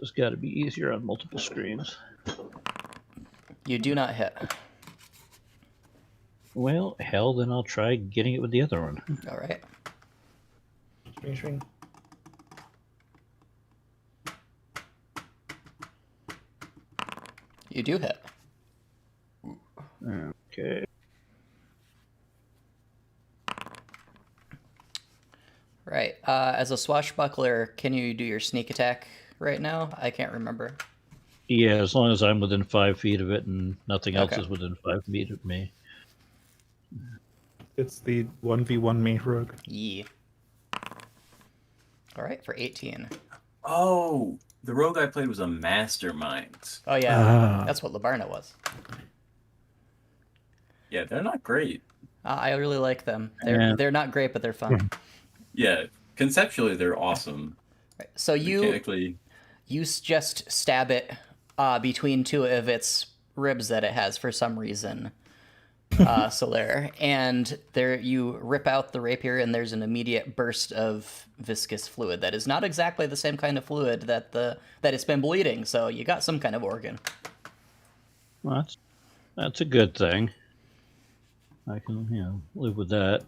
It's got to be easier on multiple screens. You do not hit. Well, hell, then I'll try getting it with the other one. All right. Swing. You do hit. Okay. Right. As a swashbuckler, can you do your sneak attack right now? I can't remember. Yeah, as long as I'm within 5 feet of it and nothing else Okay. is within 5 feet of me. It's the 1v1 me rogue. Yee. All right, for 18. Oh, the rogue I played was a mastermind. Oh yeah, Ah. that's what Labarna was. Yeah, they're not great. I really like them. Yeah. They're not great, but they're fun. Yeah, conceptually they're awesome. Right. So you Mechanically, just stab it between two of its ribs that it has for some reason, Solaire, and there you rip out the rapier, and there's an immediate burst of viscous fluid that is not exactly the same kind of fluid that it's been bleeding. So you got some kind of organ. Well, that's a good thing. I can, live with that.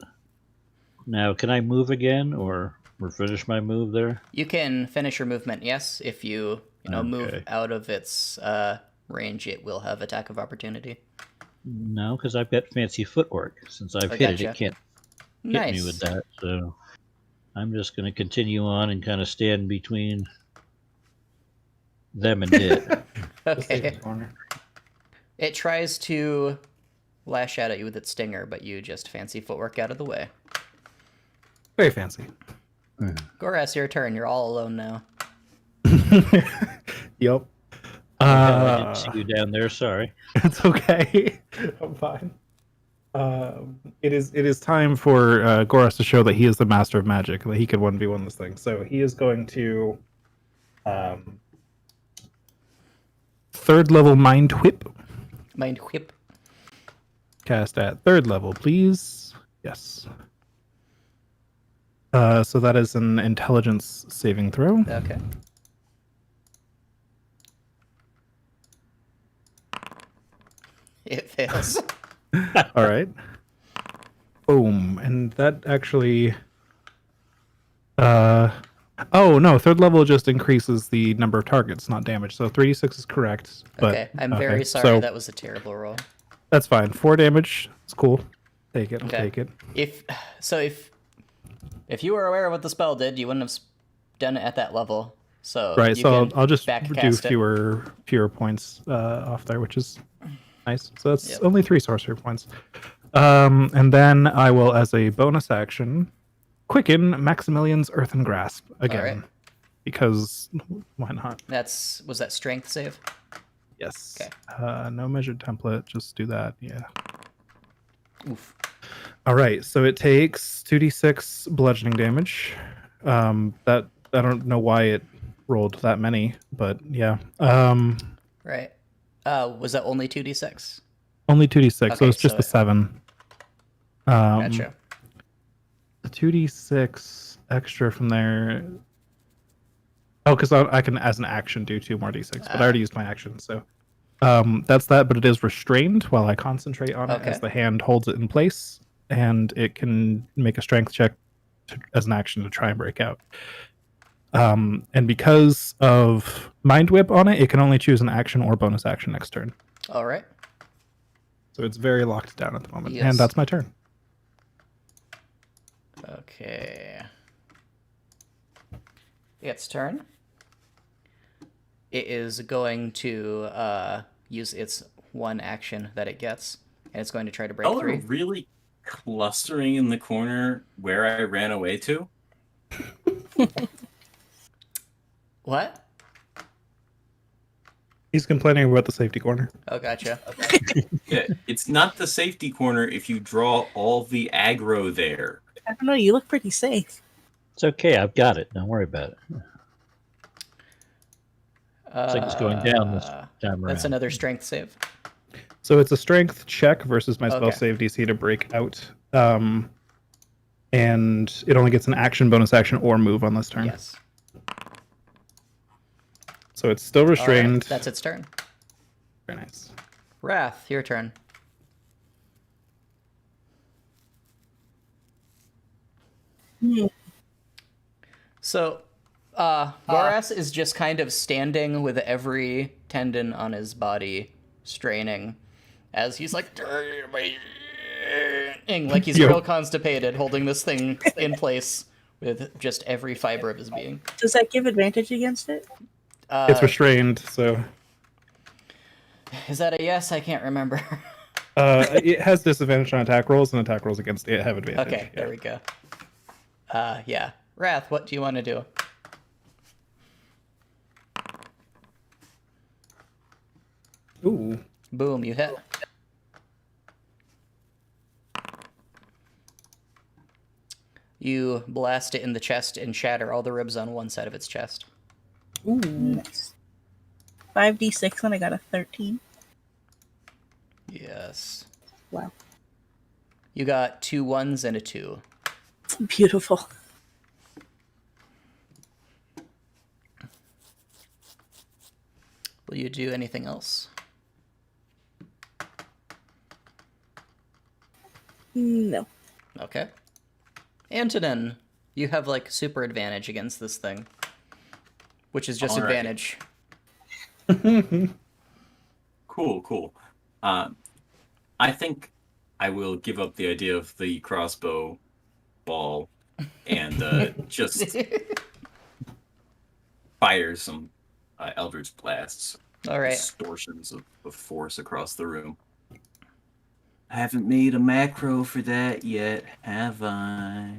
Now, can I move again or finish my move there? You can finish your movement, yes. If you move Okay. out of its range, it will have attack of opportunity. No, because I've got fancy footwork. Since I've I hit it, gotcha. it can't hit me Nice. with that. So I'm just going to continue on and kind of stand between them and it. The safety Okay. corner. It tries to lash out at you with its stinger, but you just fancy footwork out of the way. Very fancy. Goras, your turn. You're all alone now. Yep. I didn't see you down there. Sorry. It's okay. I'm fine. It is time for Goras to show that he is the master of magic, that he could 1v1 this thing. So he is going to third level Mind Whip. Mind whip. Cast at third level, please. Yes. So that is an intelligence saving throw. Okay. It fails. All right. Boom. And that actually. Oh, no. Third level just increases the number of targets, not damage. So 3d6 is correct. But, Okay. I'm very sorry. So That was a terrible roll. that's fine. 4 damage. It's cool. Take it. I'll Okay. take it. If you were aware of what the spell did, you wouldn't have done it at that level. So Right. you So can I'll just do backcast it. fewer points off there, which is nice. So that's Yep. only 3 sorcery points. And then I will, as a bonus action, quicken Maximilian's Earthen Grasp again. Alright. Because why not? Was that strength save? Yes. Okay. No measured template. Just do that. Yeah. Oof. All right. So it takes 2d6 bludgeoning damage. That I don't know why it rolled that many, but yeah. Right. Was that only 2d6? Only 2d6. So Okay, it's just so a 7. Gotcha. The 2d6 extra from there. Oh, because I can, as an action, do 2 more d6, but I already used my action, so that's that. But it is restrained while I concentrate on it, Okay. as the hand holds it in place, and it can make a strength check as an action to try and break out. And because of Mind Whip on it, it can only choose an action or bonus action next turn. All right. So it's very locked down at the moment, Yes. and that's my turn. Okay. Its turn. It is going to use its one action that it gets, and it's going to try to break Y'all are through. really clustering in the corner where I ran away to. What? He's complaining about the safety corner. Oh, gotcha. Yeah, it's not the safety corner if you draw all the aggro there. I don't know. You look pretty safe. It's okay. I've got it. Don't worry about it. Looks like it's going down this time around. That's another strength save. So it's a strength check versus my spell Okay. save DC to break out. And it only gets an action, bonus action, or move on this turn. Yes. So it's still All right, restrained. that's its turn. Very nice. Wrath, your turn. So, Goras is just kind of standing with every tendon on his body straining as he's like he's Yo. real constipated, holding this thing in place with just every fiber of his being. Does that give advantage against it? It's restrained, so Is that a yes? I can't remember. it has disadvantage on attack rolls, and attack rolls against it have advantage. Okay, there we go. Yeah. Wrath, what do you want to do? Ooh. Boom, you hit. You blast it in the chest and shatter all the ribs on one side of its chest. Ooh, nice. 5d6 and I got a 13. Yes. Wow. You got 2 1s and a 2. Beautiful. Will you do anything else? No. Okay. Antonin, you have like super advantage against this thing, which is just All right. advantage. Cool. I think I will give up the idea of the crossbow ball and just fire some Eldritch blasts, All right. distortions of force across the room. I haven't made a macro for that yet, have I?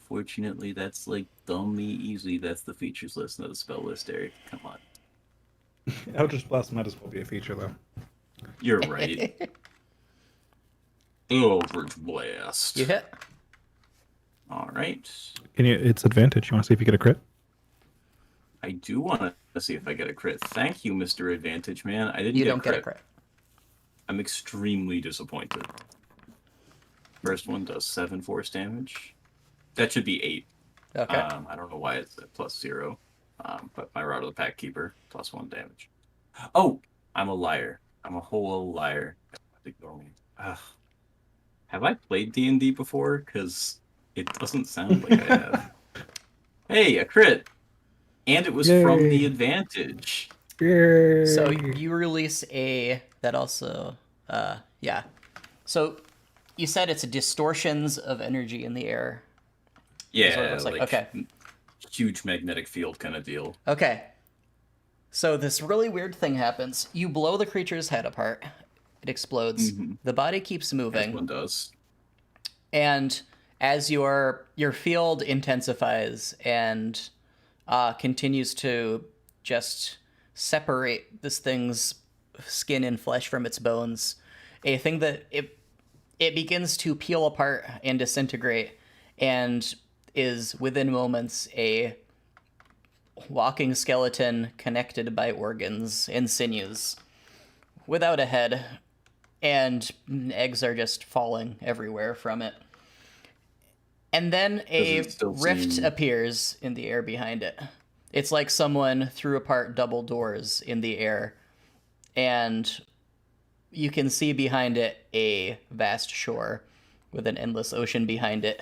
Fortunately, that's like dumbly easy. That's the features list, not the spell list, Eric. Come on. Eldritch Blast might as well be a feature, though. You're right. Eldritch Blast. You hit. All right. It's advantage. You want to see if you get a crit? I do want to see if I get a crit. Thank you, Mr. Advantage Man. I didn't You get don't a crit. get a crit. I'm extremely disappointed. First one does 7 force damage. That should be 8. Okay. I don't know why it's at +0. But my Rod of the Pack Keeper, +1 damage. Oh! I'm a liar. I'm a whole liar. Ignore me. Ugh. Have I played D&D before? Because it doesn't sound like I have. Hey, a crit! And it was from Yay. the advantage. So you release that also, yeah. So you said it's distortions of energy in the air. Is what it Yeah, looks like. like Okay. huge magnetic field kind of deal. Okay. So this really weird thing happens. You blow the creature's head apart. It explodes. Mhm. The body keeps As moving. one does. And as your field intensifies and continues to just separate this thing's skin and flesh from its bones, a thing that it begins to peel apart and disintegrate, and is within moments a walking skeleton connected by organs and sinews, without a head, and eggs are just falling everywhere from it. And then a Does it still rift seem- appears in the air behind it. It's like someone threw apart double doors in the air, and you can see behind it a vast shore with an endless ocean behind it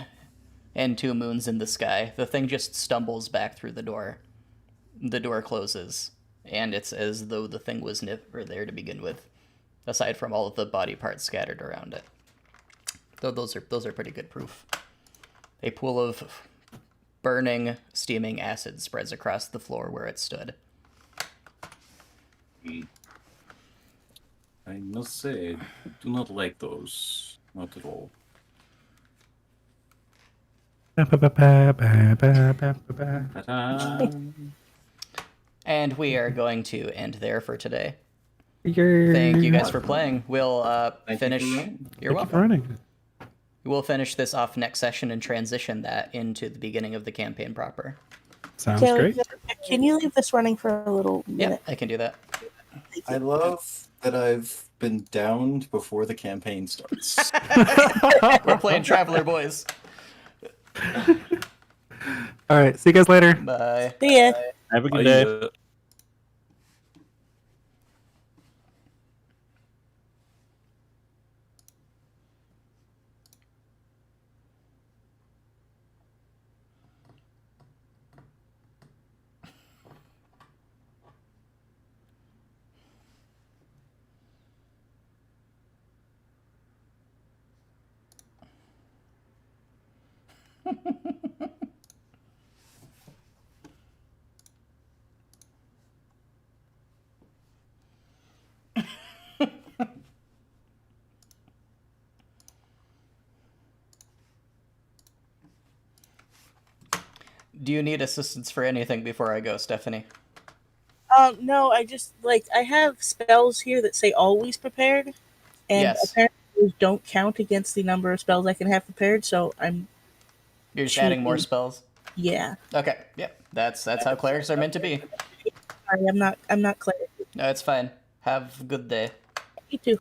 and 2 moons in the sky. The thing just stumbles back through the door. The door closes, and it's as though the thing was never there to begin with, aside from all of the body parts scattered around it. Though those are pretty good proof. A pool of burning, steaming acid spreads across the floor where it stood. I must say, I do not like those. Not at all. Ta-da! And we are going to end there for today. Yay. Thank you guys for playing. We'll Thank you finish. for running. You're Thank you for welcome. running. We'll finish this off next session and transition that into the beginning of the campaign proper. Sounds Can, great. can you leave this running for a little Yeah, minute? I can do that. I love that I've been downed before the campaign starts. We're playing Traveler Boys. All right. See you guys later. Bye. See ya. Have a good day. Do you need assistance for anything before I go, Stephanie? No, I just I have spells here that say always prepared, and Yes. apparently those don't count against the number of spells I can have prepared. So You're just adding more Cheating. spells? yeah. Okay, yeah. That's how clerics are meant to be. Sorry, I'm not clear. No, it's fine. Have a good day. You too.